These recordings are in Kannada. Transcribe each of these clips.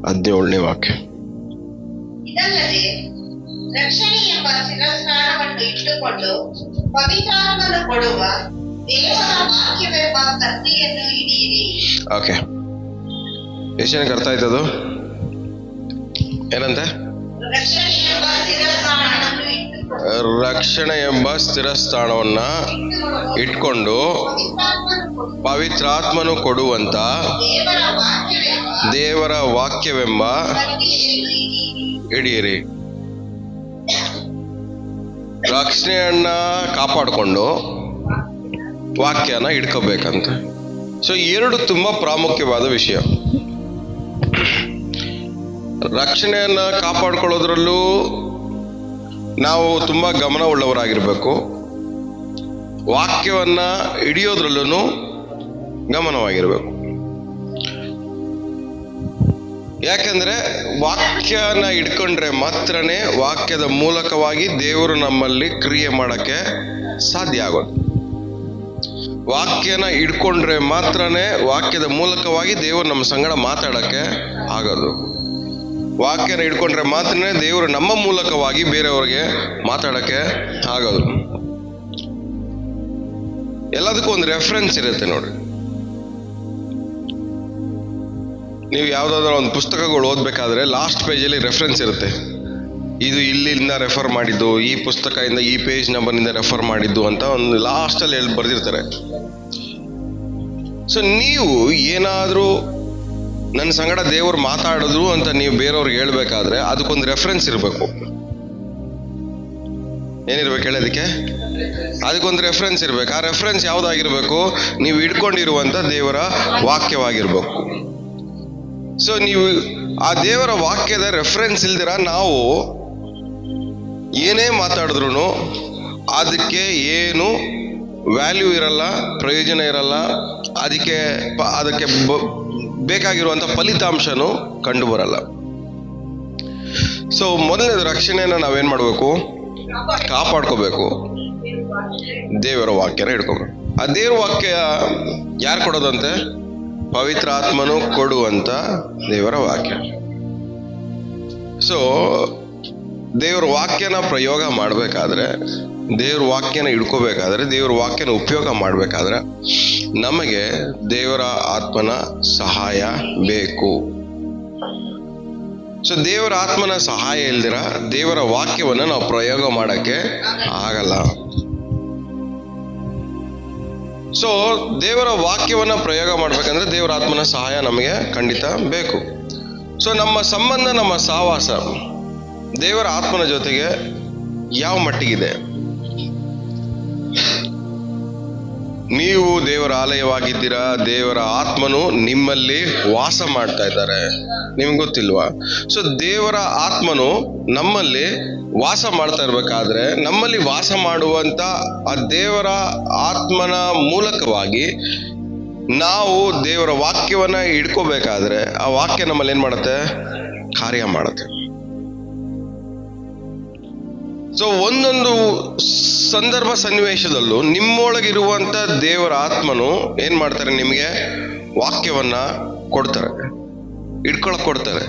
17ನೇ ವಾಕ್ಯ. ಇದಲ್ಲದೆ ರಕ್ಷಣೆ ಎಂಬ ಶಿರಸ್ನಾನವನ್ನು ಇಟ್ಟುಕೊಂಡು ಪವಿತ್ರಾತ್ಮನು ಕೊಡುವ ದೇವರ ವಾಕ್ಯವೆಂಬ ಕತ್ತಿಯನ್ನು ಹಿಡಿಯಿರಿ. ಓಕೆ, ಎಷ್ಟು ಜನಕ್ಕೆ ಅರ್ಥ ಆಯ್ತದು? ಏನಂತೆ? ರಕ್ಷಣೆ ಎಂಬ ಸ್ಥಿರಸ್ಥಾನವನ್ನ ಇಟ್ಕೊಂಡು ಪವಿತ್ರಾತ್ಮನು ಕೊಡುವಂತ ದೇವರ ವಾಕ್ಯವೆಂಬ ಹಿಡಿಯಿರಿ. ರಕ್ಷಣೆಯನ್ನ ಕಾಪಾಡಿಕೊಂಡು ವಾಕ್ಯನ ಇಟ್ಕೋಬೇಕಂತ. ಸೊ ಎರಡು ತುಂಬಾ ಪ್ರಾಮುಖ್ಯವಾದ ವಿಷಯ. ರಕ್ಷಣೆಯನ್ನ ಕಾಪಾಡ್ಕೊಳ್ಳೋದ್ರಲ್ಲೂ ನಾವು ತುಂಬಾ ಗಮನ ಉಳ್ಳವರಾಗಿರ್ಬೇಕು. ವಾಕ್ಯವನ್ನ ಹಿಡಿಯೋದ್ರಲ್ಲೂ ಗಮನವಾಗಿರ್ಬೇಕು. ಯಾಕಂದ್ರೆ ವಾಕ್ಯನ ಹಿಡ್ಕೊಂಡ್ರೆ ಮಾತ್ರನೇ ವಾಕ್ಯದ ಮೂಲಕವಾಗಿ ದೇವರು ನಮ್ಮಲ್ಲಿ ಕ್ರಿಯೆ ಮಾಡಕ್ಕೆ ಸಾಧ್ಯ ಆಗೋದು. ವಾಕ್ಯನ ಹಿಡ್ಕೊಂಡ್ರೆ ಮಾತ್ರನೇ ವಾಕ್ಯದ ಮೂಲಕವಾಗಿ ದೇವರು ನಮ್ಮ ಸಂಗಡ ಮಾತಾಡಕ್ಕೆ ಆಗೋದು. ವಾಕ್ಯನ ಹಿಡ್ಕೊಂಡ್ರೆ ಮಾತ್ರನೇ ದೇವರು ನಮ್ಮ ಮೂಲಕವಾಗಿ ಬೇರೆಯವ್ರಿಗೆ ಮಾತಾಡಕ್ಕೆ ಆಗೋದು. ಎಲ್ಲದಕ್ಕೂ ಒಂದು ರೆಫರೆನ್ಸ್ ಇರುತ್ತೆ ನೋಡಿ. ನೀವು ಯಾವ್ದಾದ್ರು ಒಂದು ಪುಸ್ತಕಗಳು ಓದ್ಬೇಕಾದ್ರೆ ಲಾಸ್ಟ್ ಪೇಜಲ್ಲಿ ರೆಫರೆನ್ಸ್ ಇರುತ್ತೆ. ಇದು ಇಲ್ಲಿಂದ ರೆಫರ್ ಮಾಡಿದ್ದು, ಈ ಪುಸ್ತಕದಿಂದ ಈ ಪೇಜ್ ನಂಬರ್ನಿಂದ ರೆಫರ್ ಮಾಡಿದ್ದು ಅಂತ ಒಂದು ಲಾಸ್ಟಲ್ಲಿ ಬರೆದಿರ್ತಾರೆ. ಸೊ ನೀವು ಏನಾದರೂ ನನ್ನ ಸಂಗಡ ದೇವರು ಮಾತಾಡಿದ್ರು ಅಂತ ನೀವು ಬೇರೆಯವ್ರಿಗೆ ಹೇಳ್ಬೇಕಾದ್ರೆ ಅದಕ್ಕೊಂದು ರೆಫರೆನ್ಸ್ ಇರಬೇಕು. ಏನಿರ್ಬೇಕು ಹೇಳೋದಕ್ಕೆ? ಅದಕ್ಕೊಂದು ರೆಫರೆನ್ಸ್ ಇರ್ಬೇಕು. ಆ ರೆಫರೆನ್ಸ್ ಯಾವ್ದಾಗಿರ್ಬೇಕು? ನೀವು ಹಿಡ್ಕೊಂಡಿರುವಂತ ದೇವರ ವಾಕ್ಯವಾಗಿರ್ಬೇಕು. ಸೊ ನೀವು ಆ ದೇವರ ವಾಕ್ಯದ ರೆಫರೆನ್ಸ್ ಇಲ್ದಿರ ನಾವು ಏನೇ ಮಾತಾಡಿದ್ರು ಅದಕ್ಕೆ ಏನು ವ್ಯಾಲ್ಯೂ ಇರಲ್ಲ, ಪ್ರಯೋಜನ ಇರಲ್ಲ. ಅದಕ್ಕೆ ಬೇಕಾಗಿರುವಂತ ಫಲಿತಾಂಶನೂ ಕಂಡು ಬರಲ್ಲ. ಸೊ ಮೊದಲನೇದು, ರಕ್ಷಣೆಯನ್ನ ನಾವೇನ್ ಮಾಡ್ಬೇಕು? ಕಾಪಾಡ್ಕೋಬೇಕು. ದೇವರ ವಾಕ್ಯನ ಹಿಡ್ಕೋಬೇಕು. ಆ ದೇವರ ವಾಕ್ಯ ಯಾರು ಕೊಡೋದಂತೆ? ಪವಿತ್ರ ಆತ್ಮನು ಕೊಡುವಂತ ದೇವರ ವಾಕ್ಯ. ಸೊ ದೇವರ ವಾಕ್ಯನ ಪ್ರಯೋಗ ಮಾಡಬೇಕಾದ್ರೆ, ದೇವ್ರ ವಾಕ್ಯನ ಹಿಡ್ಕೋಬೇಕಾದ್ರೆ, ದೇವ್ರ ವಾಕ್ಯನ ಉಪಯೋಗ ಮಾಡಬೇಕಾದ್ರೆ ನಮಗೆ ದೇವರ ಆತ್ಮನ ಸಹಾಯ ಬೇಕು. ಸೊ ದೇವರ ಆತ್ಮನ ಸಹಾಯ ಇಲ್ದಿರ ದೇವರ ವಾಕ್ಯವನ್ನ ನಾವು ಪ್ರಯೋಗ ಮಾಡಕ್ಕೆ ಆಗಲ್ಲ. ಸೊ ದೇವರ ವಾಕ್ಯವನ್ನ ಪ್ರಯೋಗ ಮಾಡ್ಬೇಕಂದ್ರೆ ದೇವರ ಆತ್ಮನ ಸಹಾಯ ನಮಗೆ ಖಂಡಿತ ಬೇಕು. ಸೊ ನಮ್ಮ ಸಂಬಂಧ, ನಮ್ಮ ಸಹವಾಸ ದೇವರ ಆತ್ಮನ ಜೊತೆಗೆ ಯಾವ ಮಟ್ಟಿಗಿದೆ? ನೀವು ದೇವರ ಆಲಯವಾಗಿದ್ದೀರಾ. ದೇವರ ಆತ್ಮನು ನಿಮ್ಮಲ್ಲಿ ವಾಸ ಮಾಡ್ತಾ ಇದ್ದಾರೆ. ನಿಮ್ಗೆ ಗೊತ್ತಿಲ್ವಾ? ಸೊ ದೇವರ ಆತ್ಮನು ನಮ್ಮಲ್ಲಿ ವಾಸ ಮಾಡ್ತಾ ಇರ್ಬೇಕಾದ್ರೆ ನಮ್ಮಲ್ಲಿ ವಾಸ ಮಾಡುವಂತ ಆ ದೇವರ ಆತ್ಮನ ಮೂಲಕವಾಗಿ ನಾವು ದೇವರ ವಾಕ್ಯವನ್ನ ಹಿಡ್ಕೋಬೇಕಾದ್ರೆ ಆ ವಾಕ್ಯ ನಮ್ಮಲ್ಲಿ ಏನ್ ಮಾಡುತ್ತೆ? ಕಾರ್ಯ ಮಾಡುತ್ತೆ. ಸೊ ಒಂದೊಂದು ಸಂದರ್ಭ ಸನ್ನಿವೇಶದಲ್ಲೂ ನಿಮ್ಮೊಳಗಿರುವಂತ ದೇವರ ಆತ್ಮನು ಏನ್ ಮಾಡ್ತಾರೆ? ನಿಮಗೆ ವಾಕ್ಯವನ್ನ ಕೊಡ್ತಾರೆ, ಹಿಡ್ಕೊಳಕ್ ಕೊಡ್ತಾರೆ.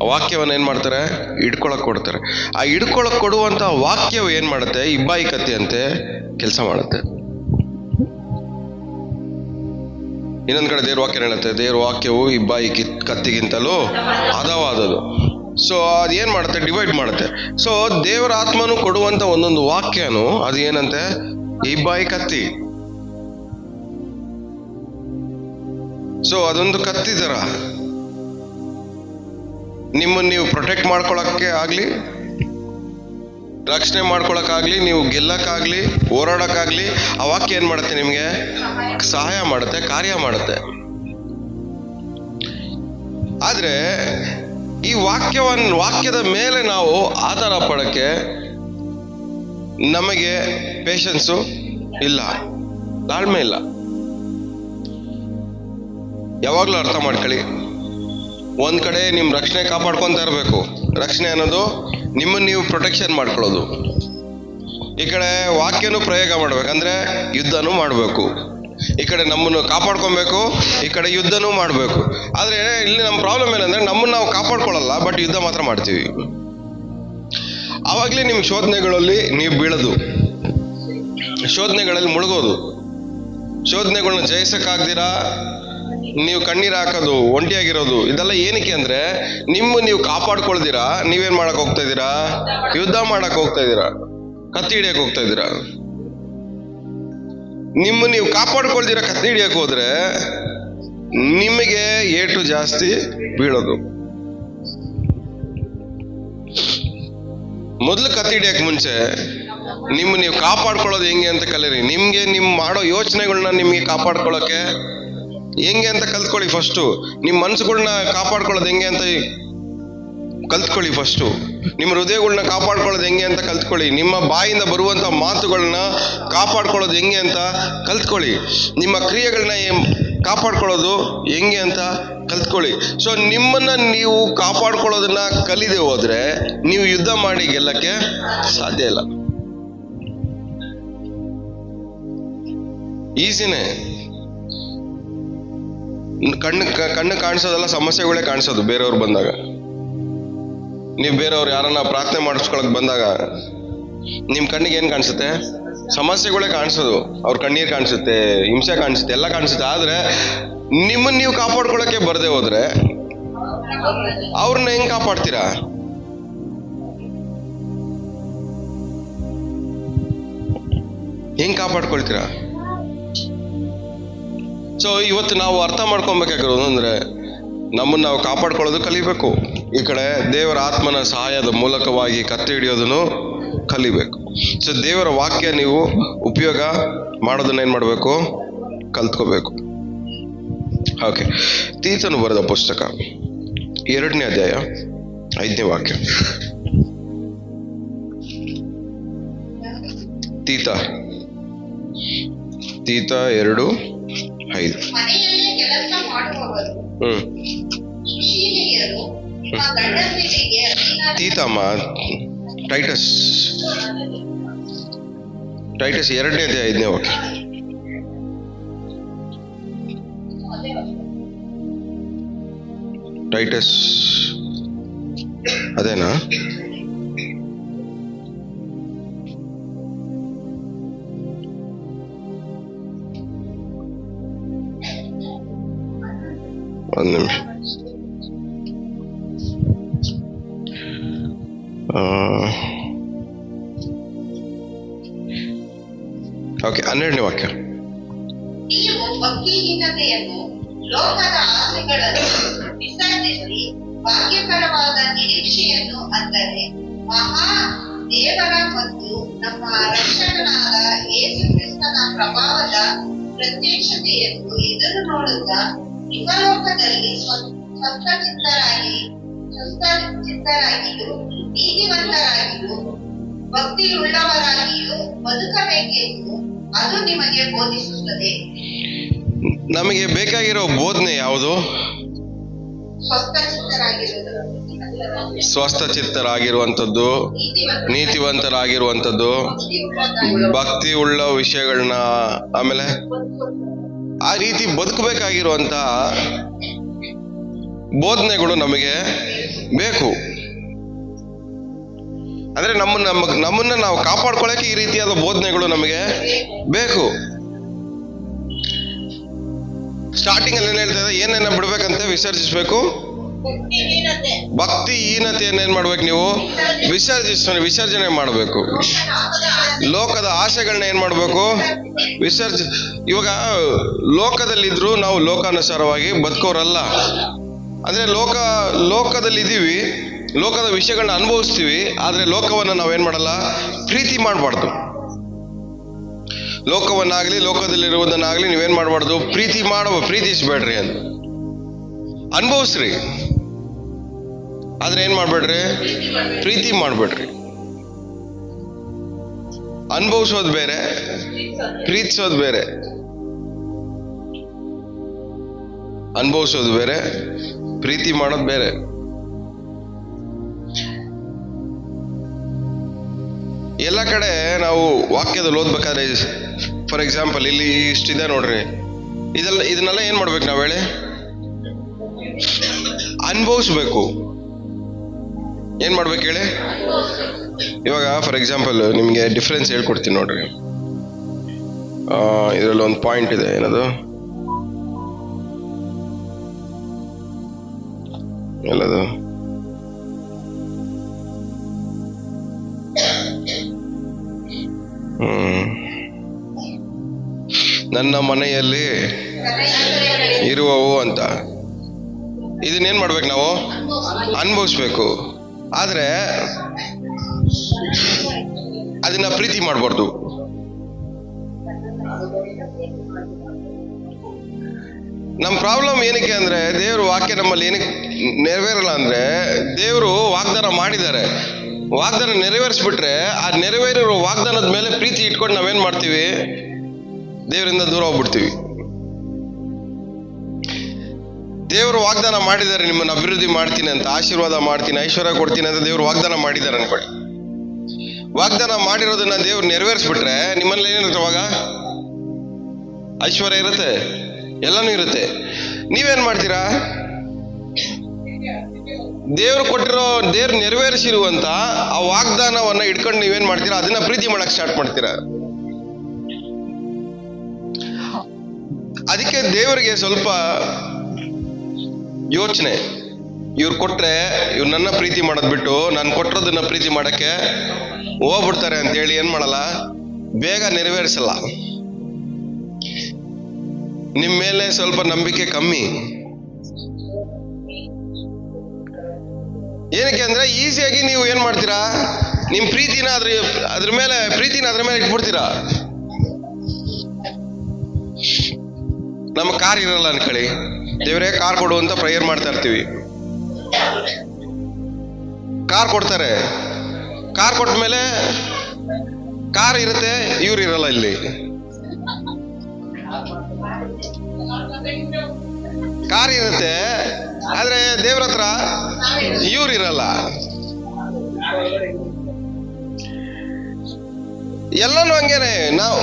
ಆ ವಾಕ್ಯವನ್ನ ಏನ್ ಮಾಡ್ತಾರೆ? ಹಿಡ್ಕೊಳಕ್ ಕೊಡ್ತಾರೆ. ಆ ಹಿಡ್ಕೊಳಕ್ ಕೊಡುವಂತ ವಾಕ್ಯವು ಏನ್ ಮಾಡುತ್ತೆ? ಇಬ್ಬಾಯಿ ಕತ್ತಿಯಂತೆ ಕೆಲಸ ಮಾಡುತ್ತೆ. ಇನ್ನೊಂದ್ ಕಡೆ ದೇವ್ರ ವಾಕ್ಯ ಹೇಳುತ್ತೆ, ದೇವ್ರ ವಾಕ್ಯವು ಇಬ್ಬಾಯಿ ಕತ್ತಿಗಿಂತಲೂ ಹದವಾದದು. ಸೊ ಅದೇನ್ ಮಾಡುತ್ತೆ? ಡಿವೈಡ್ ಮಾಡುತ್ತೆ. ಸೊ ದೇವರ ಆತ್ಮನು ಕೊಡುವಂತ ಒಂದೊಂದು ವಾಕ್ಯನು ಅದು ಏನಂತೆ? ಇಬ್ಬಾಯಿ ಕತ್ತಿ. ಸೊ ಅದೊಂದು ಕತ್ತಿ ತರ ನಿಮ್ಮನ್ನು ನೀವು ಪ್ರೊಟೆಕ್ಟ್ ಮಾಡ್ಕೊಳಕ್ಕೆ ಆಗ್ಲಿ, ರಕ್ಷಣೆ ಮಾಡ್ಕೊಳಕ್ಕಾಗ್ಲಿ, ನೀವು ಗೆಲ್ಲಕ್ಕಾಗ್ಲಿ, ಹೋರಾಡಕ್ಕಾಗ್ಲಿ ಆ ವಾಕ್ಯ ಏನ್ ಮಾಡುತ್ತೆ? ನಿಮ್ಗೆ ಸಹಾಯ ಮಾಡುತ್ತೆ, ಕಾರ್ಯ ಮಾಡುತ್ತೆ. ಆದ್ರೆ ಈ ವಾಕ್ಯದ ಮೇಲೆ ನಾವು ಆಧಾರ ಪಡಕ್ಕೆ ನಮಗೆ ಪೇಷನ್ಸು ಇಲ್ಲ, ತಾಳ್ಮೆ ಇಲ್ಲ. ಯಾವಾಗ್ಲೂ ಅರ್ಥ ಮಾಡ್ಕೊಳ್ಳಿ, ಒಂದ್ ಕಡೆ ನಿಮ್ ರಕ್ಷಣೆ ಕಾಪಾಡ್ಕೊಂತ ಇರಬೇಕು. ರಕ್ಷಣೆ ಅನ್ನೋದು ನಿಮ್ಮನ್ನು ನೀವು ಪ್ರೊಟೆಕ್ಷನ್ ಮಾಡ್ಕೊಳ್ಳೋದು. ಈ ಕಡೆ ವಾಕ್ಯನೂ ಪ್ರಯೋಗ ಮಾಡ್ಬೇಕಂದ್ರೆ ಯುದ್ಧನೂ ಮಾಡಬೇಕು. ಈ ಕಡೆ ನಮ್ಮನ್ನು ಕಾಪಾಡ್ಕೊಬೇಕು, ಈ ಕಡೆ ಯುದ್ಧನೂ ಮಾಡಬೇಕು. ಆದರೆ ಇಲ್ಲಿ ನಮ್ಮ ಪ್ರಾಬ್ಲಮ್ ಏನಂದ್ರೆ ನಮ್ಮನ್ನು ನಾವು ಕಾಪಾಡ್ಕೊಳ್ಳಲ್ಲ, ಬಟ್ ಯುದ್ಧ ಮಾತ್ರ ಮಾಡ್ತೀವಿ. ಆವಾಗಲೇ ನಿಮ್ಮ ಶೋಧನೆಗಳಲ್ಲಿ ನೀವು ಬೀಳೋದು, ಶೋಧನೆಗಳಲ್ಲಿ ಮುಳುಗೋದು, ಶೋಧನೆಗಳನ್ನ ಜಯಿಸಕ್ಕಾಗ್ದಿರಾ ನೀವು ಕಣ್ಣೀರು ಹಾಕೋದು, ಒಂಟಿಯಾಗಿರೋದು. ಇದೆಲ್ಲ ಏನಕ್ಕೆ ಅಂದ್ರೆ ನೀವು ಕಾಪಾಡ್ಕೊಳ್ದಿರಾ ನೀವೇನ್ ಮಾಡಕ್ ಹೋಗ್ತಾ ಇದ್ದೀರಾ? ಯುದ್ಧ ಮಾಡಕ್ ಹೋಗ್ತಾ ಇದ್ದೀರಾ, ಕತ್ತಿ ಹಿಡಿಯಕ್ ಹೋಗ್ತಾ ಇದ್ದೀರಾ. ನೀವು ಕಾಪಾಡ್ಕೊಳ್ದಿರಾ ಕತ್ತಿ ಹಿಡಿಯಕ್ ಹೋದ್ರೆ ನಿಮಗೆ ಏಟು ಜಾಸ್ತಿ ಬೀಳೋದು. ಮೊದಲು ಕತ್ತಿ ಹಿಡಿಯಕ್ ಮುಂಚೆ ನೀವು ಕಾಪಾಡ್ಕೊಳ್ಳೋದು ಹೆಂಗೆ ಅಂತ ಕಲೀರಿ. ನಿಮ್ಗೆ ಮಾಡೋ ಯೋಚನೆಗಳನ್ನ ನಿಮ್ಗೆ ಕಾಪಾಡ್ಕೊಳ್ಳೋಕೆ ಹೆಂಗೆ ಅಂತ ಕಲ್ತ್ಕೊಳ್ಳಿ. ಫಸ್ಟು ನಿಮ್ಮ ಮನಸ್ಸುಗಳನ್ನ ಕಾಪಾಡ್ಕೊಳ್ಳೋದು ಹೆಂಗೆ ಅಂತ ಕಲ್ತ್ಕೊಳ್ಳಿ. ಫಸ್ಟು ನಿಮ್ಮ ಹೃದಯಗಳನ್ನ ಕಾಪಾಡ್ಕೊಳ್ಳೋದು ಹೆಂಗೆ ಅಂತ ಕಲ್ತ್ಕೊಳ್ಳಿ. ನಿಮ್ಮ ಬಾಯಿಂದ ಬರುವಂತ ಮಾತುಗಳನ್ನ ಕಾಪಾಡ್ಕೊಳ್ಳೋದು ಹೆಂಗೆ ಅಂತ ಕಲ್ತ್ಕೊಳ್ಳಿ. ನಿಮ್ಮ ಕ್ರಿಯೆಗಳನ್ನ ಕಾಪಾಡ್ಕೊಳ್ಳೋದು ಹೆಂಗೆ ಅಂತ ಕಲ್ತ್ಕೊಳ್ಳಿ. ಸೊ ನಿಮ್ಮನ್ನ ನೀವು ಕಾಪಾಡ್ಕೊಳ್ಳೋದನ್ನ ಕಲಿದೆ ಹೋದ್ರೆ ನೀವು ಯುದ್ಧ ಮಾಡಿ ಗೆಲ್ಲಕ್ಕೆ ಸಾಧ್ಯ ಇಲ್ಲ. ಈಸಿನೇ. ಕಣ್ಣು ಕಾಣಿಸೋದೆಲ್ಲ ಸಮಸ್ಯೆಗಳೇ ಕಾಣಿಸೋದು ಬೇರೆಯವ್ರು ಬಂದಾಗ. ನೀವು ಬೇರೆಯವ್ರು ಯಾರನ್ನ ಪ್ರಾರ್ಥನೆ ಮಾಡಿಸ್ಕೊಳಕ್ ಬಂದಾಗ ನಿಮ್ ಕಣ್ಣಿಗೆ ಏನ್ ಕಾಣಿಸುತ್ತೆ? ಸಮಸ್ಯೆಗಳೇ ಕಾಣಿಸೋದು. ಅವ್ರ ಕಣ್ಣೀರ್ ಕಾಣಿಸುತ್ತೆ, ಹಿಂಸೆ ಕಾಣಿಸುತ್ತೆ, ಎಲ್ಲ ಕಾಣಿಸುತ್ತೆ. ಆದ್ರೆ ನಿಮ್ಮನ್ನ ನೀವು ಕಾಪಾಡ್ಕೊಳಕ್ಕೆ ಬರದೆ ಹೋದ್ರೆ ಅವ್ರನ್ನ ಹೆಂಗ್ ಕಾಪಾಡ್ತೀರಾ? ಹೆಂಗ್ ಕಾಪಾಡ್ಕೊಳ್ತೀರಾ? ಸೊ ಇವತ್ತು ನಾವು ಅರ್ಥ ಮಾಡ್ಕೊಬೇಕಾಗಿರೋದು ಅಂದ್ರೆ ನಮ್ಮನ್ನು ನಾವು ಕಾಪಾಡ್ಕೊಳ್ಳೋದು ಕಲಿಬೇಕು. ಈ ಕಡೆ ದೇವರ ಆತ್ಮನ ಸಹಾಯದ ಮೂಲಕವಾಗಿ ಕತ್ತಿ ಹಿಡಿಯೋದನ್ನು ಕಲಿಬೇಕು. ಸೊ ದೇವರ ವಾಕ್ಯ ನೀವು ಉಪಯೋಗ ಮಾಡೋದನ್ನ ಏನ್ ಮಾಡಬೇಕು? ಕಲ್ತ್ಕೋಬೇಕು. ಓಕೆ, ತೀತನು ಬರೆದ ಪುಸ್ತಕ 2ನೇ ಅಧ್ಯಾಯ 5ನೇ ವಾಕ್ಯ. ತೀತ 2:5. ಮನೆಯಲ್ಲಿ ಕೆಲಸ ಮಾಡುವವರು ಸುಶೀಲೆಯರು ನಿಮ್ಮ ಗಂಡಂದಿರಿಗೆ ತೀತಮ್ಮ ಟೈಟಸ್ 2ನೇ ಅಧ್ಯಾಯ 5ನೇ ವಾಕ್ಯ. ಟೈಟಸ್ ಅದೇನಾ? ಒಂದು ನಿಮಿಷ. ಓಕೆ, 12ನೇ ವಾಕ್ಯ. ನೀವು ಭಕ್ತಿಹೀನತೆಯನ್ನು ಲೋಕದ ಆಸೆಗಳನ್ನು ವಿಸರ್ಜಿಸಿ ಭಾಗ್ಯಕರವಾದ ನಿರೀಕ್ಷೆಯನ್ನು ಅಂದರೆ ಮಹಾ ದೇವರ ಮತ್ತು ನಮ್ಮ ರಕ್ಷಕನಾದ ಯೇಸು ಕ್ರಿಸ್ತನ ಪ್ರಭಾವದ ಪ್ರತ್ಯಕ್ಷತೆಯನ್ನು ಎದುರು ನೋಡುತ್ತಾ ಇಹಲೋಕದಲ್ಲಿ ಸ್ವಸ್ಥಚಿತ್ತರಾಗಿಯೂ ನೀತಿವಂತರಾಗಿಯೂ ಭಕ್ತಿಯುಳ್ಳವರಾಗಿಯೂ ಬದುಕಬೇಕೆಂದು ಅದು ನಿಮಗೆ ಬೋಧಿಸುತ್ತದೆ. ನಮಗೆ ಬೇಕಾಗಿರೋ ಬೋಧನೆ ಯಾವುದು? ಸ್ವಸ್ಥಚಿತ್ತರಾಗಿರುವಂಥದ್ದು, ನೀತಿವಂತರಾಗಿರುವಂಥದ್ದು, ಭಕ್ತಿ ಉಳ್ಳ ವಿಷಯಗಳನ್ನ, ಆಮೇಲೆ ಆ ರೀತಿ ಬದುಕಬೇಕಾಗಿರುವಂತ ಬೋಧನೆಗಳು ನಮಗೆ ಬೇಕು. ಅಂದ್ರೆ ನಮ್ಮನ್ನ ನಾವು ಕಾಪಾಡ್ಕೊಳ್ಳಕ್ಕೆ ಈ ರೀತಿಯಾದ ಬೋಧನೆಗಳು ನಮಗೆ ಬೇಕು. ಸ್ಟಾರ್ಟಿಂಗ್ ಅಲ್ಲಿ ಏನ್ ಹೇಳ್ತಾ ಇದೆ? ಏನೇನ ಬಿಡ್ಬೇಕಂತೆ? ವಿಸರ್ಜಿಸ್ಬೇಕು. ಭಕ್ತಿಹೀನತೆಯನ್ನು ಏನ್ ಮಾಡ್ಬೇಕು? ನೀವು ವಿಸರ್ಜನೆ ಮಾಡಬೇಕು. ಲೋಕದ ಆಸೆಗಳನ್ನ ಏನ್ ಮಾಡ್ಬೇಕು? ಇವಾಗ ಲೋಕದಲ್ಲಿದ್ರು ನಾವು ಲೋಕಾನುಸಾರವಾಗಿ ಬದುಕೋರಲ್ಲ. ಅಂದ್ರೆ ಲೋಕದಲ್ಲಿ ಇದೀವಿ, ಲೋಕದ ವಿಷಯಗಳನ್ನ ಅನುಭವಿಸ್ತೀವಿ. ಆದ್ರೆ ಲೋಕವನ್ನ ನಾವೇನ್ ಮಾಡಲ್ಲ? ಪ್ರೀತಿ ಮಾಡಬಾರ್ದು. ಲೋಕವನ್ನಾಗ್ಲಿ ಲೋಕದಲ್ಲಿರುವುದನ್ನಾಗ್ಲಿ ನೀವೇನ್ ಮಾಡಬಾರ್ದು? ಪ್ರೀತಿಸಬೇಡ್ರಿ ಅಂತ. ಅನುಭವಿಸ್ರಿ, ಆದ್ರೆ ಏನ್ ಮಾಡ್ಬೇಡ್ರಿ? ಪ್ರೀತಿ ಮಾಡ್ಬೇಡ್ರಿ. ಅನುಭವಿಸೋದು ಬೇರೆ, ಪ್ರೀತಿಸೋದು ಬೇರೆ. ಅನುಭವಿಸೋದು ಬೇರೆ, ಪ್ರೀತಿ ಮಾಡೋದು ಬೇರೆ. ಎಲ್ಲ ಕಡೆ ನಾವು ವಾಕ್ಯದಲ್ಲಿ ಓದ್ಬೇಕಾದ್ರೆ ಫಾರ್ ಎಕ್ಸಾಂಪಲ್ ಇಲ್ಲಿ ಇಷ್ಟಿದೆ ನೋಡ್ರಿ, ಇದನ್ನೆಲ್ಲ ಏನ್ ಮಾಡ್ಬೇಕು ನಾವ್ ಹೇಳಿ? ಅನುಭವಿಸ್ಬೇಕು. ಏನ್ ಮಾಡ್ಬೇಕು ಹೇಳಿ? ಇವಾಗ ಫಾರ್ ಎಕ್ಸಾಂಪಲ್ ನಿಮ್ಗೆ ಡಿಫ್ರೆನ್ಸ್ ಹೇಳ್ಕೊಡ್ತೀನಿ ನೋಡ್ರಿ. ಇದರಲ್ಲಿ ಒಂದು ಪಾಯಿಂಟ್ ಇದೆ, ಏನದು ಎಲ್ಲದು ನನ್ನ ಮನೆಯಲ್ಲಿ ಇರುವವು ಅಂತ. ಇದನ್ನೇನ್ ಮಾಡ್ಬೇಕು ನಾವು? ಅನುಭವಿಸ್ಬೇಕು. ಆದ್ರೆ ಅದನ್ನ ಪ್ರೀತಿ ಮಾಡಬಾರ್ದು. ನಮ್ಮ ಪ್ರಾಬ್ಲಮ್ ಏನಕ್ಕೆ ಅಂದ್ರೆ, ದೇವ್ರ ವಾಕ್ಯ ನಮ್ಮಲ್ಲಿ ಏನಕ್ಕೆ ನೆರವೇರಲ್ಲ ಅಂದ್ರೆ, ದೇವರು ವಾಗ್ದಾನ ಮಾಡಿದ್ದಾರೆ, ವಾಗ್ದಾನ ನೆರವೇರಿಸ್ಬಿಟ್ರೆ ಆ ನೆರವೇರಿರೋ ವಾಗ್ದಾನದ ಮೇಲೆ ಪ್ರೀತಿ ಇಟ್ಕೊಂಡು ನಾವೇನ್ ಮಾಡ್ತೀವಿ? ದೇವರಿಂದ ದೂರ ಹೋಗ್ಬಿಡ್ತೀವಿ. ದೇವರು ವಾಗ್ದಾನ ಮಾಡಿದ್ದಾರೆ, ನಿಮ್ಮನ್ನು ಅಭಿವೃದ್ಧಿ ಮಾಡ್ತೀನಿ ಅಂತ, ಆಶೀರ್ವಾದ ಮಾಡ್ತೀನಿ, ಐಶ್ವರ್ಯ ಕೊಡ್ತೀನಿ ಅಂತ ದೇವ್ರು ವಾಗ್ದಾನ ಮಾಡಿದ್ದಾರೆ ಅನ್ಕೊಳ್ಳಿ. ವಾಗ್ದಾನ ಮಾಡಿರೋದನ್ನ ದೇವ್ರು ನೆರವೇರಿಸ್ಬಿಟ್ರೆ ನಿಮ್ಮಲ್ಲಿ ಏನಿರುತ್ತೆ? ಅವಾಗ ಐಶ್ವರ್ಯ ಇರುತ್ತೆ, ಎಲ್ಲಾನು ಇರುತ್ತೆ. ನೀವೇನ್ ಮಾಡ್ತೀರಾ? ದೇವ್ರು ಕೊಟ್ಟಿರೋ, ದೇವ್ರು ನೆರವೇರಿಸಿರುವಂತ ಆ ವಾಗ್ದಾನವನ್ನ ಇಟ್ಕೊಂಡು ನೀವೇನ್ ಮಾಡ್ತೀರಾ? ಅದನ್ನ ಪ್ರೀತಿ ಮಾಡಕ್ ಸ್ಟಾರ್ಟ್ ಮಾಡ್ತೀರಾ. ಅದಕ್ಕೆ ದೇವರಿಗೆ ಸ್ವಲ್ಪ ಯೋಚನೆ, ಇವ್ರು ಕೊಟ್ರೆ ಇವ್ರು ನನ್ನ ಪ್ರೀತಿ ಮಾಡೋದ್ ಬಿಟ್ಟು ನಾನು ಕೊಟ್ಟಿರೋದನ್ನ ಪ್ರೀತಿ ಮಾಡಕ್ಕೆ ಹೋಗ್ಬಿಡ್ತಾರೆ ಅಂತೇಳಿ ಏನ್ ಮಾಡಲ್ಲ, ಬೇಗ ನೆರವೇರಿಸಲ್ಲ. ನಿಮ್ ಮೇಲೆ ಸ್ವಲ್ಪ ನಂಬಿಕೆ ಕಮ್ಮಿ. ಏನಕ್ಕೆ ಅಂದ್ರೆ ಈಸಿಯಾಗಿ ನೀವು ಏನ್ ಮಾಡ್ತೀರಾ? ನಿಮ್ ಪ್ರೀತಿನ ಅದ್ರ ಮೇಲೆ ಇಟ್ಬಿಡ್ತೀರಾ. ನಮ್ಮ ಕಾರ್ ಇರಲ್ಲ ಅನ್ಕೊಳ್ಳಿ, ದೇವರೇ ಕಾರ್ ಕೊಡು ಅಂತ ಪ್ರೇಯರ್ ಮಾಡ್ತಾ ಇರ್ತೀವಿ. ಕಾರ್ ಕೊಡ್ತಾರೆ, ಕಾರ್ ಕೊಟ್ಟ ಮೇಲೆ ಕಾರ್ ಇರುತ್ತೆ, ಇವ್ರು ಇರಲ್ಲ. ಇಲ್ಲಿ ಕಾರ್ ಇರುತ್ತೆ, ಆದ್ರೆ ದೇವ್ರ ಹತ್ರ ಇವ್ರು ಇರಲ್ಲ. ಎಲ್ಲಾನು ಹಂಗೇನೆ. ನಾವು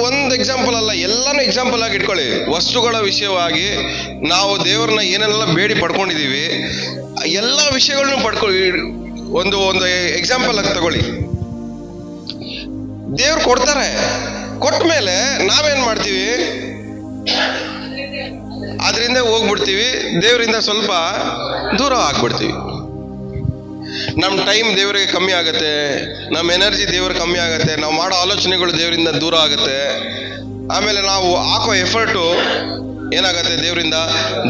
ಒಂದ್ ಎಕ್ಸಾಂಪಲ್ ಅಲ್ಲ, ಎಲ್ಲಾನು ಎಕ್ಸಾಂಪಲ್ ಆಗಿ ಇಟ್ಕೊಳ್ಳಿ. ವಸ್ತುಗಳ ವಿಷಯವಾಗಿ ನಾವು ದೇವ್ರನ್ನ ಏನೆಲ್ಲ ಬೇಡಿ ಪಡ್ಕೊಂಡಿದೀವಿ, ಎಲ್ಲಾ ವಿಷಯಗಳನ್ನ ಪಡ್ಕೊಳ್ಳಿ. ಒಂದು ಎಕ್ಸಾಂಪಲ್ ಆಗಿ ತಗೊಳ್ಳಿ. ದೇವ್ರು ಕೊಡ್ತಾರೆ, ಕೊಟ್ಟ ಮೇಲೆ ನಾವೇನ್ ಮಾಡ್ತೀವಿ? ಅದರಿಂದ ಹೋಗ್ಬಿಡ್ತೀವಿ, ದೇವರಿಂದ ಸ್ವಲ್ಪ ದೂರ ಆಗ್ಬಿಡ್ತೀವಿ. ನಮ್ಮ ಟೈಮ್ ದೇವರಿಗೆ ಕಮ್ಮಿ ಆಗುತ್ತೆ, ನಮ್ಮ ಎನರ್ಜಿ ದೇವ್ರಿಗೆ ಕಮ್ಮಿ ಆಗುತ್ತೆ, ನಾವು ಮಾಡೋ ಆಲೋಚನೆಗಳು ದೇವರಿಂದ ದೂರ ಆಗುತ್ತೆ. ಆಮೇಲೆ ನಾವು ಹಾಕೋ ಎಫರ್ಟು ಏನಾಗತ್ತೆ? ದೇವರಿಂದ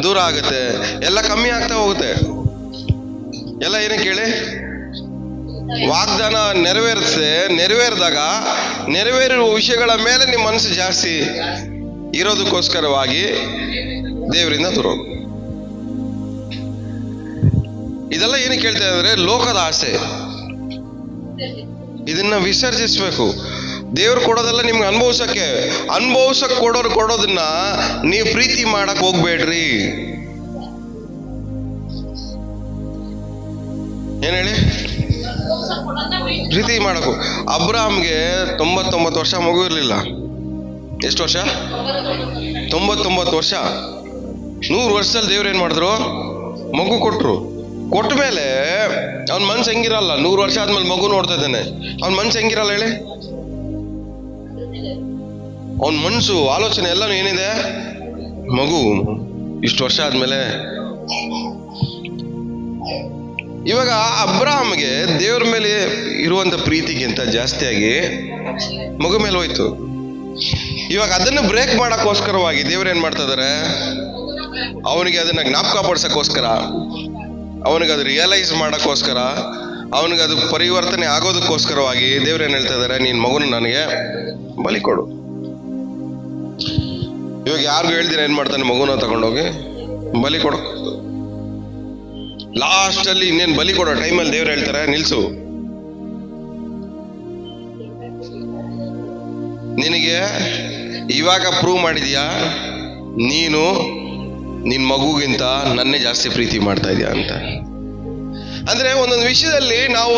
ದೂರ ಆಗುತ್ತೆ, ಎಲ್ಲ ಕಮ್ಮಿ ಆಗ್ತಾ ಹೋಗುತ್ತೆ. ಎಲ್ಲ ಏನಕ್ಕೆ ಹೇಳಿ? ವಾಗ್ದಾನ ನೆರವೇರಿದಾಗ ನೆರವೇರಿರುವ ವಿಷಯಗಳ ಮೇಲೆ ನಿಮ್ಮ ಮನಸ್ಸು ಜಾಸ್ತಿ ಇರೋದಕ್ಕೋಸ್ಕರವಾಗಿ ದೇವರಿಂದ ದೂರ. ಇದೆಲ್ಲ ಏನಕ್ಕೆ ಹೇಳ್ತಾ ಇದ್ದಾರೆ? ಲೋಕದ ಆಸೆ. ಇದನ್ನ ವಿಸರ್ಜಿಸ್ಬೇಕು. ದೇವ್ರು ಕೊಡೋದೆಲ್ಲ ನಿಮ್ಗೆ ಅನುಭವಿಸಕ್ ಕೊಡೋದನ್ನ ನೀವು ಪ್ರೀತಿ ಮಾಡಕ್ ಹೋಗ್ಬೇಡ್ರಿ. ಏನ್ ಹೇಳಿ? ಪ್ರೀತಿ ಮಾಡಕು. ಅಬ್ರಾಮ್ಗೆ 99 ವರ್ಷ ಮಗು ಇರ್ಲಿಲ್ಲ. ಎಷ್ಟು ವರ್ಷ? 99 ವರ್ಷ. 100 ವರ್ಷದಲ್ಲಿ ದೇವ್ರು ಏನ್ ಮಾಡಿದ್ರು? ಮಗು ಕೊಟ್ರು. ಕೊಟ್ಟ ಮೇಲೆ ಅವನ್ ಮನ್ಸು ಹೆಂಗಿರಲ್ಲ? 100 ವರ್ಷ ಆದ್ಮೇಲೆ ಮಗು ನೋಡ್ತಾ ಇದ್ದಾನೆ, ಅವನ್ ಮನ್ಸು ಹೆಂಗಿರಲ್ಲ ಹೇಳಿ? ಅವನ್ ಮನ್ಸು, ಆಲೋಚನೆ ಎಲ್ಲಾನು ಏನಿದೆ? ಮಗು ಇಷ್ಟು ವರ್ಷ ಆದ್ಮೇಲೆ. ಇವಾಗ ಅಬ್ರಾಹ್ಮ್ಗೆ ದೇವ್ರ ಮೇಲೆ ಇರುವಂತ ಪ್ರೀತಿಗಿಂತ ಜಾಸ್ತಿಯಾಗಿ ಮಗು ಮೇಲೆ ಹೋಯ್ತು. ಇವಾಗ ಅದನ್ನ ಬ್ರೇಕ್ ಮಾಡಕ್ಕೋಸ್ಕರವಾಗಿ ದೇವ್ರ ಏನ್ ಮಾಡ್ತಾ ಇದಾರೆ? ಅವನಿಗೆ ಅದನ್ನ ಜ್ಞಾಪಕ ಪಡಿಸಕ್ಕೋಸ್ಕರ, ಅವನಿಗೆ ಅದು ರಿಯಲೈಸ್ ಮಾಡಕ್ಕೋಸ್ಕರ, ಅವನಿಗೆ ಅದು ಪರಿವರ್ತನೆ ಆಗೋದಕ್ಕೋಸ್ಕರವಾಗಿ ದೇವ್ರ ಏನ್ ಹೇಳ್ತಾ ಇದಾರೆ? ನೀನ್ ಮಗುನ ನನಗೆ ಬಲಿ ಕೊಡು. ಇವಾಗ ಯಾರಿಗೂ ಹೇಳ್ದಿರ ಏನ್ ಮಾಡ್ತಾನೆ? ಮಗುನ ತಗೊಂಡೋಗಿ ಬಲಿ ಕೊಡು. ಲಾಸ್ಟ್ ಅಲ್ಲಿ ಇನ್ನೇನ್ ಬಲಿ ಕೊಡೋ ಟೈಮಲ್ಲಿ ದೇವ್ರು ಹೇಳ್ತಾರೆ, ನಿಲ್ಸು, ನಿನಗೆ ಇವಾಗ ಪ್ರೂವ್ ಮಾಡಿದ್ಯಾ ನೀನು ನಿನ್ ಮಗುಗಿಂತ ನನ್ನೇ ಜಾಸ್ತಿ ಪ್ರೀತಿ ಮಾಡ್ತಾ ಇದೀಯ ಅಂತ. ಅಂದ್ರೆ ಒಂದೊಂದು ವಿಷಯದಲ್ಲಿ ನಾವು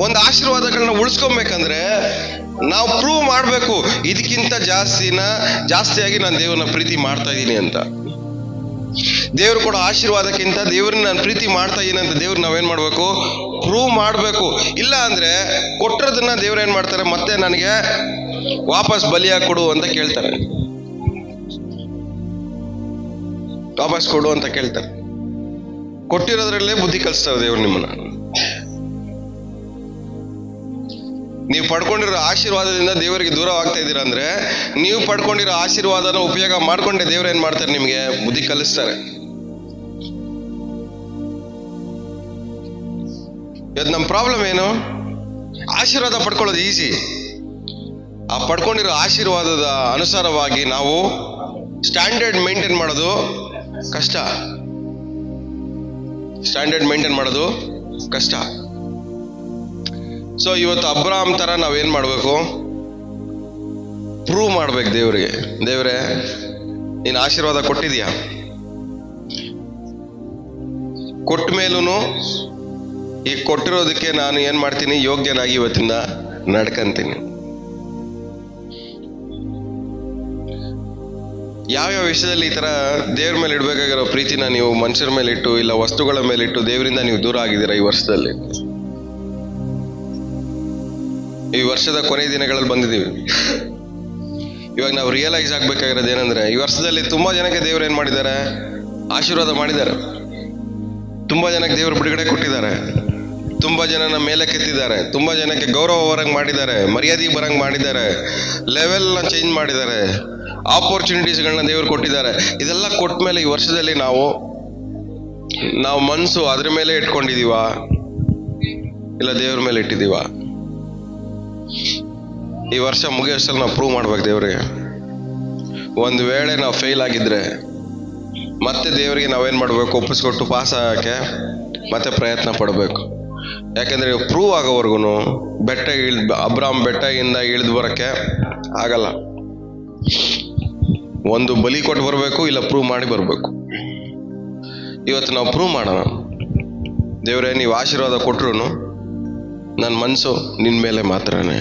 ಒಂದು ಆಶೀರ್ವಾದಗಳನ್ನ ಉಳಿಸ್ಕೊಬೇಕಂದ್ರೆ ನಾವು ಪ್ರೂವ್ ಮಾಡಬೇಕು, ಇದಕ್ಕಿಂತ ಜಾಸ್ತಿಯಾಗಿ ನಾನು ದೇವ್ರನ್ನ ಪ್ರೀತಿ ಮಾಡ್ತಾ ಇದ್ದೀನಿ ಅಂತ. ದೇವ್ರು ಕೊಡೋ ಆಶೀರ್ವಾದಕ್ಕಿಂತ ದೇವ್ರನ್ನ ನಾನು ಪ್ರೀತಿ ಮಾಡ್ತಾ ಇದ್ದೀನಿ ಅಂತ ದೇವ್ರು ನಾವೇನ್ ಮಾಡ್ಬೇಕು? ಪ್ರೂವ್ ಮಾಡಬೇಕು. ಇಲ್ಲ ಅಂದ್ರೆ ಕೊಟ್ಟಿರೋದನ್ನ ದೇವ್ರು ಏನ್ ಮಾಡ್ತಾರೆ, ಮತ್ತೆ ನನಗೆ ವಾಪಸ್ ಬಲಿಯಾಗಿ ಕೊಡು ಅಂತ ಕೇಳ್ತಾರೆ. ವಾಪಸ್ ಕೊಡು ಅಂತ ಕೇಳ್ತಾರೆ. ಕೊಟ್ಟಿರೋದ್ರಲ್ಲೇ ಬುದ್ಧಿ ಕಲಿಸ್ತಾರೆ ದೇವ್ರು ನಿಮ್ಮನ್ನ. ನೀವು ಪಡ್ಕೊಂಡಿರೋ ಆಶೀರ್ವಾದದಿಂದ ದೇವರಿಗೆ ದೂರವಾಗ್ತಾ ಇದ್ದೀರಾ ಅಂದ್ರೆ, ನೀವು ಪಡ್ಕೊಂಡಿರೋ ಆಶೀರ್ವಾದನ ಉಪಯೋಗ ಮಾಡ್ಕೊಂಡೆ ದೇವ್ರು ಏನ್ ಮಾಡ್ತಾರೆ, ನಿಮ್ಗೆ ಬುದ್ಧಿ ಕಲಿಸ್ತಾರೆ. ಇವತ್ತು ನಮ್ಮ ಪ್ರಾಬ್ಲಮ್ ಏನು? ಆಶೀರ್ವಾದ ಪಡ್ಕೊಳ್ಳೋದು ಈಸಿ, ಆ ಪಡ್ಕೊಂಡಿರೋ ಆಶೀರ್ವಾದದ ಅನುಸಾರವಾಗಿ ನಾವು ಸ್ಟ್ಯಾಂಡರ್ಡ್ ಮೇಂಟೈನ್ ಮಾಡೋದು ಕಷ್ಟ. ಸ್ಟ್ಯಾಂಡರ್ಡ್ ಮೇಂಟೈನ್ ಮಾಡೋದು ಕಷ್ಟ. ಸೊ ಇವತ್ತು ಅಬ್ರಾಮ್ ತರ ನಾವೇನ್ ಮಾಡ್ಬೇಕು? ಪ್ರೂವ್ ಮಾಡ್ಬೇಕು ದೇವ್ರಿಗೆ. ದೇವ್ರೆ, ನೀನ್ ಆಶೀರ್ವಾದ ಕೊಟ್ಟಿದ್ಯಾ, ಕೊಟ್ಟ ಮೇಲೂ ಈ ಕೊಟ್ಟಿರೋದಕ್ಕೆ ನಾನು ಏನ್ ಮಾಡ್ತೀನಿ? ಯೋಗ್ಯನಾಗಿ ಇವತ್ತಿಂದ ನಡ್ಕಂತೀನಿ. ಯಾವ್ಯಾವ ವಿಷಯದಲ್ಲಿ ಈ ತರ ದೇವ್ರ ಮೇಲೆ ಇಡ್ಬೇಕಾಗಿರೋ ಪ್ರೀತಿನ ನೀವು ಮನುಷ್ಯರ ಮೇಲೆ ಇಟ್ಟು, ಇಲ್ಲ ವಸ್ತುಗಳ ಮೇಲೆ ಇಟ್ಟು ದೇವರಿಂದ ನೀವು ದೂರ ಆಗಿದ್ದೀರಾ ಈ ವರ್ಷದಲ್ಲಿ? ಈ ವರ್ಷದ ಕೊನೆ ದಿನಗಳಲ್ಲಿ ಬಂದಿದ್ದೀವಿ. ಇವಾಗ ನಾವು ರಿಯಲೈಸ್ ಆಗ್ಬೇಕಾಗಿರೋದು ಏನಂದ್ರೆ, ಈ ವರ್ಷದಲ್ಲಿ ತುಂಬಾ ಜನಕ್ಕೆ ದೇವ್ರು ಏನ್ ಮಾಡಿದ್ದಾರೆ? ಆಶೀರ್ವಾದ ಮಾಡಿದ್ದಾರೆ. ತುಂಬಾ ಜನಕ್ಕೆ ದೇವ್ರು ಬಿಡುಗಡೆ ಕೊಟ್ಟಿದ್ದಾರೆ. ತುಂಬಾ ಜನನ ಮೇಲೆ ಕೆತ್ತಿದ್ದಾರೆ. ತುಂಬಾ ಜನಕ್ಕೆ ಗೌರವ ಬರಂಗ್ ಮಾಡಿದ್ದಾರೆ, ಮರ್ಯಾದೆ ಬರಂಗ್ ಮಾಡಿದ್ದಾರೆ, ಲೆವೆಲ್ ನ ಚೇಂಜ್ ಮಾಡಿದ್ದಾರೆ, ಆಪರ್ಚುನಿಟೀಸ್ಗಳನ್ನ ದೇವ್ರು ಕೊಟ್ಟಿದ್ದಾರೆ. ಇದೆಲ್ಲ ಕೊಟ್ಟ ಮೇಲೆ ಈ ವರ್ಷದಲ್ಲಿ ನಾವು ಮನ್ಸು ಅದ್ರ ಮೇಲೆ ಇಟ್ಕೊಂಡಿದೀವ, ಇಲ್ಲ ದೇವ್ರ ಮೇಲೆ ಇಟ್ಟಿದೀವ? ಈ ವರ್ಷ ಮುಗಿಯೋಷ್ಟಲ್ಲಿ ನಾವು ಪ್ರೂವ್ ಮಾಡ್ಬೇಕು ದೇವ್ರಿಗೆ. ಒಂದು ವೇಳೆ ನಾವು ಫೇಲ್ ಆಗಿದ್ರೆ ಮತ್ತೆ ದೇವರಿಗೆ ನಾವೇನ್ ಮಾಡ್ಬೇಕು? ಒಪ್ಪಿಸ್ಕೊಟ್ಟು ಪಾಸ್ ಆಗಕ್ಕೆ ಮತ್ತೆ ಪ್ರಯತ್ನ ಪಡಬೇಕು. ಯಾಕಂದ್ರೆ ಪ್ರೂವ್ ಆಗೋವರೆಗೂ ಅಬ್ರಾಮ್ ಬೆಟ್ಟದಿಂದ ಇಳಿದು ಬರಕ್ಕೆ ಆಗಲ್ಲ. ಒಂದು ಬಲಿ ಕೊಟ್ಟು ಬರಬೇಕು, ಇಲ್ಲ ಪ್ರೂವ್ ಮಾಡಿ ಬರಬೇಕು. ಇವತ್ತು ನಾವು ಪ್ರೂವ್ ಮಾಡೋಣ. ದೇವ್ರೇ, ನೀವು ಆಶೀರ್ವಾದ ಕೊಟ್ರು ನನ್ನ ಮನಸ್ಸು ನಿನ್ ಮೇಲೆ ಮಾತ್ರನೇ.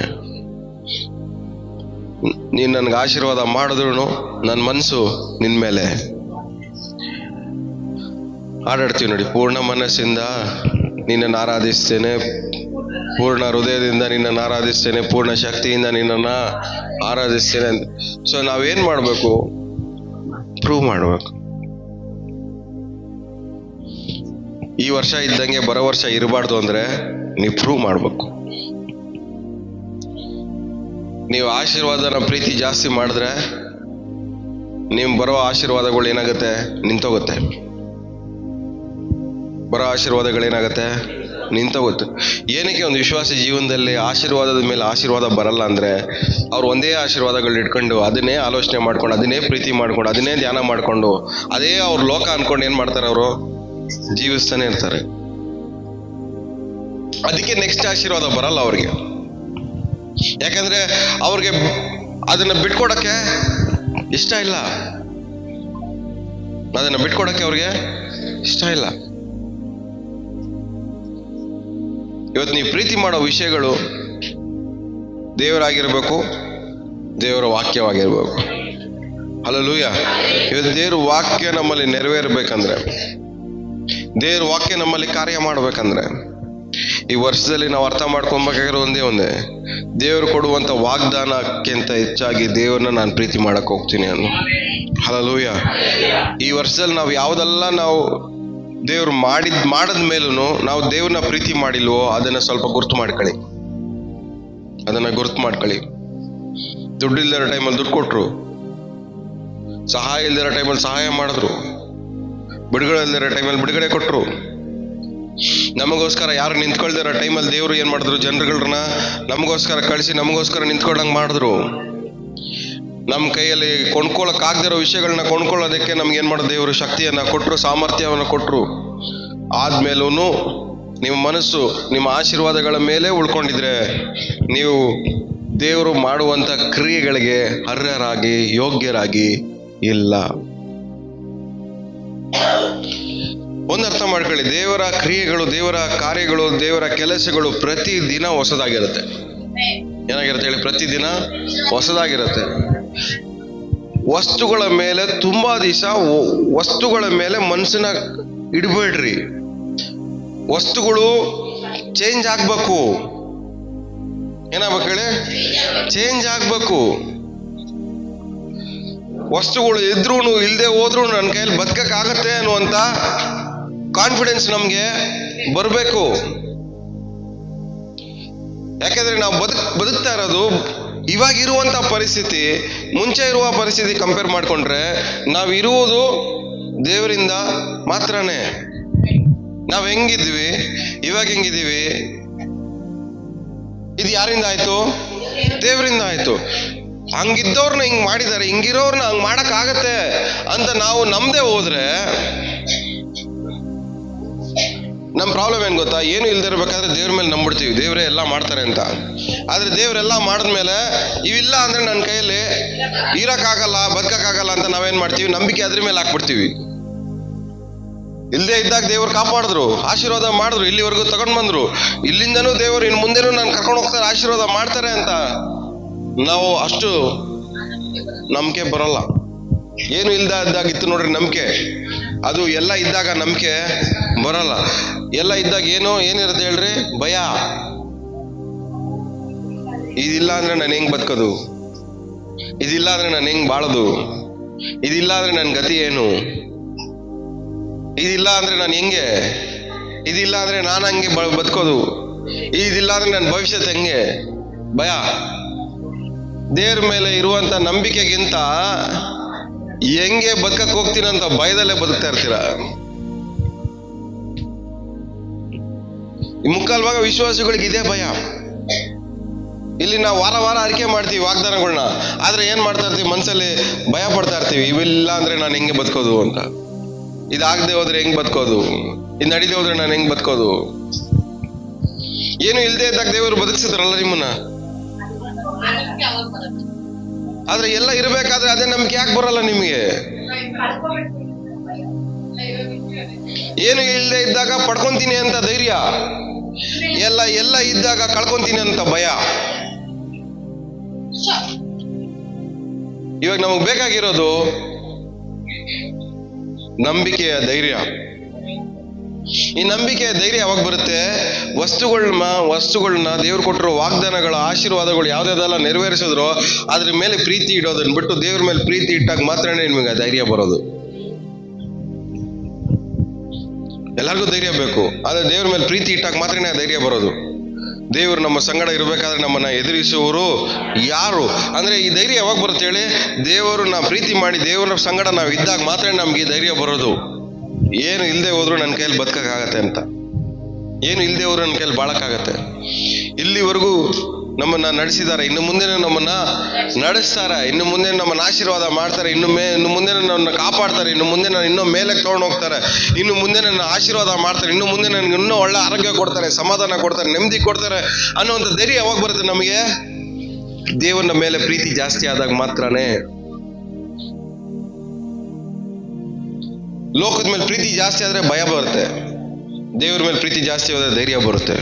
ನೀನ್ ನನ್ಗೆ ಆಶೀರ್ವಾದ ಮಾಡಿದ್ರು ನನ್ನ ಮನಸ್ಸು ನಿನ್ ಮೇಲೆ. ಆಡಾಡ್ತೀವಿ ನೋಡಿ, ಪೂರ್ಣ ಮನಸ್ಸಿಂದ ನಿನ್ನನ್ನು ಆರಾಧಿಸ್ತೇನೆ, ಪೂರ್ಣ ಹೃದಯದಿಂದ ನಿನ್ನನ್ನು ಆರಾಧಿಸ್ತೇನೆ, ಪೂರ್ಣ ಶಕ್ತಿಯಿಂದ ನಿನ್ನನ್ನು ಆರಾಧಿಸ್ತೇನೆ ಅಂತ. ಸೊ ನಾವೇನ್ ಮಾಡ್ಬೇಕು? ಪ್ರೂವ್ ಮಾಡ್ಬೇಕು. ಈ ವರ್ಷ ಇದ್ದಂಗೆ ಬರೋ ವರ್ಷ ಇರಬಾರ್ದು ಅಂದ್ರೆ ನೀವು ಪ್ರೂವ್ ಮಾಡ್ಬೇಕು. ನೀವು ಆಶೀರ್ವಾದನ ಪ್ರೀತಿ ಜಾಸ್ತಿ ಮಾಡಿದ್ರೆ ನಿಮ್ ಬರೋ ಆಶೀರ್ವಾದಗಳು ಏನಾಗುತ್ತೆ? ನಿಂತೋಗುತ್ತೆ. ಬರೋ ಆಶೀರ್ವಾದಗಳೇನಾಗತ್ತೆ? ನಿಂತೋಗುತ್ತೆ. ಏನಕ್ಕೆ ಒಂದು ವಿಶ್ವಾಸಿ ಜೀವನದಲ್ಲಿ ಆಶೀರ್ವಾದದ ಮೇಲೆ ಆಶೀರ್ವಾದ ಬರಲ್ಲ ಅಂದ್ರೆ, ಅವ್ರು ಒಂದೇ ಆಶೀರ್ವಾದಗಳು ಇಟ್ಕೊಂಡು ಅದನ್ನೇ ಆಲೋಚನೆ ಮಾಡ್ಕೊಂಡು, ಅದನ್ನೇ ಪ್ರೀತಿ ಮಾಡ್ಕೊಂಡು, ಅದನ್ನೇ ಧ್ಯಾನ ಮಾಡ್ಕೊಂಡು, ಅದೇ ಅವ್ರ ಲೋಕ ಅನ್ಕೊಂಡು ಏನ್ ಮಾಡ್ತಾರೆ? ಅವರು ಜೀವಿಸ್ತಾನೆ ಇರ್ತಾರೆ. ಅದಕ್ಕೆ ನೆಕ್ಸ್ಟ್ ಆಶೀರ್ವಾದ ಬರಲ್ಲ ಅವ್ರಿಗೆ. ಯಾಕಂದ್ರೆ ಅವ್ರಿಗೆ ಅದನ್ನ ಬಿಟ್ಕೊಡಕ್ಕೆ ಇಷ್ಟ ಇಲ್ಲ. ಅದನ್ನ ಬಿಟ್ಕೊಡಕ್ಕೆ ಅವ್ರಿಗೆ ಇಷ್ಟ ಇಲ್ಲ. ಇವತ್ತು ನೀವು ಪ್ರೀತಿ ಮಾಡೋ ವಿಷಯಗಳು ದೇವರಾಗಿರ್ಬೇಕು, ದೇವರ ವಾಕ್ಯವಾಗಿರ್ಬೇಕು. ಹಲ್ಲೆಲೂಯಾ. ಇವತ್ತು ದೇವ್ರ ವಾಕ್ಯ ನಮ್ಮಲ್ಲಿ ನೆರವೇರ್ಬೇಕಂದ್ರೆ, ದೇವ್ರ ವಾಕ್ಯ ನಮ್ಮಲ್ಲಿ ಕಾರ್ಯ ಮಾಡ್ಬೇಕಂದ್ರೆ, ಈ ವರ್ಷದಲ್ಲಿ ನಾವು ಅರ್ಥ ಮಾಡ್ಕೊಬೇಕಾಗಿರೋ ಒಂದೇ ದೇವ್ರು ಕೊಡುವಂತ ವಾಗ್ದಾನಕ್ಕಿಂತ ಹೆಚ್ಚಾಗಿ ದೇವ್ರನ್ನ ನಾನು ಪ್ರೀತಿ ಮಾಡಕ್ ಹೋಗ್ತೀನಿ ಅನ್ನೋ. ಹಲ್ಲೆಲೂಯಾ. ಈ ವರ್ಷದಲ್ಲಿ ನಾವು ಯಾವ್ದೆಲ್ಲ ನಾವು ದೇವ್ರು ಮಾಡದ ಮೇಲೂ ನಾವು ದೇವ್ರನ್ನ ಪ್ರೀತಿ ಮಾಡಿಲ್ವೋ ಅದನ್ನ ಸ್ವಲ್ಪ ಗುರ್ತು ಮಾಡ್ಕೊಳ್ಳಿ. ದುಡ್ಡು ಇಲ್ದಿರೋ ಟೈಮಲ್ಲಿ ದುಡ್ಡು ಕೊಟ್ರು, ಸಹಾಯ ಇಲ್ದಿರೋ ಟೈಮಲ್ಲಿ ಸಹಾಯ ಮಾಡಿದ್ರು, ಬಿಡುಗಡೆ ಇಲ್ದಿರೋ ಟೈಮಲ್ಲಿ ಬಿಡುಗಡೆ ಕೊಟ್ರು. ನಮಗೋಸ್ಕರ ಯಾರು ನಿಂತ್ಕೊಳ್ದಿರೋ ಟೈಮಲ್ಲಿ ದೇವ್ರು ಏನ್ ಮಾಡಿದ್ರು? ಜನರುಗಳನ್ನ ನಮಗೋಸ್ಕರ ಕಳಿಸಿ ನಮಗೋಸ್ಕರ ನಿಂತ್ಕೊಳ್ಳಂಗ್ ಮಾಡಿದ್ರು. ನಮ್ಮ ಕೈಯಲ್ಲಿ ಕೊಂಡ್ಕೊಳಕ್ ಆಗದಿರೋ ವಿಷಯಗಳನ್ನ ಕೊಂಡ್ಕೊಳ್ಳೋದಕ್ಕೆ ನಮ್ಗೆ ಏನ್ ಮಾಡೋದು? ದೇವರು ಶಕ್ತಿಯನ್ನ ಕೊಟ್ರು, ಸಾಮರ್ಥ್ಯವನ್ನು ಕೊಟ್ರು. ಆದ್ಮೇಲೂ ನಿಮ್ಮ ಮನಸ್ಸು ನಿಮ್ಮ ಆಶೀರ್ವಾದಗಳ ಮೇಲೆ ಉಳ್ಕೊಂಡಿದ್ರೆ ನೀವು ದೇವರು ಮಾಡುವಂತ ಕ್ರಿಯೆಗಳಿಗೆ ಅರ್ಹರಾಗಿ ಯೋಗ್ಯರಾಗಿ ಇಲ್ಲ. ಒಂದು ಅರ್ಥ ಮಾಡ್ಕೊಳ್ಳಿ, ದೇವರ ಕ್ರಿಯೆಗಳು, ದೇವರ ಕಾರ್ಯಗಳು, ದೇವರ ಕೆಲಸಗಳು ಪ್ರತಿ ದಿನ ಹೊಸದಾಗಿರುತ್ತೆ. ಏನಾಗಿರುತ್ತೆ ಹೇಳಿ? ಪ್ರತಿದಿನ ಹೊಸದಾಗಿರುತ್ತೆ. ವಸ್ತುಗಳ ಮೇಲೆ ತುಂಬಾ ದಿವಸ ವಸ್ತುಗಳ ಮೇಲೆ ಮನಸ್ಸನ್ನ ಇಡಬೇಡ್ರಿ. ವಸ್ತುಗಳು ಚೇಂಜ್ ಆಗ್ಬೇಕು. ಏನಾಗ್ಬೇಕು ಹೇಳಿ? ಚೇಂಜ್ ಆಗ್ಬೇಕು. ವಸ್ತುಗಳು ಇದ್ರೂ ಇಲ್ಲದೆ ಹೋದ್ರೂ ನನ್ನ ಕೈಯಲ್ಲಿ ಬದುಕಕ್ಕಾಗತ್ತೆ ಅನ್ನುವಂತ ಕಾನ್ಫಿಡೆನ್ಸ್ ನಮ್ಗೆ ಬರಬೇಕು. ಯಾಕೆಂದ್ರೆ ನಾವು ಬದುಕ್ತಾ ಇರೋದು ಇವಾಗ ಇರುವಂತ ಪರಿಸ್ಥಿತಿ ಮುಂಚೆ ಇರುವ ಪರಿಸ್ಥಿತಿ ಕಂಪೇರ್ ಮಾಡ್ಕೊಂಡ್ರೆ ನಾವಿರುವುದು ದೇವರಿಂದ ಮಾತ್ರನೇ. ನಾವ್ ಹೆಂಗಿದ್ವಿ, ಇವಾಗ ಹೆಂಗಿದೀವಿ, ಇದು ಯಾರಿಂದ ಆಯ್ತು? ದೇವರಿಂದ ಆಯ್ತು. ಹಂಗಿದ್ದವ್ರನ್ನ ಹಿಂಗ್ ಮಾಡಿದ್ದಾರೆ, ಹಿಂಗಿರೋರ್ನ ಹಂಗ್ ಮಾಡಕ್ ಆಗತ್ತೆ ಅಂತ ನಾವು ನಮ್ದೇ ಹೋದ್ರೆ ನಮ್ ಪ್ರಾಬ್ಲಮ್ ಏನ್ ಗೊತ್ತಾ? ಏನು ಇಲ್ದಿರ್ಬೇಕಾದ್ರೆ ದೇವ್ರ ಮೇಲೆ ನಂಬಿಡ್ತೀವಿ, ದೇವ್ರೇ ಎಲ್ಲ ಮಾಡ್ತಾರೆ ಅಂತ. ಆದ್ರೆ ದೇವ್ರೆಲ್ಲ ಮಾಡಿದ್ಮೇಲೆ ಇವಿಲ್ಲ ಅಂದ್ರೆ ನನ್ನ ಕೈಯಲ್ಲಿ ಇರಕ್ಕಾಗಲ್ಲ, ಬದುಕಕ್ಕಾಗಲ್ಲ ಅಂತ ನಾವೇನ್ ಮಾಡ್ತೀವಿ? ನಂಬಿಕೆ ಅದ್ರ ಮೇಲೆ ಹಾಕ್ಬಿಡ್ತೀವಿ. ಇಲ್ಲದೆ ಇದ್ದಾಗ ದೇವ್ರು ಕಾಪಾಡಿದ್ರು, ಆಶೀರ್ವಾದ ಮಾಡಿದ್ರು, ಇಲ್ಲಿವರೆಗೂ ತಗೊಂಡ್ ಬಂದ್ರು. ಇಲ್ಲಿಂದನೂ ದೇವರು ಇನ್ ಮುಂದೆನೂ ನಾನು ಕರ್ಕೊಂಡು ಹೋಗ್ತಾರೆ, ಆಶೀರ್ವಾದ ಮಾಡ್ತಾರೆ ಅಂತ ನಾವು ಅಷ್ಟು ನಂಬಿಕೆ ಬರಲ್ಲ. ಏನು ಇದ್ದಾಗಿತ್ತು ನೋಡ್ರಿ ನಂಬಿಕೆ. ಅದು ಎಲ್ಲ ಇದ್ದಾಗ ನಂಬಿಕೆ ಬರಲ್ಲ. ಎಲ್ಲ ಇದ್ದಾಗ ಏನಿರುತ್ತೆ ಹೇಳ್ರಿ? ಭಯ. ಇದಿಲ್ಲ ಅಂದ್ರೆ ನಾನು ಹೆಂಗ್ ಬದುಕೋದು, ಇದಿಲ್ಲ ಅಂದ್ರೆ ನಾನು ಹೆಂಗ್ ಬಾಳೋದು, ಇದಿಲ್ಲ ಅಂದ್ರೆ ನನ್ನ ಗತಿ ಏನು, ಇದಿಲ್ಲ ಅಂದ್ರೆ ನಾನು ಹೆಂಗೆ, ಇದಿಲ್ಲ ಅಂದ್ರೆ ನಾನು ಹಂಗೆ ಬದುಕೋದು, ಇದಿಲ್ಲ ಅಂದ್ರೆ ನನ್ನ ಭವಿಷ್ಯತ್ ಹೆಂಗೆ? ಭಯ. ದೇವ್ರ ಮೇಲೆ ಇರುವಂತ ನಂಬಿಕೆಗಿಂತ ಹೆಂಗೆ ಬದುಕಕ್ ಹೋಗ್ತೀನಂತ ಭಯದಲ್ಲೇ ಬದುಕ್ತಾ ಇರ್ತೀರ. ಈ ಮುಕ್ಕಾಲ್ ಭಾಗ ವಿಶ್ವಾಸಿಗಳಿಗೆ ಇದೇ ಭಯ. ಇಲ್ಲಿ ನಾವು ವಾರ ವಾರ ಅರಿಕೆ ಮಾಡ್ತೀವಿ ವಾಗ್ದಾನಗಳನ್ನ, ಆದ್ರೆ ಏನ್ ಮಾಡ್ತಾ ಇರ್ತೀವಿ? ಮನ್ಸಲ್ಲಿ ಭಯ ಪಡ್ತಾ ಇರ್ತೀವಿ, ಇವಿಲ್ಲ ಅಂದ್ರೆ ನಾನು ಹೆಂಗೆ ಬದುಕೋದು ಅಂತ, ಇದಾಗದೆ ಹೋದ್ರೆ ಹೆಂಗ್ ಬದುಕೋದು, ಇದು ನಡೀದೆ ಹೋದ್ರೆ ನಾನು ಹೆಂಗ್ ಬದುಕೋದು. ಏನು ಇಲ್ದೇ ಇದ್ದಾಗ ದೇವರು ಬದುಕಿಸಿದ್ರಲ್ಲ ನಿಮ್ಮನ್ನ. ಆದ್ರೆ ಎಲ್ಲ ಇರ್ಬೇಕಾದ್ರೆ ಅದೇ ನಂಬಿಕೆ ಯಾಕೆ ಬರಲ್ಲ ನಿಮ್ಗೆ? ಏನು ಇಲ್ಲದೆ ಇದ್ದಾಗ ಪಡ್ಕೊಂತೀನಿ ಅಂತ ಧೈರ್ಯ, ಎಲ್ಲ ಇದ್ದಾಗ ಕಳ್ಕೊಂತೀನಿ ಅಂತ ಭಯ. ಇವಾಗ ನಮಗ್ ಬೇಕಾಗಿರೋದು ನಂಬಿಕೆಯ ಧೈರ್ಯ. ಈ ನಂಬಿಕೆಯ ಧೈರ್ಯ ಯಾವಾಗ ಬರುತ್ತೆ? ವಸ್ತುಗಳನ್ನ ದೇವ್ರು ಕೊಟ್ಟಿರೋ ವಾಗ್ದಾನಗಳ ಆಶೀರ್ವಾದಗಳು ಯಾವ್ದಾದೆಲ್ಲ ನೆರವೇರಿಸಿದ್ರು ಅದ್ರ ಮೇಲೆ ಪ್ರೀತಿ ಇಡೋದನ್ನ ಬಿಟ್ಟು ದೇವ್ರ ಮೇಲೆ ಪ್ರೀತಿ ಇಟ್ಟಾಗ ಮಾತ್ರನೇ ನಿಮಗೆ ಧೈರ್ಯ ಬರೋದು. ಎಲ್ಲರಿಗೂ ಧೈರ್ಯ ಬೇಕು, ಆದ್ರೆ ದೇವ್ರ ಮೇಲೆ ಪ್ರೀತಿ ಇಟ್ಟಾಗ ಮಾತ್ರನೇ ಧೈರ್ಯ ಬರೋದು. ದೇವ್ರು ನಮ್ಮ ಸಂಗಡ ಇರ್ಬೇಕಾದ್ರೆ ನಮ್ಮನ್ನ ಎದುರಿಸುವವರು ಯಾರು ಅಂದ್ರೆ ಈ ಧೈರ್ಯ ಯಾವಾಗ ಬರುತ್ತೆ ಹೇಳಿ? ದೇವರನ್ನ ಪ್ರೀತಿ ಮಾಡಿ ದೇವರ ಸಂಗಡ ನಾವು ಇದ್ದಾಗ ಮಾತ್ರ ನಮ್ಗೆ ಧೈರ್ಯ ಬರೋದು. ಏನು ಇಲ್ಲದೆ ಹೋದ್ರು ನನ್ನ ಕೈಯಲ್ಲಿ ಬದುಕಕ್ಕಾಗತ್ತೆ ಅಂತ, ಏನು ಇಲ್ಲದೆ ಹೋದ್ರು ನನ್ನ ಕೈಯಲ್ಲಿ ಬಾಳಕ್ಕಾಗತ್ತೆ. ಇಲ್ಲಿವರೆಗೂ ನಮ್ಮನ್ನ ನಡೆಸಿದ್ದಾರೆ, ಇನ್ನು ಮುಂದೆ ನಮ್ಮನ್ನ ನಡೆಸ್ತಾರೆ, ಇನ್ನು ಮುಂದೆ ನಮ್ಮನ್ನ ಆಶೀರ್ವಾದ ಮಾಡ್ತಾರೆ, ಇನ್ನು ಮುಂದೆ ನಮ್ಮನ್ನ ಕಾಪಾಡ್ತಾರೆ, ಇನ್ನು ಮುಂದೆ ನಾನು ಇನ್ನೂ ಮೇಲೆ ತಗೊಂಡು ಹೋಗ್ತಾರೆ, ಇನ್ನು ಮುಂದೆ ನನ್ನ ಆಶೀರ್ವಾದ ಮಾಡ್ತಾರೆ, ಇನ್ನು ಮುಂದೆ ನನಗೆ ಇನ್ನೂ ಒಳ್ಳೆ ಆರೋಗ್ಯ ಕೊಡ್ತಾರೆ, ಸಮಾಧಾನ ಕೊಡ್ತಾರೆ, ನೆಮ್ಮದಿ ಕೊಡ್ತಾರೆ ಅನ್ನುವಂಥ ಧೈರ್ಯ ಯಾವಾಗ ಬರುತ್ತೆ ನಮಗೆ? ದೇವರ ಮೇಲೆ ಪ್ರೀತಿ ಜಾಸ್ತಿ ಆದಾಗ ಮಾತ್ರನೇ. ಲೋಕದ ಮೇಲೆ ಪ್ರೀತಿ ಜಾಸ್ತಿ ಆದ್ರೆ ಭಯ ಬರುತ್ತೆ, ದೇವ್ರ ಮೇಲೆ ಪ್ರೀತಿ ಜಾಸ್ತಿ ಹೋದ್ರೆ ಧೈರ್ಯ ಬರುತ್ತೆ.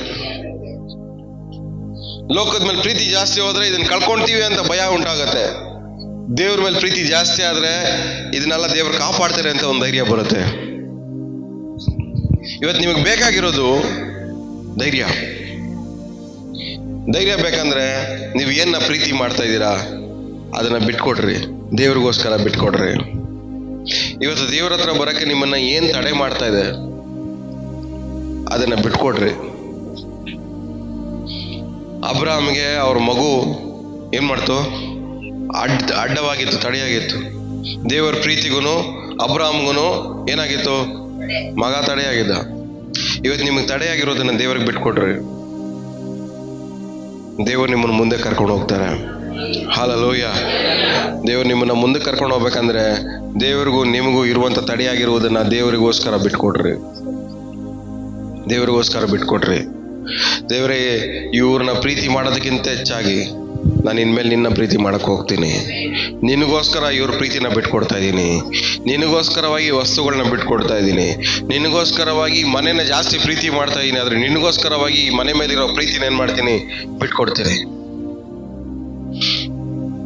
ಲೋಕದ ಮೇಲೆ ಪ್ರೀತಿ ಜಾಸ್ತಿ ಹೋದ್ರೆ ಇದನ್ನ ಕಳ್ಕೊಂತೀವಿ ಅಂತ ಭಯ ಉಂಟಾಗತ್ತೆ. ದೇವ್ರ ಮೇಲೆ ಪ್ರೀತಿ ಜಾಸ್ತಿ ಆದ್ರೆ ಇದನ್ನೆಲ್ಲ ದೇವ್ರು ಕಾಪಾಡ್ತಾರೆ ಅಂತ ಒಂದು ಧೈರ್ಯ ಬರುತ್ತೆ. ಇವತ್ತು ನಿಮಗೆ ಬೇಕಾಗಿರೋದು ಧೈರ್ಯ. ಧೈರ್ಯ ಬೇಕಂದ್ರೆ ನೀವು ಏನ ಪ್ರೀತಿ ಮಾಡ್ತಾ ಇದ್ದೀರಾ ಅದನ್ನ ಬಿಟ್ಕೊಡ್ರಿ, ದೇವ್ರಿಗೋಸ್ಕರ ಬಿಟ್ಕೊಡ್ರಿ. ಇವತ್ತು ದೇವ್ರ ಹತ್ರ ಬರಕ್ಕೆ ನಿಮ್ಮನ್ನ ಏನ್ ತಡೆ ಮಾಡ್ತಾ ಇದೆ ಅದನ್ನ ಬಿಟ್ಕೊಡ್ರಿ. ಅಬ್ರಾಮ್ಗೆ ಅವ್ರ ಮಗು ಏನ್ ಮಾಡ್ತು? ಅಡ್ಡವಾಗಿತ್ತು, ತಡೆಯಾಗಿತ್ತು. ದೇವರ ಪ್ರೀತಿಗೂ ಅಬ್ರಾಮ್ಗೂ ಏನಾಗಿತ್ತು? ಮಗ ತಡೆಯಾಗಿದ್ದ. ಇವತ್ತು ನಿಮಗೆ ತಡೆಯಾಗಿರೋದನ್ನ ದೇವ್ರಿಗೆ ಬಿಟ್ಕೊಡ್ರಿ, ದೇವರು ನಿಮ್ಮನ್ನ ಮುಂದೆ ಕರ್ಕೊಂಡು ಹೋಗ್ತಾರೆ. ಹಲ್ಲೆಲೂಯ. ದೇವ್ರು ನಿಮ್ಮನ್ನ ಮುಂದೆ ಕರ್ಕೊಂಡು ಹೋಗ್ಬೇಕಂದ್ರೆ ದೇವ್ರಿಗೂ ನಿಮಗೂ ಇರುವಂತ ತಡೆಯಾಗಿರುವುದನ್ನ ದೇವರಿಗೋಸ್ಕರ ಬಿಟ್ಕೊಡ್ರಿ, ದೇವರಿಗೋಸ್ಕರ ಬಿಟ್ಕೊಡ್ರಿ. ದೇವರೇ, ಇವ್ರನ್ನ ಪ್ರೀತಿ ಮಾಡೋದಕ್ಕಿಂತ ಹೆಚ್ಚಾಗಿ ನಾನು ಇನ್ಮೇಲೆ ನಿನ್ನ ಪ್ರೀತಿ ಮಾಡಕ್ ಹೋಗ್ತೀನಿ. ನಿನಗೋಸ್ಕರ ಇವ್ರ ಪ್ರೀತಿನ ಬಿಟ್ಕೊಡ್ತಾ ಇದ್ದೀನಿ, ನಿನಗೋಸ್ಕರವಾಗಿ ವಸ್ತುಗಳನ್ನ ಬಿಟ್ಕೊಡ್ತಾ ಇದ್ದೀನಿ, ನಿನಗೋಸ್ಕರವಾಗಿ ಮನೆನ ಜಾಸ್ತಿ ಪ್ರೀತಿ ಮಾಡ್ತಾ ಇದ್ದೀನಿ. ಆದ್ರೆ ನಿನಗೋಸ್ಕರವಾಗಿ ಈ ಮನೆ ಮೇಲಿರೋ ಪ್ರೀತಿನ ಏನ್ ಮಾಡ್ತೀನಿ? ಬಿಟ್ಕೊಡ್ತೀನಿ.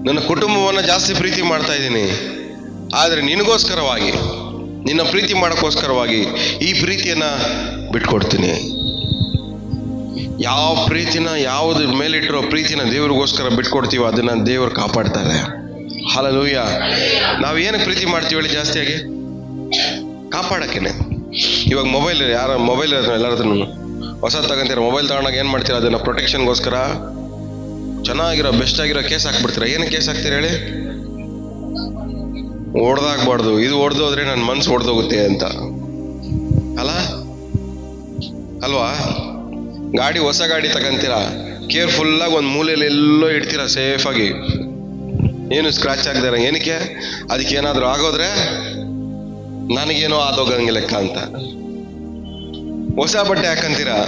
ನನ್ನ ಕುಟುಂಬವನ್ನ ಜಾಸ್ತಿ ಪ್ರೀತಿ ಮಾಡ್ತಾ ಇದ್ದೀನಿ, ಆದ್ರೆ ನಿನಗೋಸ್ಕರವಾಗಿ, ನಿನ್ನ ಪ್ರೀತಿ ಮಾಡೋಕ್ಕೋಸ್ಕರವಾಗಿ ಈ ಪ್ರೀತಿಯನ್ನ ಬಿಟ್ಕೊಡ್ತೀನಿ. ಯಾವ ಪ್ರೀತಿನ, ಯಾವ್ದ್ರ ಮೇಲಿಟ್ಟಿರೋ ಪ್ರೀತಿನ ದೇವ್ರಿಗೋಸ್ಕರ ಬಿಟ್ಕೊಡ್ತೀವೋ ಅದನ್ನ ದೇವ್ರು ಕಾಪಾಡ್ತಾರೆ. ಹಲ್ಲೆಲೂಯಾ. ನಾವ್ ಏನಕ್ಕೆ ಪ್ರೀತಿ ಮಾಡ್ತೀವಿ ಹೇಳಿ? ಜಾಸ್ತಿಯಾಗಿ ಕಾಪಾಡಕ್ಕೇನೆ. ಇವಾಗ ಮೊಬೈಲ್, ಯಾರ ಮೊಬೈಲ್ ಎಲ್ಲರದನ್ನು ಹೊಸ ತಗೊಂತೀರ, ಮೊಬೈಲ್ ತಗೊಂಡಾಗ ಏನ್ ಮಾಡ್ತೀರಾ? ಅದನ್ನ ಪ್ರೊಟೆಕ್ಷನ್ಗೋಸ್ಕರ ಚೆನ್ನಾಗಿರೋ ಬೆಸ್ಟ್ ಆಗಿರೋ ಕೇಸ್ ಹಾಕ್ಬಿಡ್ತೀರಾ. ಏನಕ್ಕೆ ಕೇಸ್ ಹಾಕ್ತೀರ ಹೇಳಿ? ಹೊಡೆದಾಗ್ಬಾರ್ದು, ಇದು ಹೊಡೆದೋದ್ರೆ ನನ್ನ ಮನ್ಸು ಹೊಡೆದೋಗುತ್ತೆ ಅಂತ ಅಲ್ವಾ? ಗಾಡಿ, ಹೊಸ ಗಾಡಿ ತಗೊಂತೀರಾ, ಕೇರ್ಫುಲ್ ಆಗಿ ಒಂದು ಮೂಲೆಯಲ್ಲಿ ಎಲ್ಲೋ ಇಡ್ತೀರಾ ಸೇಫ್ ಆಗಿ, ಏನು ಸ್ಕ್ರಾಚ್ ಆಗದಾರ. ಏನಕ್ಕೆ? ಅದಕ್ಕೆ ಏನಾದ್ರು ಆಗೋದ್ರೆ ನನಗೇನೋ ಆದೋಗಂಗೆ ಲೆಕ್ಕ ಅಂತ. ಹೊಸ ಬಟ್ಟೆ ಹಾಕಂತೀರಾ,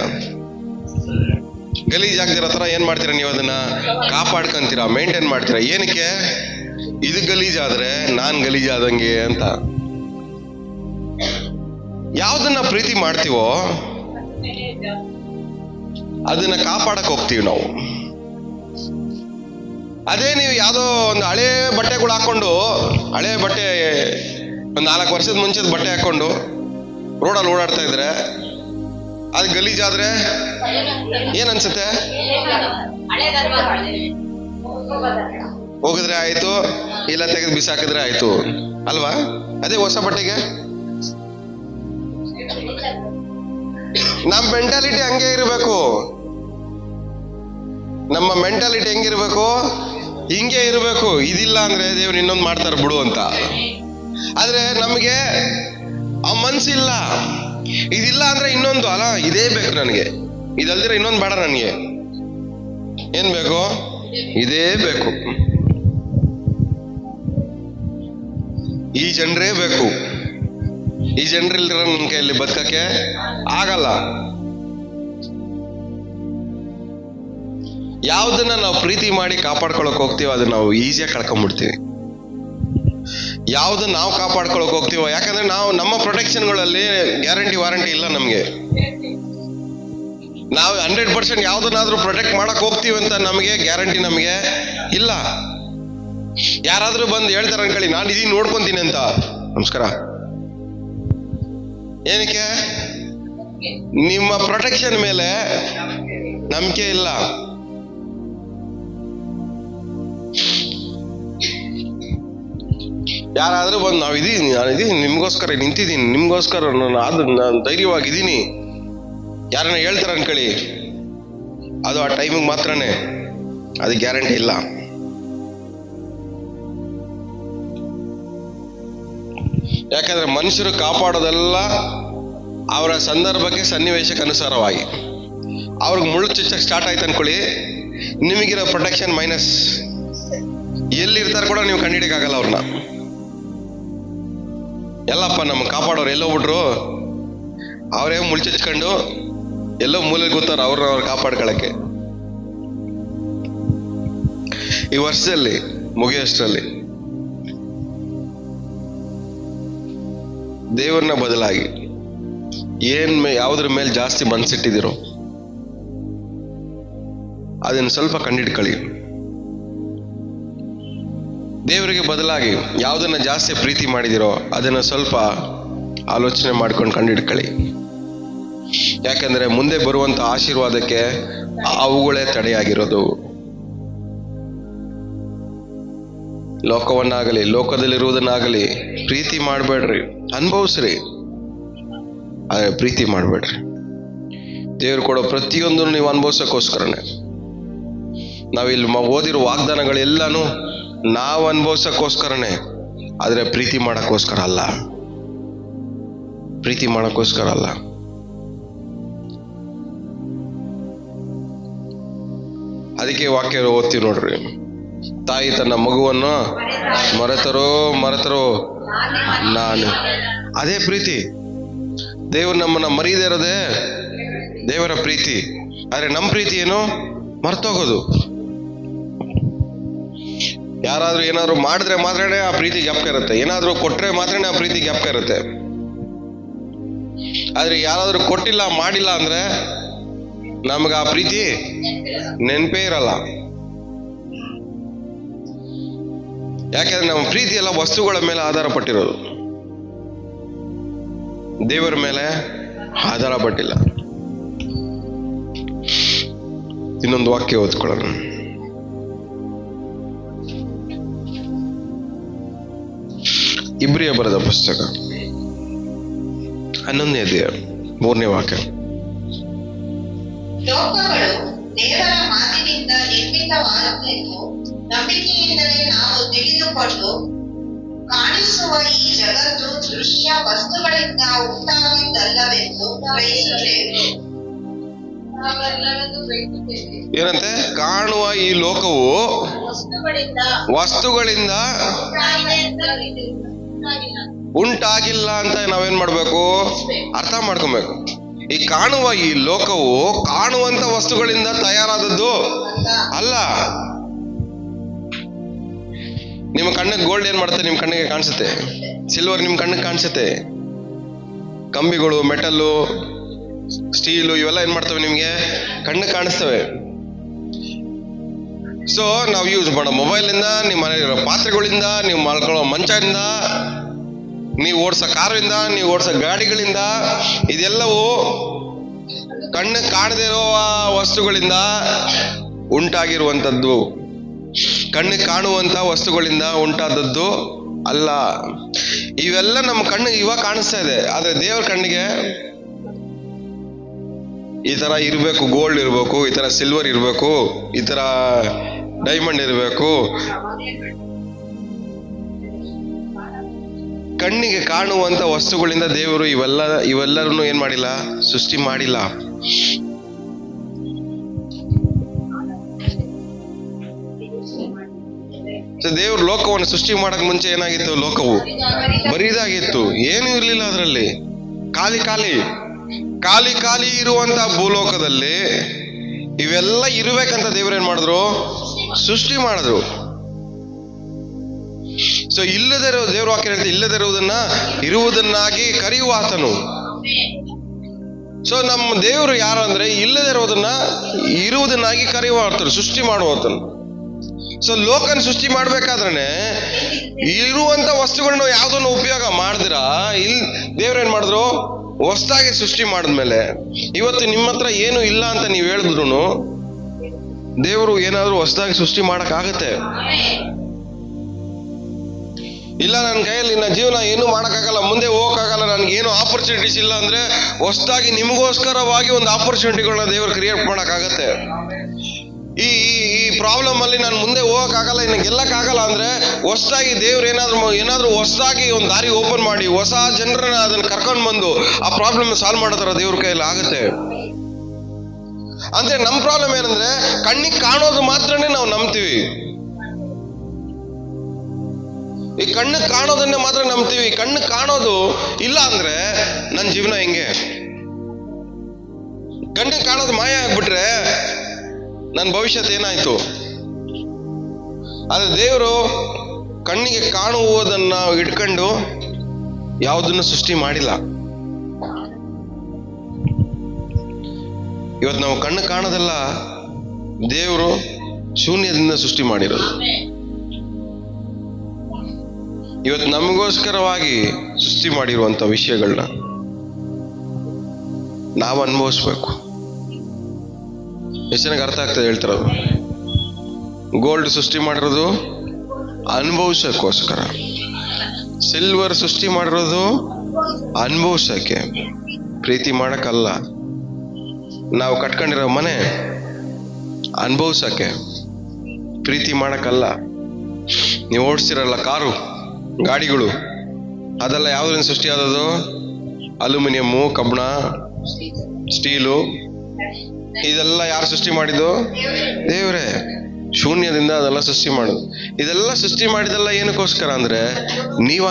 ಗಲೀಜ್ ಆಗ್ದಿರೋ ತರ ಏನ್ ಮಾಡ್ತೀರಾ ನೀವು? ಅದನ್ನ ಕಾಪಾಡ್ಕೊಂತೀರಾ, ಮೇಂಟೈನ್ ಮಾಡ್ತೀರಾ. ಏನಕ್ಕೆ? ಇದು ಗಲೀಜ್ ಆದ್ರೆ ನಾನ್ ಗಲೀಜ್ ಆದಂಗೆ ಅಂತ. ಯಾವ್ದನ್ನ ಪ್ರೀತಿ ಮಾಡ್ತೀವೋ ಅದನ್ನ ಕಾಪಾಡಕ್ ಹೋಗ್ತೀವಿ ನಾವು. ಅದೇ ನೀವು ಯಾವ್ದೋ ಒಂದು ಹಳೆ ಬಟ್ಟೆಗಳು ಹಾಕೊಂಡು, ಹಳೆ ಬಟ್ಟೆ ಒಂದ್ 4 ವರ್ಷದ ಮುಂಚೆದ ಬಟ್ಟೆ ಹಾಕೊಂಡು ರೋಡಲ್ಲಿ ಓಡಾಡ್ತಾ ಇದ್ರೆ ಅದು ಗಲೀಜ್ ಆದ್ರೆ ಏನ್ ಅನ್ಸುತ್ತೆ? ಹೋಗಿದ್ರೆ ಆಯ್ತು, ಇಲ್ಲ ತೆಗೆದು ಬಿಸಾಕಿದ್ರೆ ಆಯ್ತು ಅಲ್ವಾ? ಅದೇ ಹೊಸ ಬಟ್ಟೆಗೆ ನಮ್ಮ ಮೆಂಟಾಲಿಟಿ ಹಂಗೆ ಇರಬೇಕು. ನಮ್ಮ ಮೆಂಟಾಲಿಟಿ ಹೆಂಗಿರ್ಬೇಕು? ಹಿಂಗೆ ಇರಬೇಕು. ಇದಿಲ್ಲ ಅಂದ್ರೆ ದೇವ್ರು ಇನ್ನೊಂದು ಮಾಡ್ತಾರೆ ಬಿಡು ಅಂತ. ಆದ್ರೆ ನಮಗೆ ಆ ಮನ್ಸಿಲ್ಲ. ಇದಿಲ್ಲ ಅಂದ್ರೆ ಇನ್ನೊಂದು, ಅಲ್ಲ ಇದೇ ಬೇಕು ನನಗೆ, ಇದಲ್ದಿರ ಇನ್ನೊಂದು ಬೇಡ ನನಗೆ. ಏನ್ ಬೇಕು? ಇದೇ ಬೇಕು. ಈ ಜನರೇ ಬೇಕು. ಈ ಜನರಿಲ್ದಿರ ನನ್ನ ಕೈಯಲ್ಲಿ ಬದುಕಕ್ಕೆ ಆಗಲ್ಲ. ಯಾವ್ದನ್ನ ನಾವು ಪ್ರೀತಿ ಮಾಡಿ ಕಾಪಾಡ್ಕೊಳಕ್ ಹೋಗ್ತೀವೋ ಅದನ್ನ ನಾವು ಈಸಿಯಾಗಿ ಕಳ್ಕೊಂಡ್ಬಿಡ್ತೀವಿ. ಯಾವ್ದನ್ನ ನಾವು ಕಾಪಾಡ್ಕೊಳಕ್ ಹೋಗ್ತೀವೋ, ಯಾಕಂದ್ರೆ ನಾವು ನಮ್ಮ ಪ್ರೊಟೆಕ್ಷನ್ಗಳಲ್ಲಿ ಗ್ಯಾರಂಟಿ ವಾರಂಟಿ ಇಲ್ಲ ನಮ್ಗೆ. ನಾವು 100% ಯಾವ್ದನ್ನಾದ್ರೂ ಪ್ರೊಟೆಕ್ಟ್ ಮಾಡಕ್ ಹೋಗ್ತೀವಿ ಅಂತ ನಮಗೆ ಗ್ಯಾರಂಟಿ ನಮಗೆ ಇಲ್ಲ. ಯಾರಾದ್ರೂ ಬಂದು ಹೇಳ್ತಾರೆ ಅನ್ಕೊಳ್ಳಿ, ನಾನು ಇದೀನಿ ನೋಡ್ಕೊಂತೀನಿ ಅಂತ, ನಮಸ್ಕಾರ. ಏನಕ್ಕೆ? ನಿಮ್ಮ ಪ್ರೊಟೆಕ್ಷನ್ ಮೇಲೆ ನಂಬಿಕೆ ಇಲ್ಲ. ಯಾರಾದ್ರೂ ಬಂದು ನಾನು ಇದೀನಿ ನಿಮ್ಗೋಸ್ಕರ ನಿಂತಿದ್ದೀನಿ, ನಿಮ್ಗೋಸ್ಕರ ನಾನು ಧೈರ್ಯವಾಗಿದ್ದೀನಿ ಯಾರನ್ನ ಹೇಳ್ತಾರ ಅನ್ಕೊಳ್ಳಿ, ಅದು ಆ ಟೈಮಿಗೆ ಮಾತ್ರನೇ, ಅದು ಗ್ಯಾರಂಟಿ ಇಲ್ಲ. ಯಾಕಂದ್ರೆ ಮನುಷ್ಯರು ಕಾಪಾಡೋದೆಲ್ಲ ಅವರ ಸಂದರ್ಭಕ್ಕೆ, ಸನ್ನಿವೇಶಕ್ಕೆ ಅನುಸಾರವಾಗಿ. ಅವ್ರಿಗೆ ಮುಳ್ಳು ಚುಚ್ಚಕ್ಕೆ ಸ್ಟಾರ್ಟ್ ಆಯ್ತು ಅನ್ಕೊಳ್ಳಿ, ನಿಮಗಿರೋ ಪ್ರೊಟೆಕ್ಷನ್ ಮೈನಸ್. ಎಲ್ಲಿರ್ತಾರೆ ಕೂಡ ನೀವು ಕಂಡಿಡಿಯಕ್ಕಾಗಲ್ಲ ಅವ್ರನ್ನ. ಎಲ್ಲಪ್ಪ ನಮ್ಮ ಕಾಪಾಡೋರು ಎಲ್ಲೋಗ್ಬಿಟ್ರು, ಅವರೇ ಮುಳ್ಚುಚ್ಕೊಂಡು ಎಲ್ಲೋ ಮೂಲೆಗೆ ಕೂತಾರ ಅವ್ರು ಕಾಪಾಡ್ಕೊಳಕ್ಕೆ. ಈ ವರ್ಷದಲ್ಲಿ ಮುಗಿಯೋಷ್ಟರಲ್ಲಿ ದೇವ್ರನ್ನ ಬದಲಾಗಿ ಯಾವ್ದ್ರ ಮೇಲೆ ಜಾಸ್ತಿ ಮನ್ಸಿಟ್ಟಿದಿರೋ ಅದನ್ನ ಸ್ವಲ್ಪ ಕಂಡಿಡ್ಕೊಳ್ಳಿ. ದೇವರಿಗೆ ಬದಲಾಗಿ ಯಾವ್ದನ್ನ ಜಾಸ್ತಿ ಪ್ರೀತಿ ಮಾಡಿದಿರೋ ಅದನ್ನ ಸ್ವಲ್ಪ ಆಲೋಚನೆ ಮಾಡ್ಕೊಂಡು ಕಂಡಿಡ್ಕೊಳ್ಳಿ. ಯಾಕಂದ್ರೆ ಮುಂದೆ ಬರುವಂತ ಆಶೀರ್ವಾದಕ್ಕೆ ಅವುಗಳೇ ತಡೆಯಾಗಿರೋದು. ಲೋಕವನ್ನಾಗಲಿ, ಲೋಕದಲ್ಲಿರುವುದನ್ನಾಗಲಿ ಪ್ರೀತಿ ಮಾಡಬೇಡ್ರಿ, ಅನುಭವಿಸ್ರಿ, ಆದ್ರೆ ಪ್ರೀತಿ ಮಾಡಬೇಡ್ರಿ. ದೇವ್ರು ಕೊಡೋ ಪ್ರತಿಯೊಂದನ್ನು ನೀವು ಅನುಭವಿಸೋಕ್ಕೋಸ್ಕರನೇ. ನಾವಿಲ್ಲಿ ಓದಿರೋ ವಾಗ್ದಾನಗಳೆಲ್ಲಾನು ನಾವು ಅನುಭವಿಸೋಕ್ಕೋಸ್ಕರನೇ, ಆದ್ರೆ ಪ್ರೀತಿ ಮಾಡೋಕ್ಕೋಸ್ಕರ ಅಲ್ಲ. ಪ್ರೀತಿ ಮಾಡೋಕ್ಕೋಸ್ಕರ ಅಲ್ಲ. ಅದಕ್ಕೆ ವಾಕ್ಯ ಓದ್ತೀವಿ ನೋಡ್ರಿ, ತಾಯಿ ತನ್ನ ಮಗುವನ್ನು ಮರೆತರೋ ನಾನು. ಅದೇ ಪ್ರೀತಿ. ದೇವರು ನಮ್ಮನ್ನ ಮರೀದೇ ಇರೋದೇ ದೇವರ ಪ್ರೀತಿ. ಆದ್ರೆ ನಮ್ಮ ಪ್ರೀತಿ ಏನು? ಮರ್ತೋಗೋದು. ಯಾರಾದ್ರೂ ಏನಾದ್ರು ಮಾಡಿದ್ರೆ ಮಾತ್ರನೇ ಆ ಪ್ರೀತಿ ಜ್ಞಾಪಕ ಇರುತ್ತೆ, ಏನಾದ್ರೂ ಕೊಟ್ರೆ ಮಾತ್ರನೇ ಆ ಪ್ರೀತಿ ಜ್ಞಾಪಕ ಇರುತ್ತೆ. ಆದ್ರೆ ಯಾರಾದ್ರೂ ಕೊಟ್ಟಿಲ್ಲ, ಮಾಡಿಲ್ಲ ಅಂದ್ರೆ ನಮ್ಗೆ ಆ ಪ್ರೀತಿ ನೆನಪೇ ಇರಲ್ಲ. ಯಾಕೆಂದ್ರೆ ನಮ್ಮ ಪ್ರೀತಿ ಎಲ್ಲ ವಸ್ತುಗಳ ಮೇಲೆ ಆಧಾರ ಪಟ್ಟಿರೋದು, ದೇವರ ಮೇಲೆ ಆಧಾರ ಪಟ್ಟಿಲ್ಲ. ಇನ್ನೊಂದು ವಾಕ್ಯ ಓದ್ಕೊಳ್ಳೋಣ. ಇಬ್ರಿಯ ಬರೆದ ಪುಸ್ತಕ 11ನೇ ಅಧ್ಯಾಯ 3ನೇ ವಾಕ್ಯ. ಲೋಕಗಳು ದೇವರ ಮಾತಿನಿಂದ ನಿರ್ಮಿತವಾದದ್ದೆಂದು ನಂಬಿಕೆಯಿಂದಲೇ ನಾವು ತಿಳಿದುಕೊಂಡು ಕಾಣಿಸುವ ಈ ಜಗತ್ತು ದೃಶ್ಯ ವಸ್ತುಗಳಿಂದ ಉಂಟಾಗಿದ್ದಲ್ಲವೆಂದು ಗ್ರಹಿಸುತ್ತೇವೆ. ಏನಂತೆ? ಕಾಣುವ ಈ ಲೋಕವು ವಸ್ತುಗಳಿಂದ ಉಂಟಾಗಿಲ್ಲ ಅಂತ ನಾವೇನ್ ಮಾಡ್ಬೇಕು? ಅರ್ಥ ಮಾಡ್ಕೊಬೇಕು. ಈ ಕಾಣುವ ಈ ಲೋಕವು ಕಾಣುವಂತ ವಸ್ತುಗಳಿಂದ ತಯಾರಾದದ್ದು ಅಲ್ಲ. ನಿಮ್ಮ ಕಣ್ಣಿಗೆ ಗೋಲ್ಡ್ ಏನ್ ಮಾಡುತ್ತೆ? ನಿಮ್ ಕಣ್ಣಿಗೆ ಕಾಣಿಸುತ್ತೆ. ಸಿಲ್ವರ್ ನಿಮ್ ಕಣ್ಣಿಗೆ ಕಾಣಿಸುತ್ತೆ. ಕಂಬಿಗಳು, ಮೆಟಲ್ಲು, ಸ್ಟೀಲು ಇವೆಲ್ಲ ಏನ್ ಮಾಡ್ತವೆ? ನಿಮ್ಗೆ ಕಣ್ಣಿಗೆ ಕಾಣಿಸ್ತವೆ. ಸೊ ನಾವು ಯೂಸ್ ಮಾಡೋ ಮೊಬೈಲ್ ಇಂದ, ನಿಮ್ಮ ಮನೆಯಲ್ಲಿರೋ ಪಾತ್ರೆಗಳಿಂದ, ನೀವು ಮಾಡ್ಕೊಳ್ಳೋ ಮಂಚದಿಂದ, ನೀವು ಓಡಿಸೋ ಕಾರಿಂದ, ನೀವು ಓಡಿಸೋ ಗಾಡಿಗಳಿಂದ, ಇದೆಲ್ಲವೂ ಕಣ್ಣು ಕಾಣದೇ ಇರುವ ವಸ್ತುಗಳಿಂದ ಉಂಟಾಗಿರುವಂಥದ್ದು. ಕಣ್ಣಿಗೆ ಕಾಣುವಂತ ವಸ್ತುಗಳಿಂದ ಉಂಟಾದದ್ದು ಅಲ್ಲ. ಇವೆಲ್ಲ ನಮ್ಮ ಕಣ್ಣಿಗೆ ಇವಾಗ ಕಾಣಿಸ್ತಾ ಇದೆ, ಆದ್ರೆ ದೇವರ ಕಣ್ಣಿಗೆ ಈ ತರ ಇರ್ಬೇಕು, ಗೋಲ್ಡ್ ಇರ್ಬೇಕು, ಈ ತರ ಸಿಲ್ವರ್ ಇರ್ಬೇಕು, ಈ ತರ ಡೈಮಂಡ್ ಇರ್ಬೇಕು. ಕಣ್ಣಿಗೆ ಕಾಣುವಂತ ವಸ್ತುಗಳಿಂದ ದೇವರು ಇವೆಲ್ಲರನ್ನು ಏನ್ ಮಾಡಿಲ್ಲ? ಸೃಷ್ಟಿ ಮಾಡಿಲ್ಲ. ದೇವರು ಲೋಕವನ್ನು ಸೃಷ್ಟಿ ಮಾಡಕ್ ಮುಂಚೆ ಏನಾಗಿತ್ತು? ಲೋಕವು ಬರಿದಾಗಿತ್ತು, ಏನು ಇರ್ಲಿಲ್ಲ ಅದರಲ್ಲಿ. ಖಾಲಿ ಖಾಲಿ ಖಾಲಿ ಖಾಲಿ ಇರುವಂತ ಭೂಲೋಕದಲ್ಲಿ ಇವೆಲ್ಲ ಇರ್ಬೇಕಂತ ದೇವ್ರು ಏನ್ ಮಾಡಿದ್ರು? ಸೃಷ್ಟಿ ಮಾಡಿದ್ರು. ಸೊ ಇಲ್ಲದೆ ದೇವ್ರ ವಾಕ್ಯ ಹೇಳ್ತಾರೆ, ಇಲ್ಲದೆ ಇರುವುದನ್ನಾಗಿ ಕರೆಯುವ ಆತನು. ಸೊ ನಮ್ಮ ದೇವರು ಯಾರು ಅಂದ್ರೆ ಇಲ್ಲದೆ ಇರುವುದನ್ನಾಗಿ ಕರೆಯುವ ಆತನು, ಸೃಷ್ಟಿ ಮಾಡುವ ಆತನು. ಸೊ ಲೋಕನ ಸೃಷ್ಟಿ ಮಾಡ್ಬೇಕಾದ್ರೆ ಇರುವಂತ ವಸ್ತುಗಳನ್ನ ಯಾವ್ದನ್ನು ಉಪಯೋಗ ಮಾಡಿದ್ರ ದೇವ್ರ ಏನ್ ಮಾಡಿದ್ರು? ಹೊಸದಾಗಿ ಸೃಷ್ಟಿ ಮಾಡಿದ್ಮೇಲೆ ಇವತ್ತು ನಿಮ್ಮ ಹತ್ರ ಏನು ಇಲ್ಲ ಅಂತ ನೀವ್ ಹೇಳಿದ್ರು ದೇವರು ಏನಾದ್ರು ಹೊಸದಾಗಿ ಸೃಷ್ಟಿ ಮಾಡಕ್ ಆಗತ್ತೆ? ಇಲ್ಲ, ನನ್ನ ಕೈಯಲ್ಲಿ ನನ್ನ ಜೀವನ ಏನು ಮಾಡಕ್ಕಾಗಲ್ಲ, ಮುಂದೆ ಹೋಗಕ್ಕಾಗಲ್ಲ, ನನ್ಗೆ ಏನು ಆಪರ್ಚುನಿಟೀಸ್ ಇಲ್ಲ ಅಂದ್ರೆ ಹೊಸದಾಗಿ ನಿಮಗೋಸ್ಕರವಾಗಿ ಒಂದು ಆಪರ್ಚುನಿಟಿಗಳನ್ನ ದೇವರು ಕ್ರಿಯೇಟ್ ಮಾಡಕ್ಕಾಗತ್ತೆ. ಈ ಪ್ರಾಬ್ಲಮ್ ಅಲ್ಲಿ ನಾನು ಮುಂದೆ ಹೋಗಕ್ಕಾಗಲ್ಲ, ಇನ್ನು ಗೆಲ್ಲಕ್ಕಾಗಲ್ಲ ಅಂದ್ರೆ ಹೊಸದಾಗಿ ದೇವ್ರು ಏನಾದ್ರೂ ಹೊಸದಾಗಿ ಒಂದು ದಾರಿ ಓಪನ್ ಮಾಡಿ ಹೊಸ ಜನರನ್ನ ಅದನ್ನ ಕರ್ಕೊಂಡು ಬಂದು ಆ ಪ್ರಾಬ್ಲಮ್ ಸಾಲ್ವ್ ಮಾಡೋದ್ರ ದೇವ್ರ ಕೈಯಲ್ಲಿ ಆಗತ್ತೆ. ಅಂದ್ರೆ ನಮ್ ಪ್ರಾಬ್ಲಮ್ ಏನಂದ್ರೆ ಕಣ್ಣಿಗೆ ಕಾಣೋದು ಮಾತ್ರನೇ ನಾವು ನಂಬ್ತೀವಿ. ಈ ಕಣ್ಣಿಗೆ ಕಾಣೋದನ್ನೇ ಮಾತ್ರ ನಂಬ್ತೀವಿ. ಕಣ್ಣಿಗೆ ಕಾಣೋದು ಇಲ್ಲ ಅಂದ್ರೆ ನನ್ನ ಜೀವನ ಹೆಂಗೆ? ಕಣ್ಣಿಗೆ ಕಾಣೋದು ಮಾಯ ಆಗ್ಬಿಟ್ರೆ ನನ್ನ ಭವಿಷ್ಯತ್ ಏನಾಯ್ತು? ಆದ್ರೆ ದೇವರು ಕಣ್ಣಿಗೆ ಕಾಣುವುದನ್ನ ಇಟ್ಕೊಂಡು ಯಾವುದನ್ನು ಸೃಷ್ಟಿ ಮಾಡಿಲ್ಲ. ಇವತ್ತು ನಾವು ಕಣ್ಣು ಕಾಣೋದೆಲ್ಲ ದೇವರು ಶೂನ್ಯದಿಂದ ಸೃಷ್ಟಿ ಮಾಡಿರೋದು. ಇವತ್ತು ನಮಗೋಸ್ಕರವಾಗಿ ಸೃಷ್ಟಿ ಮಾಡಿರುವಂತ ವಿಷಯಗಳನ್ನ ನಾವು ಅನುಭವಿಸ್ಬೇಕು. ಎಷ್ಟು ಜನಕ್ಕೆ ಅರ್ಥ ಆಗ್ತದೆ ಹೇಳ್ತಿರೋದು? ಗೋಲ್ಡ್ ಸೃಷ್ಟಿ ಮಾಡಿರೋದು ಅನುಭವಿಸೋಕ್ಕೋಸ್ಕರ, ಸಿಲ್ವರ್ ಸೃಷ್ಟಿ ಮಾಡಿರೋದು ಅನುಭವಿಸೋಕೆ, ಪ್ರೀತಿ ಮಾಡಕ್ಕಲ್ಲ. ನಾವು ಕಟ್ಕೊಂಡಿರೋ ಮನೆ ಅನುಭವಿಸೋಕೆ, ಪ್ರೀತಿ ಮಾಡಕ್ಕಲ್ಲ. ನೀವು ಓಡಿಸ್ತಿರಲ್ಲ ಕಾರು, ಗಾಡಿಗಳು, ಅದೆಲ್ಲ ಯಾವ್ದ್ರಿಂದ ಸೃಷ್ಟಿ ಆದದು? ಅಲ್ಯೂಮಿನಿಯಮ್ಮು, ಕಬ್ಬಣ, ಸ್ಟೀಲು, ಇದೆಲ್ಲ ಯಾರು ಸೃಷ್ಟಿ ಮಾಡಿದ್ದು? ದೇವ್ರೇ. ಶೂನ್ಯದಿಂದ ಅದೆಲ್ಲ ಸೃಷ್ಟಿ ಮಾಡುದು. ಇದೆಲ್ಲ ಸೃಷ್ಟಿ ಮಾಡಿದೆಲ್ಲ ಏನಕ್ಕೋಸ್ಕರ ಅಂದ್ರೆ ನೀವು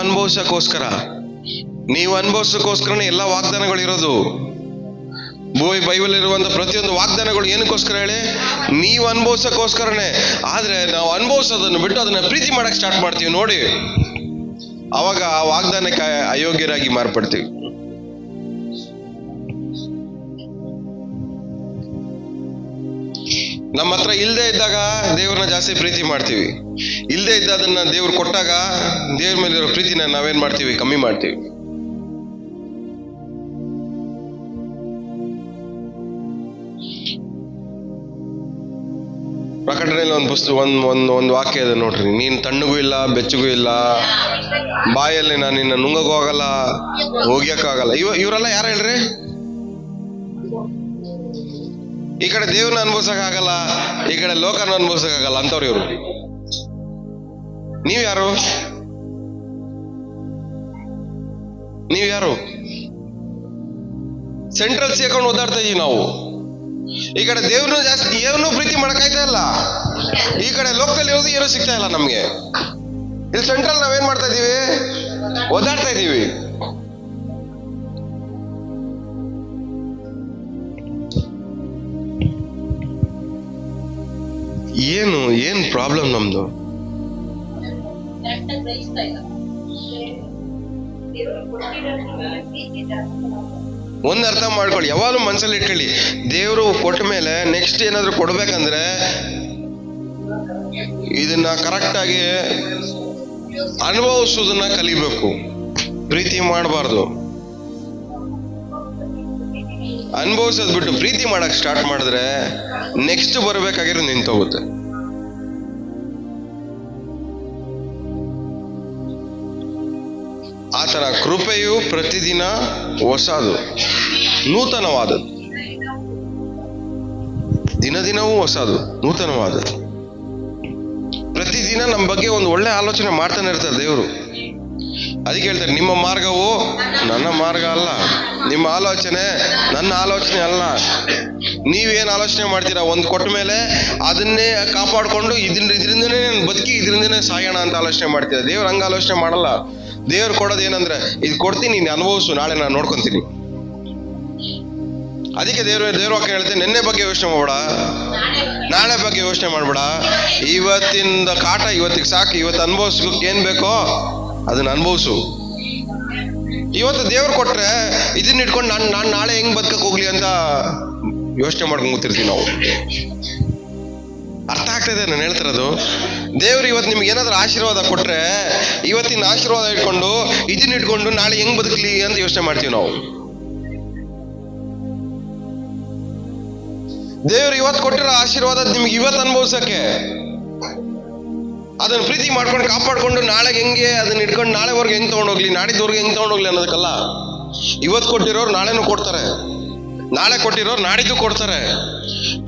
ಅನುಭವಿಸೋಕ್ಕೋಸ್ಕರನೇ ಎಲ್ಲ ವಾಗ್ದಾನಗಳು ಇರೋದು. ಬೈಬಲ್ ಇರುವಂತ ಪ್ರತಿಯೊಂದು ವಾಗ್ದಾನಗಳು ಏನಕ್ಕೋಸ್ಕರ ಹೇಳಿ? ನೀವು ಅನುಭವಿಸೋಕ್ಕೋಸ್ಕರನೇ. ಆದ್ರೆ ನಾವು ಅನುಭವಿಸೋದನ್ನು ಬಿಟ್ಟು ಅದನ್ನ ಪ್ರೀತಿ ಮಾಡಕ್ ಸ್ಟಾರ್ಟ್ ಮಾಡ್ತೀವಿ ನೋಡಿ, ಅವಾಗ ಆ ವಾಗ್ದಾನಕ್ಕೆ ಅಯೋಗ್ಯರಾಗಿ ಮಾರ್ಪಡ್ತೀವಿ. ನಮ್ಮ ಹತ್ರ ಇಲ್ಲದೆ ಇದ್ದಾಗ ದೇವ್ರನ್ನ ಜಾಸ್ತಿ ಪ್ರೀತಿ ಮಾಡ್ತೀವಿ. ಇಲ್ಲದೆ ಇದ್ದದನ್ನ ದೇವ್ರು ಕೊಟ್ಟಾಗ ದೇವ್ರ ಮೇಲಿರೋ ಪ್ರೀತಿನ ನಾವೇನ್ ಮಾಡ್ತೀವಿ? ಕಮ್ಮಿ ಮಾಡ್ತೀವಿ. ಪ್ರಕಟಣೆಯಲ್ಲಿ ಒಂದು ಪುಸ್ತಕ ಒಂದು ವಾಕ್ಯ ಇದೆ ನೋಡ್ರಿ. ನೀನ್ ತಣ್ಣಗೂ ಇಲ್ಲ ಬೆಚ್ಚಗೂ ಇಲ್ಲ, ಬಾಯಲ್ಲಿ ನಾನು ನಿನ್ನ ನುಂಗಗೂ ಆಗಲ್ಲ, ಹೋಗ್ಯಕ್ಕಾಗಲ್ಲ. ಇವರೆಲ್ಲ ಯಾರು ಹೇಳ್ರಿ? ಈ ಕಡೆ ದೇವ್ರನ್ನ ಅನುಭವಿಸಕ್ ಆಗಲ್ಲ, ಈ ಕಡೆ ಲೋಕನ ಅನುಭವಿಸಕ್ ಆಗಲ್ಲ ಅಂತವ್ರು ಇವ್ರು. ನೀವ್ಯಾರು? ಸೆಂಟ್ರಲ್ ಸೇರ್ಕೊಂಡು ಓದಾಡ್ತಾ ಇದೀವಿ ನಾವು. ಈ ಕಡೆ ದೇವ್ರನ್ನ ಜಾಸ್ತಿ ಏನೂ ಪ್ರೀತಿ ಮಾಡಕ್ಕಾಯ್ತಾ ಇಲ್ಲ, ಈ ಕಡೆ ಲೋಕದಲ್ಲಿ ಇರೋದು ಏನೂ ಸಿಗ್ತಾ ಇಲ್ಲ ನಮ್ಗೆ. ಇಲ್ಲಿ ಸೆಂಟ್ರಲ್ ನಾವೇನ್ ಮಾಡ್ತಾ ಇದೀವಿ? ಓದಾಡ್ತಾ ಇದೀವಿ. ಏನ್ ಪ್ರಾಬ್ಲಮ್ ನಮ್ದು? ಒಂದ್ ಅರ್ಥ ಮಾಡ್ಕೊಳ್ಳಿ, ಯಾವಾಗಲೂ ಮನ್ಸಲ್ಲಿ ಇಟ್ಕೊಳ್ಳಿ, ದೇವ್ರು ಕೊಟ್ಟ ಮೇಲೆ ನೆಕ್ಸ್ಟ್ ಏನಾದ್ರು ಕೊಡ್ಬೇಕಂದ್ರೆ ಇದನ್ನ ಕರೆಕ್ಟ್ ಆಗಿ ಅನುಭವಿಸೋದನ್ನ ಕಲಿಬೇಕು. ಪ್ರೀತಿ ಮಾಡಬಾರ್ದು. ಅನುಭವಿಸೋದ್ ಬಿಟ್ಟು ಪ್ರೀತಿ ಮಾಡಕ್ ಸ್ಟಾರ್ಟ್ ಮಾಡಿದ್ರೆ ನೆಕ್ಸ್ಟ್ ಬರ್ಬೇಕಾಗಿರೋ ನಿಂತೋಗುತ್ತೆ. ಆತನ ಕೃಪೆಯು ಪ್ರತಿದಿನ ಹೊಸದು, ನೂತನವಾದದ್ದು. ದಿನದಿನವೂ ಹೊಸದು, ನೂತನವಾದದ್ದು. ಪ್ರತಿದಿನ ನಮ್ಮ ಬಗ್ಗೆ ಒಂದು ಒಳ್ಳೆ ಆಲೋಚನೆ ಮಾಡ್ತಾನೆ ಇರ್ತಾರೆ ದೇವರು. ಅದಕ್ಕೆ ಹೇಳ್ತಾರೆ, ನಿಮ್ಮ ಮಾರ್ಗವು ನನ್ನ ಮಾರ್ಗ ಅಲ್ಲ, ನಿಮ್ಮ ಆಲೋಚನೆ ನನ್ನ ಆಲೋಚನೆ ಅಲ್ಲ. ನೀವೇನ್ ಆಲೋಚನೆ ಮಾಡ್ತೀರಾ? ಒಂದು ಕೊಟ್ಟ ಮೇಲೆ ಅದನ್ನೇ ಕಾಪಾಡ್ಕೊಂಡು ಇದರಿಂದನೇ ನಾನು ಬದುಕಿ ಇದರಿಂದನೇ ಸಾಯೋಣ ಅಂತ ಆಲೋಚನೆ ಮಾಡ್ತೀರಾ. ದೇವ್ರು ಹಂಗ ಆಲೋಚನೆ ಮಾಡಲ್ಲ. ದೇವ್ರು ಕೊಡೋದು ಏನಂದ್ರೆ, ಇದು ಕೊಡ್ತೀನಿ, ನೀನು ಅನುಭವಿಸು, ನಾಳೆ ನಾನು ನೋಡ್ಕೊಂತೀನಿ. ಅದಕ್ಕೆ ದೇವ್ರ ವಾಕ್ಯ ಹೇಳ್ತೇನೆ, ನಿನ್ನೆ ಬಗ್ಗೆ ಯೋಚನೆ ಮಾಡ್ಬೇಡ, ನಾಳೆ ಬಗ್ಗೆ ಯೋಚನೆ ಮಾಡ್ಬೇಡ. ಇವತ್ತಿಂದ ಕಾಟ ಇವತ್ತಿಗೆ ಸಾಕು. ಇವತ್ತು ಅನುಭವಿಸೋಕೆ ಏನ್ ಬೇಕೋ ಅದನ್ನ ಅನುಭವಿಸು. ಇವತ್ತು ದೇವ್ರು ಕೊಟ್ರೆ ಇದನ್ನ ಇಟ್ಕೊಂಡು ನಾನು ನಾಳೆ ಹೆಂಗ್ ಬದುಕಕ್ ಹೋಗ್ಲಿ ಅಂತ ಯೋಚನೆ ಮಾಡ್ಕೊಂಡು ಕೂತಿರ್ತೀವಿ ನಾವು. ಅರ್ಥ ಆಗ್ತದೆ ನಾನು ಹೇಳ್ತಿರೋದು? ದೇವ್ರು ಇವತ್ತು ನಿಮ್ಗೆ ಏನಾದ್ರೂ ಆಶೀರ್ವಾದ ಕೊಟ್ರೆ ಇವತ್ತಿನ ಆಶೀರ್ವಾದ ಇಟ್ಕೊಂಡು ಇದನ್ನ ಇಟ್ಕೊಂಡು ನಾಳೆ ಹೆಂಗ್ ಬದುಕಲಿ ಅಂತ ಯೋಚನೆ ಮಾಡ್ತೀವಿ ನಾವು. ದೇವ್ರು ಇವತ್ತು ಕೊಟ್ಟಿರೋ ಆಶೀರ್ವಾದ ನಿಮ್ಗೆ ಇವತ್ತು ಅನುಭವಿಸಕ್ಕೆ, ಅದನ್ನ ಪ್ರೀತಿ ಮಾಡ್ಕೊಂಡು ಕಾಪಾಡ್ಕೊಂಡು ನಾಳೆ ಹೆಂಗೆ ಅದನ್ನ ಇಟ್ಕೊಂಡು ನಾಳೆವರೆಗೆ ಹೆಂಗ್ ತಗೊಂಡೋಗ್ಲಿ, ನಾಡಿದ್ದವ್ರಿಗೆ ಹೆಂಗ್ ತಗೊಂಡೋಗ್ಲಿ ಅನ್ನೋದಕ್ಕಲ್ಲ. ಇವತ್ತು ಕೊಟ್ಟಿರೋರು ನಾಳೆನೂ ಕೊಡ್ತಾರೆ, ನಾಳೆ ಕೊಟ್ಟಿರೋರು ನಾಡಿದ್ದು ಕೊಡ್ತಾರೆ.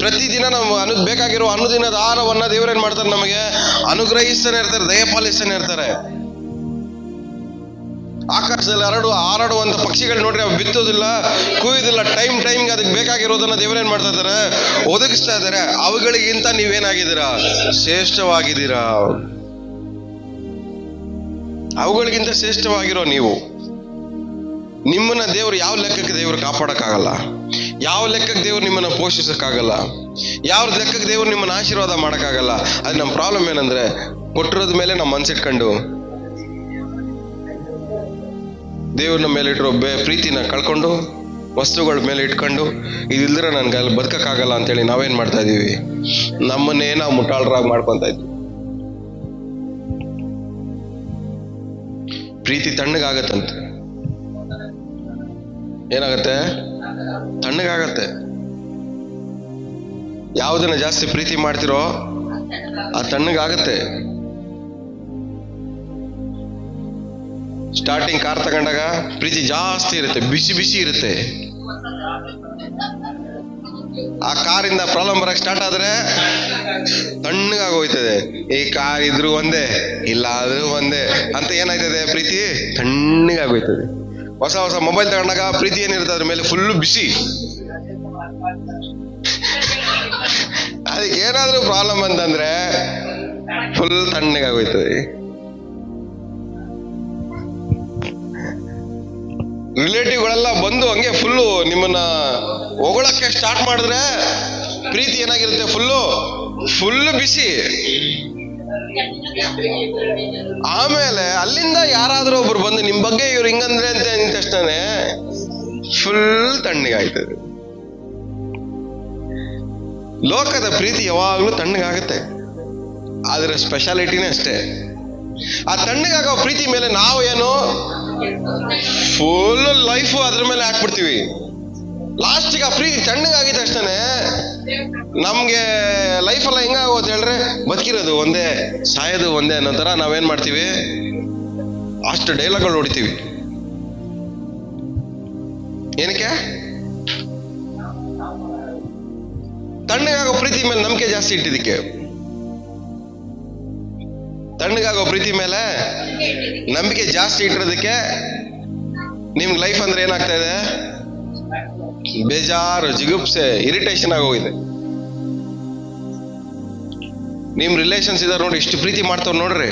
ಪ್ರತಿದಿನ ನಾವು ಬೇಕಾಗಿರೋ ಅನುದಿನದ ಆಹಾರವನ್ನ ದೇವ್ರೇನ್ ಮಾಡ್ತಾರೆ? ನಮಗೆ ಅನುಗ್ರಹಿಸ್ತಾನೆ ಇರ್ತಾರೆ, ದಯಪಾಲಿಸ್ತಾನೆ ಇರ್ತಾರೆ. ಆಕಾಶದಲ್ಲಿ ಹಾರಾಡುವಂತ ಪಕ್ಷಿಗಳು ನೋಡ್ರಿ, ಅವು ಬಿತ್ತೋದಿಲ್ಲ, ಕೂಯುದಿಲ್ಲ. ಟೈಮ್ಗೆ ಅದಕ್ಕೆ ಬೇಕಾಗಿರೋದನ್ನ ದೇವರೇನ್ ಮಾಡ್ತಾ ಇದಾರೆ? ಒದಗಿಸ್ತಾ ಇದಾರೆ. ಅವುಗಳಿಗಿಂತ ನೀವೇನಾಗಿದ್ದೀರಾ? ಶ್ರೇಷ್ಠವಾಗಿದ್ದೀರಾ. ಅವುಗಳಿಗಿಂತ ಶ್ರೇಷ್ಠವಾಗಿರೋ ನೀವು. ನಿಮ್ಮನ್ನ ದೇವ್ರು ಯಾವ ಲೆಕ್ಕಕ್ಕೆ ದೇವ್ರು ಕಾಪಾಡಕ್ಕಾಗಲ್ಲ, ಯಾವ ಲೆಕ್ಕಕ್ಕೆ ದೇವ್ರು ನಿಮ್ಮನ್ನ ಪೋಷಿಸಕ್ಕಾಗಲ್ಲ, ಯಾವ ಲೆಕ್ಕಕ್ಕೆ ದೇವ್ರು ನಿಮ್ಮನ್ನ ಆಶೀರ್ವಾದ ಮಾಡಕ್ಕಾಗಲ್ಲ. ಅದು ನಮ್ಮ ಪ್ರಾಬ್ಲಮ್ ಏನಂದ್ರೆ, ಕೊಟ್ಟಿರೋದ ಮೇಲೆ ನಮ್ಮ ಮನ್ಸಿಟ್ಕೊಂಡು ದೇವ್ರನ ಮೇಲೆ ಇಟ್ಟಿರೋ ಪ್ರೀತಿನ ಕಳ್ಕೊಂಡು ವಸ್ತುಗಳ ಮೇಲೆ ಇಟ್ಕೊಂಡು ಇದಿಲ್ದ್ರೆ ನನ್ಗೆ ಅಲ್ಲಿ ಬದುಕಕ್ಕಾಗಲ್ಲ ಅಂತೇಳಿ ನಾವೇನ್ ಮಾಡ್ತಾ ಇದೀವಿ? ನಮ್ಮನ್ನೇ ನಾವು ಮುಟ್ಟಾಳರಾಗಿ ಮಾಡ್ಕೊಂತ ಇದ್ವಿ. ಪ್ರೀತಿ ತಣ್ಣಗಾಗತ್ತಂತೆ. ಏನಾಗತ್ತೆ? ತಣ್ಣಗಾಗತ್ತೆ. ಯಾವುದನ್ನ ಜಾಸ್ತಿ ಪ್ರೀತಿ ಮಾಡ್ತಿರೋ ಆ ತಣ್ಣಗಾಗತ್ತೆ. ಸ್ಟಾರ್ಟಿಂಗ್ ಕಾರ್ ತಗೊಂಡಾಗ ಪ್ರೀತಿ ಜಾಸ್ತಿ ಇರುತ್ತೆ, ಬಿಸಿ ಬಿಸಿ ಇರುತ್ತೆ. ಆ ಕಾರಿಂದ ಪ್ರಾಬ್ಲಮ್ ಬರಕ್ ಸ್ಟಾರ್ಟ್ ಆದ್ರೆ ತಣ್ಣಗಾಗೋಯ್ತದೆ. ಈ ಕಾರ್ ಇದ್ರು ಒಂದೇ, ಇಲ್ಲ ಆದ್ರೂ ಒಂದೇ ಅಂತ ಏನಾಯ್ತದೆ? ಪ್ರೀತಿ ತಣ್ಣಗಾಗೋಯ್ತದೆ. ಹೊಸ ಮೊಬೈಲ್ ತಗೊಂಡಾಗ ಪ್ರೀತಿ ಏನಿರುತ್ತೆ ಅದ್ರ ಮೇಲೆ ಫುಲ್ ಬಿಸಿ. ಅದಕ್ಕೆ ಏನಾದ್ರೂ ಪ್ರಾಬ್ಲಮ್ ಅಂತಂದ್ರೆ ಫುಲ್ ತಣ್ಣಗಾಗೋಯ್ತದೆ. ರಿಲೇಟಿವ್ಗಳೆಲ್ಲ ಬಂದು ಹಂಗೆ ಫುಲ್ಲು ನಿಮ್ಮನ್ನ ಹೊಗಳಕ್ಕೆ ಸ್ಟಾರ್ಟ್ ಮಾಡಿದ್ರೆ ಪ್ರೀತಿ ಏನಾಗಿರುತ್ತೆ? ಫುಲ್ಲು ಬಿಸಿ. ಆಮೇಲೆ ಅಲ್ಲಿಂದ ಯಾರಾದ್ರೂ ಒಬ್ರು ಬಂದು ನಿಮ್ ಬಗ್ಗೆ ಇವ್ರು ಹಿಂಗಂದ್ರೆ ಅಂತ ಅಂದ ತಕ್ಷಣ ಫುಲ್ ತಣ್ಣಗಾಯ್ತದೆ. ಲೋಕದ ಪ್ರೀತಿ ಯಾವಾಗಲೂ ತಣ್ಣಗಾಗುತ್ತೆ. ಅದರ ಸ್ಪೆಷಾಲಿಟಿನೇ ಅಷ್ಟೇ. ಆ ತಣ್ಣಗಾಗೋ ಪ್ರೀತಿ ಮೇಲೆ ನಾವು ಏನು ಫುಲ್ ಲೈಫ್ ಅದ್ರ ಮೇಲೆ ಹಾಕ್ಬಿಡ್ತೀವಿ. ಲಾಸ್ಟಿಗೆ ಆ ಪ್ರೀತಿ ತಣ್ಣಗಾಗಿದ ತಕ್ಷಣ ನಮ್ಗೆ ಲೈಫ್ ಎಲ್ಲ ಹೆಂಗಾಗೋದು ಹೇಳ್ರೆ, ಬದುಕಿರೋದು ಒಂದೇ ಸಾಯೋದು ಒಂದೇ ಅನ್ನೋ ತರ ನಾವೇನ್ ಮಾಡ್ತೀವಿ, ಅಷ್ಟು ಡೈಲಾಗ್ಗಳು ಹೊಡಿತೀವಿ. ಏನಕ್ಕೆ? ತಣ್ಣಗಾಗೋ ಪ್ರೀತಿ ಮೇಲೆ ನಂಬಿಕೆ ಜಾಸ್ತಿ ಇಟ್ಟಿದ್ದಕ್ಕೆ. ತಣ್ಣಗಾಗೋ ಪ್ರೀತಿ ಮೇಲೆ ನಂಬಿಕೆ ಜಾಸ್ತಿ ಇಟ್ಟಿರೋದಕ್ಕೆ ನಿಮ್ಗೆ ಲೈಫ್ ಅಂದ್ರೆ ಏನಾಗ್ತಾ ಇದೆ, ಬೇಜಾರು, ಜಿಗುಪ್ಸೆ, ಇರಿಟೇಷನ್ ಆಗೋಗಿದೆ. ನಿಮ್ ರಿಲೇಷನ್ಸ್ ಇದಾರೆ ನೋಡ್ರಿ, ಇಷ್ಟು ಪ್ರೀತಿ ಮಾಡ್ತಾವ್ ನೋಡ್ರಿ,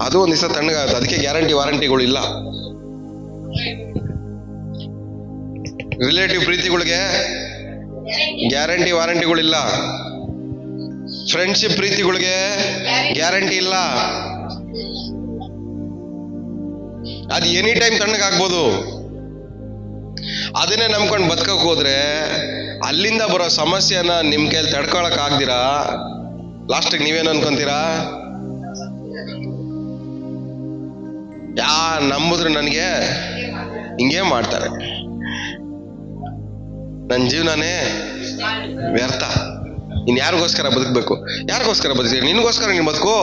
ಅದು ಒಂದ್ ದಿವಸ ತಣ್ಣಗಾಗುತ್ತೆ. ಅದಕ್ಕೆ ಗ್ಯಾರಂಟಿ ವಾರಂಟಿಗಳು ಇಲ್ಲ. ರಿಲೇಟಿವ್ ಪ್ರೀತಿಗಳಿಗೆ ಗ್ಯಾರಂಟಿ ವಾರಂಟಿಗಳಿಲ್ಲ. ಫ್ರೆಂಡ್ಶಿಪ್ ಪ್ರೀತಿಗಳಿಗೆ ಗ್ಯಾರಂಟಿ ಇಲ್ಲ. ಅದು ಎನಿ ಟೈಮ್ ತಣ್ಣಗಾಗ್ಬೋದು. ಅದನ್ನೇ ನಂಬ್ಕೊಂಡು ಬದುಕಕ್ಕೆ ಹೋದ್ರೆ ಅಲ್ಲಿಂದ ಬರೋ ಸಮಸ್ಯೆನ ನಿಮ್ ಕೈಲಿ ತಡ್ಕೊಳಕ್ ಆಗ್ದಿರಾ ಲಾಸ್ಟಿಗೆ ನೀವೇನು ಅನ್ಕೊಂತೀರಾ, ನಂಬುದ್ರೆ ನನಗೆ ಹಿಂಗೇ ಮಾಡ್ತಾರೆ, ನನ್ನ ಜೀವನನೇ ವ್ಯರ್ಥ, ಇನ್ ಯಾರಿಗೋಸ್ಕರ ಬದುಕಬೇಕು? ಯಾರಿಗೋಸ್ಕರ ಬದುಕ್ತೀರಿ? ನಿನ್ಗೋಸ್ಕರ ನೀನ್ ಬದುಕು.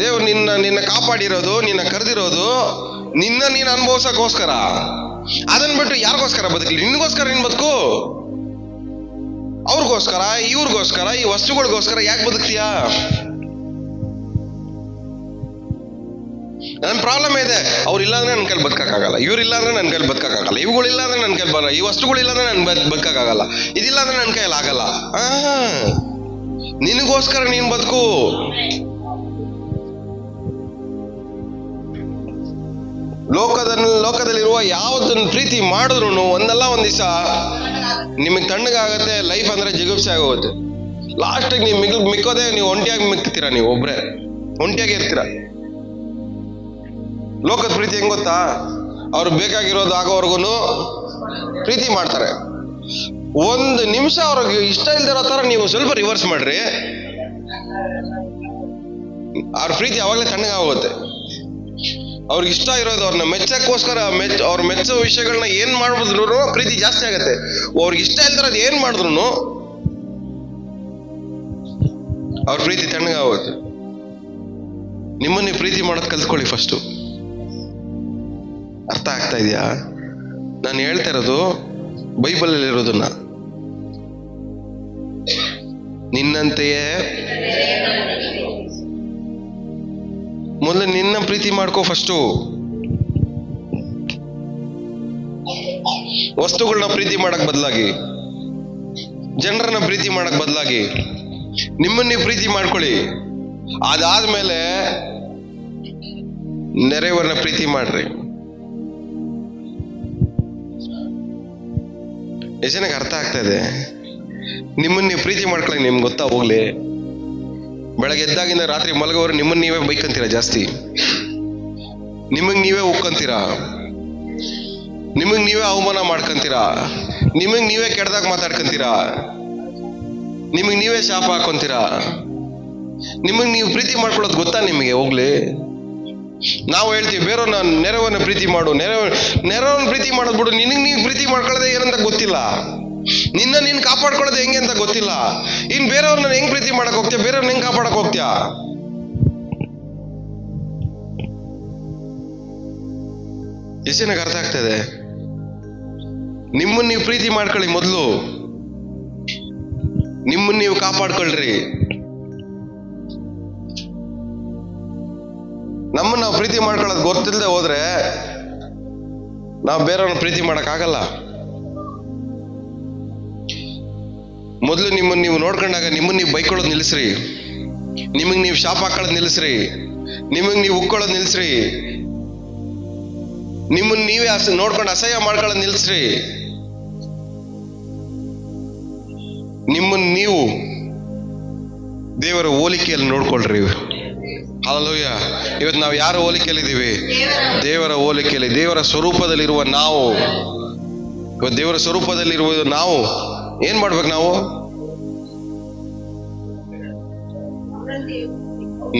ದೇವ್ರು ನಿನ್ನ ಕಾಪಾಡಿರೋದು, ನಿನ್ನ ಕರೆದಿರೋದು ನೀನು ಅನುಭವಿಸೋಕ್ಕೋಸ್ಕರ. ಅದನ್ನ ಬಿಟ್ಟು ಯಾರಿಗೋಸ್ಕರ ಬದುಕಲಿ? ನಿನ್ಗೋಸ್ಕರ ನೀನ್ ಬದುಕು. ಅವ್ರಿಗೋಸ್ಕರ, ಇವ್ರಿಗೋಸ್ಕರ, ಈ ವಸ್ತುಗಳಿಗೋಸ್ಕರ ಯಾಕೆ ಬದುಕ್ತೀಯಾ? ನನ್ನ ಪ್ರಾಬ್ಲಮ್ ಇದೆ, ಅವ್ರು ಇಲ್ಲಾಂದ್ರೆ ನನ್ನ ಕೈಲಿ ಬದುಕಕ್ಕಾಗಲ್ಲ, ಇವ್ರು ಇಲ್ಲಾಂದ್ರೆ ನನ್ನ ಕೈಲಿ ಬದುಕಕ್ಕಾಗಲ್ಲ, ಇವುಗಳಿಲ್ಲ ಅಂದ್ರೆ ನನ್ನ ಕೈಲಿ ಬರಲ್ಲ, ಈ ವಸ್ತುಗಳಿಲ್ಲ ಅಂದ್ರೆ ನನ್ ಬದುಕಕ್ಕಾಗಲ್ಲ, ಇದಿಲ್ಲ ಅಂದ್ರೆ ನನ್ನ ಕೈಯಲ್ಲಿ ಆಗಲ್ಲ. ನಿನಗೋಸ್ಕರ ನೀನ್ ಬದುಕು. ಲೋಕದಲ್ಲಿರುವ ಯಾವ್ದನ್ನ ಪ್ರೀತಿ ಮಾಡಿದ್ರು ಒಂದಲ್ಲ ಒಂದ್ ದಿವಸ ನಿಮಗ್ ತಣ್ಣಗಾಗತ್ತೆ. ಲೈಫ್ ಅಂದ್ರೆ ಜಿಗುಪ್ಸೆ ಆಗೋಗುತ್ತೆ. ಲಾಸ್ಟಿಗೆ ನೀವು ಮಿಕ್ಕೋದೇ ನೀವು ಒಂಟಿಯಾಗಿ ಮಿಕ್ತೀರಾ, ನೀವು ಒಬ್ರೆ ಒಂಟಿಯಾಗಿ ಇರ್ತೀರ. ಲೋಕದ ಪ್ರೀತಿ ಹೆಂಗ್ ಗೊತ್ತಾ? ಅವ್ರು ಬೇಕಾಗಿರೋದು ಆಗೋವರೆಗೂ ಪ್ರೀತಿ ಮಾಡ್ತಾರೆ. ಒಂದು ನಿಮಿಷ ಅವ್ರಿಗೆ ಇಷ್ಟ ಇಲ್ದಿರೋ ತರ ನೀವು ಸ್ವಲ್ಪ ರಿವರ್ಸ್ ಮಾಡ್ರಿ, ಅವ್ರ ಪ್ರೀತಿ ಅವಾಗಲೇ ತಣ್ಣಗಾಗೋಗುತ್ತೆ. ಅವ್ರಿಗೆ ಇಷ್ಟ ಇರೋದು ಅವ್ರನ್ನ ಮೆಚ್ಚಕ್ಕೋಸ್ಕರ ಅವ್ರ ಮೆಚ್ಚೋ ವಿಷಯಗಳನ್ನ ಏನ್ ಮಾಡಿದ್ರು ಪ್ರೀತಿ ಜಾಸ್ತಿ ಆಗತ್ತೆ. ಅವ್ರಿಗೆ ಇಷ್ಟ ಇಲ್ದಿರೋದು ಏನ್ ಮಾಡಿದ್ರು ಅವ್ರ ಪ್ರೀತಿ ತಣ್ಣಗಾಗೋಗುತ್ತೆ. ನಿಮ್ಮನ್ನೇ ಪ್ರೀತಿ ಮಾಡೋದು ಕಲ್ತ್ಕೊಳ್ಳಿ ಫಸ್ಟು. ಅರ್ಥ ಆಗ್ತಾ ಇದೆಯಾ? ನಾನು ಹೇಳ್ತಾ ಇರೋದು ಬೈಬಲ್ ಅಲ್ಲಿ ಇರೋದನ್ನ. ನಿನ್ನಂತೆಯೇ ಮೊದಲು ನಿನ್ನ ಪ್ರೀತಿ ಮಾಡ್ಕೋ ಫಸ್ಟು. ವಸ್ತುಗಳನ್ನ ಪ್ರೀತಿ ಮಾಡಕ್ ಬದಲಾಗಿ, ಜನರನ್ನ ಪ್ರೀತಿ ಮಾಡಕ್ ಬದಲಾಗಿ ನಿಮ್ಮನ್ನ ನೀವು ಪ್ರೀತಿ ಮಾಡ್ಕೊಳ್ಳಿ. ಅದಾದ್ಮೇಲೆ ನೆರೆಯವರನ್ನ ಪ್ರೀತಿ ಮಾಡ್ರಿ. ಎಷ್ಟು ಜನಕ್ಕೆ ಅರ್ಥ ಆಗ್ತಾ ಇದೆ? ನಿಮ್ಮನ್ನ ನೀವು ಪ್ರೀತಿ ಮಾಡ್ಕೊಳ್ಳಿ. ನಿಮ್ಗೆ ಗೊತ್ತಾ ಹೋಗ್ಲಿ, ಬೆಳಗ್ಗೆ ಎದ್ದಾಗಿಂದ ರಾತ್ರಿ ಮಲಗೋರು ನಿಮ್ಮನ್ನ ನೀವೇ ಬೈಕಂತೀರಾ ಜಾಸ್ತಿ, ನಿಮಗ್ ನೀವೇ ಉಕ್ಕಂತೀರಾ, ನಿಮಗ್ ನೀವೇ ಅವಮಾನ ಮಾಡ್ಕೊಂತೀರಾ, ನಿಮಗ್ ನೀವೇ ಕೆಡ್ದಾಗ ಮಾತಾಡ್ಕೊಂತೀರಾ, ನಿಮಗ್ ನೀವೇ ಶಾಪ ಹಾಕೊಂತೀರಾ. ನಿಮಗ್ ನೀವು ಪ್ರೀತಿ ಮಾಡ್ಕೊಳ್ಳೋದು ಗೊತ್ತಾ ನಿಮಗೆ? ಹೋಗ್ಲಿ, ನಾವು ಹೇಳ್ತೀವಿ ಬೇರೆಯವ್ರನ್ನ ನೆರವನ್ನ ಪ್ರೀತಿ ಮಾಡು, ನೆರವನ್ನ ಪ್ರೀತಿ ಮಾಡೋದು ಬಿಡು. ನಿನಗ್ ನೀವು ಪ್ರೀತಿ ಮಾಡ್ಕೊಳ್ಳೋದೇ ಏನಂತ ಗೊತ್ತಿಲ್ಲ, ನಿನ್ನ ನೀನ್ ಕಾಪಾಡ್ಕೊಳ್ಳೋದು ಹೆಂಗೆ ಅಂತ ಗೊತ್ತಿಲ್ಲ. ಇನ್ ಬೇರೆಯವ್ರನ್ನ ಹೆಂಗ್ ಪ್ರೀತಿ ಮಾಡಕ್ ಹೋಗ್ತೀಯ? ಬೇರೆಯವ್ರನ್ನ ಹೆಂಗ್ ಕಾಪಾಡಕ್ ಹೋಗ್ತೀಯ? ಎಷ್ಟು ಜನಕ್ಕೆ ಅರ್ಥ ಆಗ್ತದೆ? ನಿಮ್ಮನ್ನ ನೀವು ಪ್ರೀತಿ ಮಾಡ್ಕೊಳ್ಳಿ ಮೊದಲು, ನಿಮ್ಮನ್ನ ನೀವು ಕಾಪಾಡ್ಕೊಳ್ರಿ. ನಮ್ಮನ್ನ ನಾವು ಪ್ರೀತಿ ಮಾಡ್ಕೊಳ್ಳೋದು ಗೊತ್ತಿಲ್ಲದೆ ಹೋದ್ರೆ ನಾವು ಬೇರೆಯವ್ರನ್ನ ಪ್ರೀತಿ ಮಾಡಕ್ ಆಗಲ್ಲ. ಮೊದಲು ನಿಮ್ಮನ್ನ ನೀವು ನೋಡ್ಕೊಂಡಾಗ ನಿಮ್ಮನ್ನ ನೀವು ಬೈಕೊಳ್ಳೋದು ನಿಲ್ಲಿಸ್ರಿ, ನಿಮಗ್ ನೀವು ಶಾಪ ಹಾಕೊಳ್ಳೋದು ನಿಲ್ಲಿಸ್ರಿ, ನಿಮಗ್ ನೀವು ಉಕ್ಕೊಳ್ಳೋದು ನಿಲ್ಲಿಸ್ರಿ, ನಿಮ್ಮನ್ನ ನೀವೇ ನೋಡ್ಕೊಂಡು ಅಸಹ್ಯ ಮಾಡ್ಕೊಳ್ಳೋದು ನಿಲ್ಲಿಸ್ರಿ. ನಿಮ್ಮನ್ನ ನೀವು ದೇವರ ಹೋಲಿಕೆಯಲ್ಲಿ ನೋಡ್ಕೊಳ್ರಿ. ಹಲ್ಲೆಲೂಯಾ. ಇವತ್ತು ನಾವು ಯಾರ ಹೋಲಿಕೆಯಲ್ಲಿ ಇದ್ದೀವಿ? ದೇವರ ಹೋಲಿಕೆಯಲ್ಲಿ, ದೇವರ ಸ್ವರೂಪದಲ್ಲಿರುವ ನಾವು. ಇವತ್ತು ದೇವರ ಸ್ವರೂಪದಲ್ಲಿರುವ ನಾವು ಏನ್ ಮಾಡ್ಬೇಕು ನಾವು?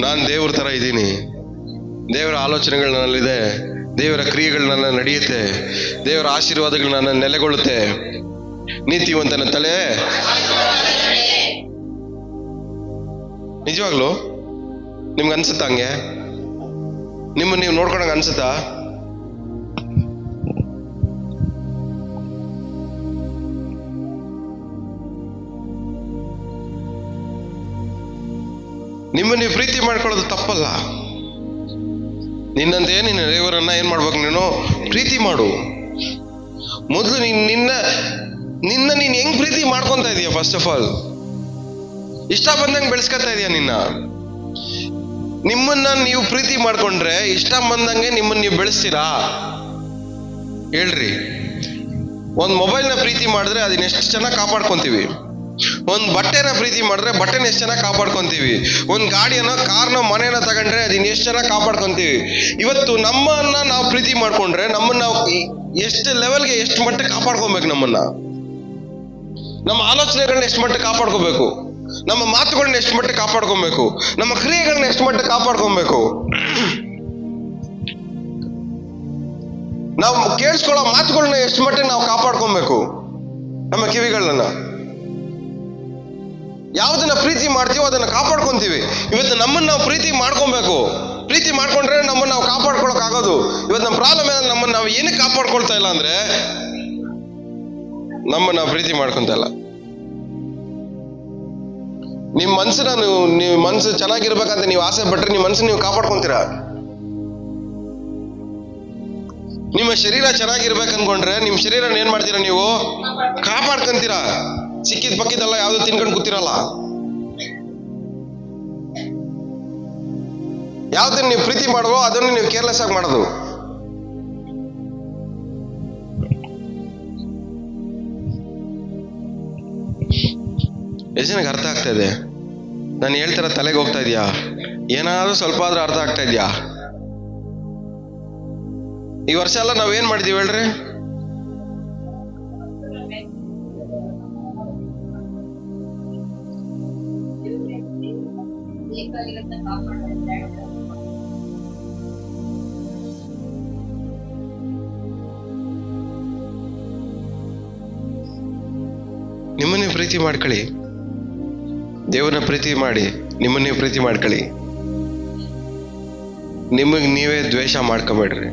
ನಾನ್ ದೇವ್ರ ತರ ಇದ್ದೀನಿ, ದೇವರ ಆಲೋಚನೆಗಳು ನನ್ನಲ್ಲಿದೆ, ದೇವರ ಕ್ರಿಯೆಗಳು ನನ್ನ ನಡೆಯುತ್ತೆ, ದೇವರ ಆಶೀರ್ವಾದಗಳು ನನ್ನ ನೆಲೆಗೊಳ್ಳುತ್ತೆ. ನೀತಿವಂತನ ತಲೆ ನಿಜವಾಗ್ಲು ನಿಮ್ಗೆ ಅನ್ಸುತ್ತಾ? ಹಂಗೆ ನಿಮ್ಮನ್ನ ನೀವು ನೋಡ್ಕೊಂಡಂಗ ಅನ್ಸುತ್ತಾ? ನಿಮ್ಮನ್ನ ನೀವು ಪ್ರೀತಿ ಮಾಡ್ಕೊಳ್ಳೋದು ತಪ್ಪಲ್ಲ. ನಿನ್ನಂತೆ ನಿನ್ನ ದೇವರನ್ನ ಏನ್ ಮಾಡ್ಬೇಕು? ನೀನು ಪ್ರೀತಿ ಮಾಡು. ಮೊದಲು ನಿನ್ನ ನೀನ್ ಹೆಂಗ್ ಪ್ರೀತಿ ಮಾಡ್ಕೊಂತ ಇದೀಯ? ಫಸ್ಟ್ ಆಫ್ ಆಲ್ ಇಷ್ಟ ಬಂದಂಗೆ ಬೆಳೆಸ್ಕೊತಾ ಇದೀಯ ನಿನ್ನ. ನಿಮ್ಮನ್ನ ನೀವು ಪ್ರೀತಿ ಮಾಡ್ಕೊಂಡ್ರೆ ಇಷ್ಟ ಬಂದಂಗೆ ನಿಮ್ಮನ್ನ ನೀವು ಬೆಳೆಸ್ತೀರಾ? ಹೇಳ್ರಿ. ಒಂದ್ ಮೊಬೈಲ್ನ ಪ್ರೀತಿ ಮಾಡಿದ್ರೆ ಅದನ್ನ ಎಷ್ಟು ಚೆನ್ನಾಗಿ ಕಾಪಾಡ್ಕೊಂತೀವಿ. ಒಂದ್ ಬಟ್ಟೆನ ಪ್ರೀತಿ ಮಾಡಿದ್ರೆ ಬಟ್ಟೆನ ಎಷ್ಟು ಚೆನ್ನಾಗಿ ಕಾಪಾಡ್ಕೊಂತೀವಿ. ಒಂದ್ ಗಾಡಿಯನ್ನ, ಕಾರ್ನ, ಮನೇನ ತಗೊಂಡ್ರೆ ಅದನ್ನ ಎಷ್ಟು ಚೆನ್ನಾಗಿ ಕಾಪಾಡ್ಕೊಂತೀವಿ. ಇವತ್ತು ನಮ್ಮನ್ನ ನಾವು ಪ್ರೀತಿ ಮಾಡ್ಕೊಂಡ್ರೆ ನಮ್ಮನ್ನ ನಾವು ಎಷ್ಟು ಲೆವೆಲ್ಗೆ, ಎಷ್ಟು ಮಟ್ಟಕ್ಕೆ ಕಾಪಾಡ್ಕೊಬೇಕು. ನಮ್ಮ ಆಲೋಚನೆಗಳನ್ನ ಎಷ್ಟು ಮಟ್ಟಕ್ಕೆ ಕಾಪಾಡ್ಕೋಬೇಕು, ನಮ್ಮ ಮಾತುಗಳನ್ನ ಎಷ್ಟು ಮಟ್ಟಕ್ಕೆ ಕಾಪಾಡ್ಕೊಬೇಕು, ನಮ್ಮ ಕ್ರಿಯೆಗಳನ್ನ ಎಷ್ಟು ಮಟ್ಟಕ್ಕೆ ಕಾಪಾಡ್ಕೊಬೇಕು. ನಾವು ಕೇಳಿಸ್ಕೊಳ್ಳೋ ಮಾತುಗಳನ್ನ ಎಷ್ಟು ಮಟ್ಟಿಗೆ ನಾವು ಕಾಪಾಡ್ಕೊಬೇಕು. ನಮ್ಮ ಕಿವಿಗಳನ್ನ ಯಾವ್ದನ್ನ ಪ್ರೀತಿ ಮಾಡ್ತೀವೋ ಅದನ್ನ ಕಾಪಾಡ್ಕೊಂತೀವಿ. ಇವತ್ತು ನಮ್ಮನ್ನ ನಾವು ಪ್ರೀತಿ ಮಾಡ್ಕೊಬೇಕು. ಪ್ರೀತಿ ಮಾಡ್ಕೊಂಡ್ರೆ ನಮ್ಮನ್ನ ನಾವು ಕಾಪಾಡ್ಕೊಳಕ್ ಆಗೋದು. ಇವತ್ತು ನಮ್ಮ ಪ್ರಾಬ್ಲಮ್ ಏನಂದ್ರೆ ನಮ್ಮನ್ನ ನಾವು ಏನಕ್ಕೆ ಕಾಪಾಡ್ಕೊಳ್ತಾ ಇಲ್ಲ ಅಂದ್ರೆ ನಮ್ಮನ್ನ ನಾವು ಪ್ರೀತಿ ಮಾಡ್ಕೊಂತ ಇಲ್ಲ. ನಿಮ್ ಮನ್ಸನ್ನ ನೀವು ಮನ್ಸು ಚೆನ್ನಾಗಿರ್ಬೇಕಂತ ನೀವು ಆಸೆ ಪಟ್ರೆ ನಿಮ್ಮ ಮನ್ಸನ್ನ ನೀವು ಕಾಪಾಡ್ಕೊಂತೀರಾ? ನಿಮ್ಮ ಶರೀರ ಚೆನ್ನಾಗಿರ್ಬೇಕು ಅನ್ಕೊಂಡ್ರೆ ನಿಮ್ ಶರೀರನ ಏನ್ ಮಾಡ್ತೀರಾ? ನೀವು ಕಾಪಾಡ್ಕೊಂತೀರಾ. ಸಿಕ್ಕಿದ್ ಪಕ್ಕಿದೆಲ್ಲ ಯಾವ್ದು ತಿನ್ಕೊಂಡು ಕೂತಿರಲ್ಲ. ಯಾವ್ದನ್ನ ನೀವು ಪ್ರೀತಿ ಮಾಡುವೋ ಅದನ್ನು ನೀವು ಕೇರ್ಲೆಸ್ ಆಗಿ ಮಾಡೋದು. ಎಷ್ಟು ಜನಕ್ಕೆ ಅರ್ಥ ಆಗ್ತಾ ಇದೆ? ನಾನು ಹೇಳ್ತಾರ ತಲೆಗೆ ಹೋಗ್ತಾ ಇದೆಯಾ? ಏನಾದ್ರೂ ಸ್ವಲ್ಪ ಆದ್ರೂ ಅರ್ಥ ಆಗ್ತಾ ಇದೆಯಾ? ಈ ವರ್ಷ ಎಲ್ಲ ನಾವೇನ್ ಮಾಡಿದೀವಿ ಹೇಳ್ರಿ? ನಿಮ್ಮನ್ನೇ ಪ್ರೀತಿ ಮಾಡ್ಕೊಳ್ಳಿ. ದೇವ್ರನ್ನ ಪ್ರೀತಿ ಮಾಡಿ ನಿಮ್ಮನ್ನೇ ಪ್ರೀತಿ ಮಾಡ್ಕೊಳ್ಳಿ. ನಿಮಗೆ ನೀವೇ ದ್ವೇಷ ಮಾಡ್ಕೊಂಬೇಡ್ರಿ.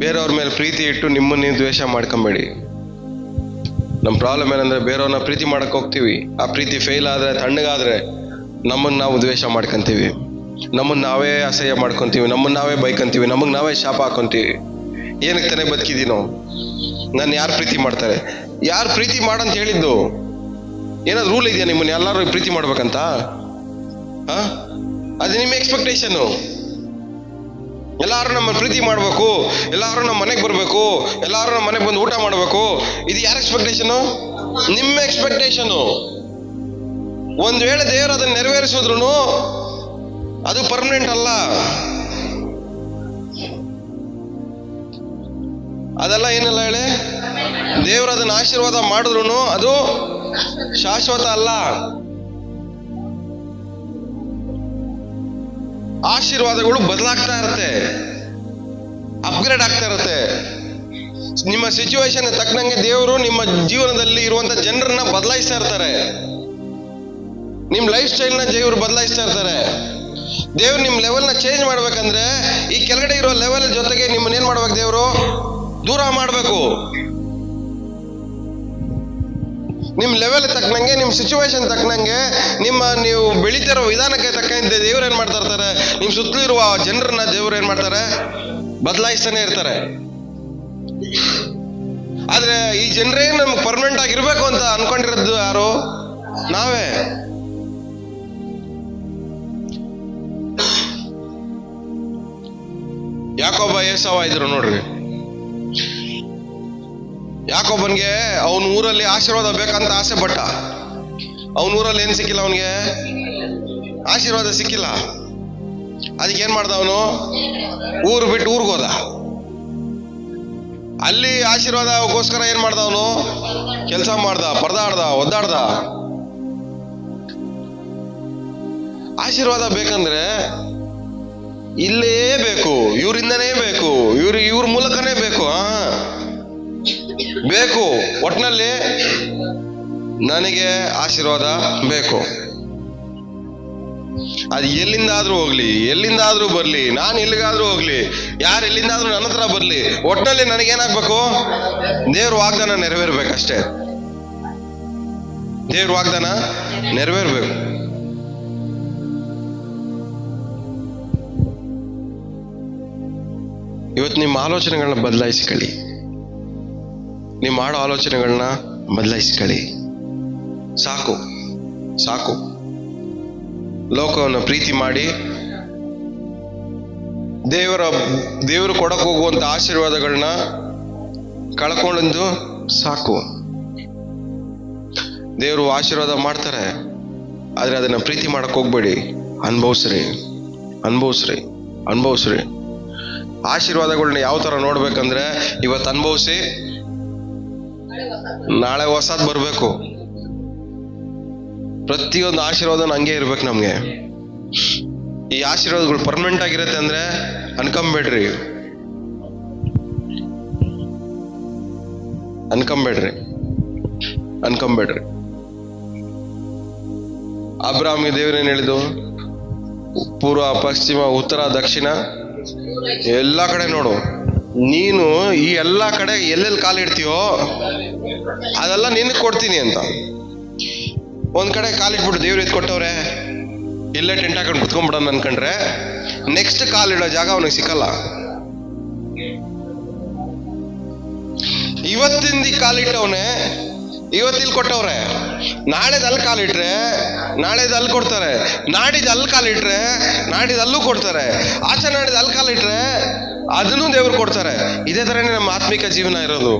ಬೇರೆಯವ್ರ ಮೇಲೆ ಪ್ರೀತಿ ಇಟ್ಟು ನಿಮ್ಮನ್ನ ನೀವು ದ್ವೇಷ ಮಾಡ್ಕೊಂಬೇಡಿ. ನಮ್ಮ ಪ್ರಾಬ್ಲಮ್ ಏನಂದ್ರೆ ಬೇರೆಯವ್ರನ್ನ ಪ್ರೀತಿ ಮಾಡಕ್ ಹೋಗ್ತೀವಿ, ಆ ಪ್ರೀತಿ ಫೇಲ್ ಆದ್ರೆ, ತಣ್ಣಗಾದ್ರೆ ನಮ್ಮನ್ನ ನಾವು ದ್ವೇಷ ಮಾಡ್ಕೊಂತೀವಿ, ನಮ್ಮನ್ನ ನಾವೇ ಅಸಹ್ಯ ಮಾಡ್ಕೊಂತೀವಿ, ನಮ್ಮನ್ನ ನಾವೇ ಬೈಕಂತೀವಿ, ನಮಗ್ ನಾವೇ ಶಾಪ ಹಾಕೊಂತೀವಿ. ಏನಕ್ಕೆ ತಾನೇ ಬದುಕಿದೀನೋ? ನಾನು ಯಾರು ಪ್ರೀತಿ ಮಾಡ್ತಾರೆ? ಯಾರು ಪ್ರೀತಿ ಮಾಡಂತ ಹೇಳಿದ್ದು? ಏನಾದ್ರು ರೂಲ್ ಇದೆಯಾ ನಿಮ್ಮನ್ನ ಎಲ್ಲರೂ ಪ್ರೀತಿ ಮಾಡ್ಬೇಕಂತ? ಅದು ನಿಮ್ಮ ಎಕ್ಸ್ಪೆಕ್ಟೇಷನ್. ಎಲ್ಲಾರು ನಮ್ಮ ಪ್ರೀತಿ ಮಾಡ್ಬೇಕು, ಎಲ್ಲಾರು ನಮ್ಮ ಮನೆಗೆ ಬರ್ಬೇಕು, ಎಲ್ಲಾರು ನಮ್ಮ ಮನೆಗೆ ಬಂದು ಊಟ ಮಾಡ್ಬೇಕು. ಇದು ಯಾರ ಎಕ್ಸ್ಪೆಕ್ಟೇಷನ್? ನಿಮ್ಮ ಎಕ್ಸ್ಪೆಕ್ಟೇಷನ್. ಒಂದ್ ವೇಳೆ ದೇವರು ಅದನ್ನ ನೆರವೇರಿಸಿದ್ರು ಅದು ಪರ್ಮನೆಂಟ್ ಅಲ್ಲ. ಅದೆಲ್ಲ ಏನಲ್ಲ ಹೇಳಿ, ದೇವರು ಅದನ್ನ ಆಶೀರ್ವಾದ ಮಾಡಿದ್ರು ಅದು ಶಾಶ್ವತ ಅಲ್ಲ. ಆಶೀರ್ವಾದಗಳು ಬದಲಾಗ್ತಾ ಇರುತ್ತೆ, ಅಪ್ಗ್ರೇಡ್ ಆಗ್ತಾ ಇರುತ್ತೆ. ನಿಮ್ಮ ಸಿಚುವೇಶನ್ ತಕ್ಕನಂಗೆ ದೇವರು ನಿಮ್ಮ ಜೀವನದಲ್ಲಿ ಇರುವಂತ ಜನರನ್ನ ಬದಲಾಯಿಸ್ತಾ ಇರ್ತಾರೆ. ನಿಮ್ ಲೈಫ್ ಸ್ಟೈಲ್ ನ ದೇವರು ಬದಲಾಯಿಸ್ತಾ ಇರ್ತಾರೆ. ದೇವ್ರು ನಿಮ್ ಲೆವೆಲ್ ನ ಚೇಂಜ್ ಮಾಡ್ಬೇಕಂದ್ರೆ ಈ ಕೆಳಗಡೆ ಇರೋ ಲೆವೆಲ್ ಜೊತೆಗೆ ನಿಮ್ಮನ್ನ ಏನ್ ಮಾಡ್ಬೇಕು? ದೇವರು ದೂರ ಮಾಡ್ಬೇಕು. ನಿಮ್ ಲೆವೆಲ್ ತಕ್ಕನಂಗೆ, ನಿಮ್ ಸಿಚುವೇಶನ್ ತಕ್ಕನಂಗೆ, ನೀವು ಬೆಳೀತಿರೋ ವಿಧಾನಕ್ಕೆ ತಕ್ಕಂತೆ ದೇವ್ರು ಏನ್ ಮಾಡ್ತಾ ಇರ್ತಾರೆ? ನಿಮ್ ಸುತ್ತಲೂ ಇರುವ ಜನರನ್ನ ದೇವ್ರು ಏನ್ ಮಾಡ್ತಾರೆ? ಬದಲಾಯಿಸ್ತಾನೆ ಇರ್ತಾರೆ. ಆದ್ರೆ ಈ ಜನರೇ ನಮ್ಗೆ ಪರ್ಮನೆಂಟ್ ಆಗಿರ್ಬೇಕು ಅಂತ ಅನ್ಕೊಂಡಿರೋದು ಯಾರು? ನಾವೇ. ಯಾಕೊಬ್ಬ ಏಸಾವ ಇದ್ರು ನೋಡ್ರಿ. ಯಾಕೊಬ್ಬನ್ಗೆ ಅವನ ಊರಲ್ಲಿ ಆಶೀರ್ವಾದ ಬೇಕಂತ ಆಸೆ ಪಟ್ಟ. ಅವನ ಊರಲ್ಲಿ ಏನ್ ಸಿಕ್ಕಿಲ್ಲ, ಅವನಿಗೆ ಆಶೀರ್ವಾದ ಸಿಕ್ಕಿಲ್ಲ. ಅದಕ್ಕೆ ಏನ್ ಮಾಡ್ದ? ಅವನು ಊರು ಬಿಟ್ಟು ಊರ್ಗೋದ. ಅಲ್ಲಿ ಆಶೀರ್ವಾದಗೋಸ್ಕರ ಏನ್ ಮಾಡ್ದ ಅವನು? ಕೆಲಸ ಮಾಡ್ದ, ಪರದಾಡ್ದ, ಒದ್ದಾಡ್ದ. ಆಶೀರ್ವಾದ ಬೇಕಂದ್ರೆ ಇಲ್ಲೇ ಬೇಕು, ಇವರಿಂದನೇ ಬೇಕು, ಇವ್ರ ಮೂಲಕನೇ ಬೇಕು. ಬೇಕು, ಒಟ್ನಲ್ಲಿ ನನಗೆ ಆಶೀರ್ವಾದ ಬೇಕು. ಅದು ಎಲ್ಲಿಂದಾದ್ರೂ ಹೋಗ್ಲಿ, ಎಲ್ಲಿಂದಾದ್ರೂ ಬರ್ಲಿ, ನಾನು ಎಲ್ಲಿಗಾದ್ರೂ ಹೋಗ್ಲಿ, ಯಾರು ಎಲ್ಲಿಂದಾದ್ರೂ ನನ್ನ ಹತ್ರ ಬರ್ಲಿ, ಒಟ್ನಲ್ಲಿ ನನಗೇನಾಗ್ಬೇಕು? ದೇವ್ರ ವಾಗ್ದಾನ ನೆರವೇರ್ಬೇಕಷ್ಟೇ. ದೇವ್ರ ವಾಗ್ದಾನ ನೆರವೇರ್ಬೇಕು. ಇವತ್ತು ನಿಮ್ಮ ಆಲೋಚನೆಗಳನ್ನ ಬದಲಾಯಿಸ್ಕೊಳ್ಳಿ, ನೀವು ಮಾಡೋ ಆಲೋಚನೆಗಳನ್ನ ಬದಲಾಯಿಸ್ಕೊಳ್ಳಿ. ಸಾಕು ಸಾಕು. ಲೋಕವನ್ನು ಪ್ರೀತಿ ಮಾಡಿ ದೇವರು ಕೊಡಕ್ ಹೋಗುವಂತ ಆಶೀರ್ವಾದಗಳನ್ನ ಕಳ್ಕೊಂಡು ಸಾಕು. ದೇವರು ಆಶೀರ್ವಾದ ಮಾಡ್ತಾರೆ, ಆದ್ರೆ ಅದನ್ನ ಪ್ರೀತಿ ಮಾಡಕ್ ಹೋಗ್ಬೇಡಿ. ಅನುಭವಿಸ್ರಿ, ಅನುಭವಿಸ್ರಿ, ಅನುಭವಿಸ್ರಿ. ಆಶೀರ್ವಾದಗಳನ್ನ ಯಾವ ತರ ನೋಡ್ಬೇಕಂದ್ರೆ, ಇವತ್ತು ಅನುಭವಿಸಿ ನಾಳೆ ಹೊಸದ್ ಬರ್ಬೇಕು. ಪ್ರತಿಯೊಂದು ಆಶೀರ್ವಾದ ಹಂಗೆ ಇರ್ಬೇಕು ನಮ್ಗೆ. ಈ ಆಶೀರ್ವಾದಗಳು ಪರ್ಮನೆಂಟ್ ಆಗಿರತ್ತೆ ಅಂದ್ರೆ ಅನ್ಕೊಂಬೇಡ್ರಿ, ಅನ್ಕೊಂಬೇಡ್ರಿ, ಅನ್ಕೊಂಬೇಡ್ರಿ. ಅಬ್ರಾಮ್ಗೆ ದೇವರೇನ್ ಹೇಳಿದ್ದು? ಪೂರ್ವ, ಪಶ್ಚಿಮ, ಉತ್ತರ, ದಕ್ಷಿಣ ಎಲ್ಲಾ ಕಡೆ ನೋಡು. ನೀನು ಈ ಎಲ್ಲಾ ಕಡೆ ಎಲ್ಲೆಲ್ಲಿ ಕಾಲಿಡ್ತೀಯೋ ಅದೆಲ್ಲ ನಿನಗೆ ಕೊಡ್ತೀನಿ ಅಂತ. ಒಂದ್ ಕಡೆ ಕಾಲಿಟ್ಬಿಟ್ಟು ದೇವ್ರು ಎತ್ ಕೊಟ್ಟವ್ರೆ, ಇಲ್ಲೇ ಟೆಂಟ್ ಹಾಕೊಂಡು ಕುತ್ಕೊಂಡ್ಬಿಡೋಣ ಅನ್ಕೊಂಡ್ರೆ ನೆಕ್ಸ್ಟ್ ಕಾಲಿಡೋ ಜಾಗ ಅವನಿಗೆ ಸಿಕ್ಕಲ್ಲ. ಇವತ್ತಿಂದ ಕಾಲಿಟ್ಟವನೆ ಇವತ್ತಿಲ್ಲಿ ಕೊಟ್ಟವ್ರೆ, ನಾಳೆದ ಅಲ್ಲಿ ಕಾಲಿಟ್ರೆ ನಾಳೆದ ಅಲ್ಲಿ ಕೊಡ್ತಾರೆ, ನಾಡಿದ ಅಲ್ಲಿ ಕಾಲಿಟ್ರೆ ನಾಡಿದ ಅಲ್ಲೂ ಕೊಡ್ತಾರೆ, ಆಚೆ ನಾಡಿದ ಅಲ್ಲಿ ಕಾಲಿಟ್ರೆ ಅದನ್ನು ದೇವ್ರು ಕೊಡ್ತಾರೆ. ಇದೇ ತರನೇ ನಮ್ಮ ಆತ್ಮಿಕ ಜೀವನ ಇರೋದು.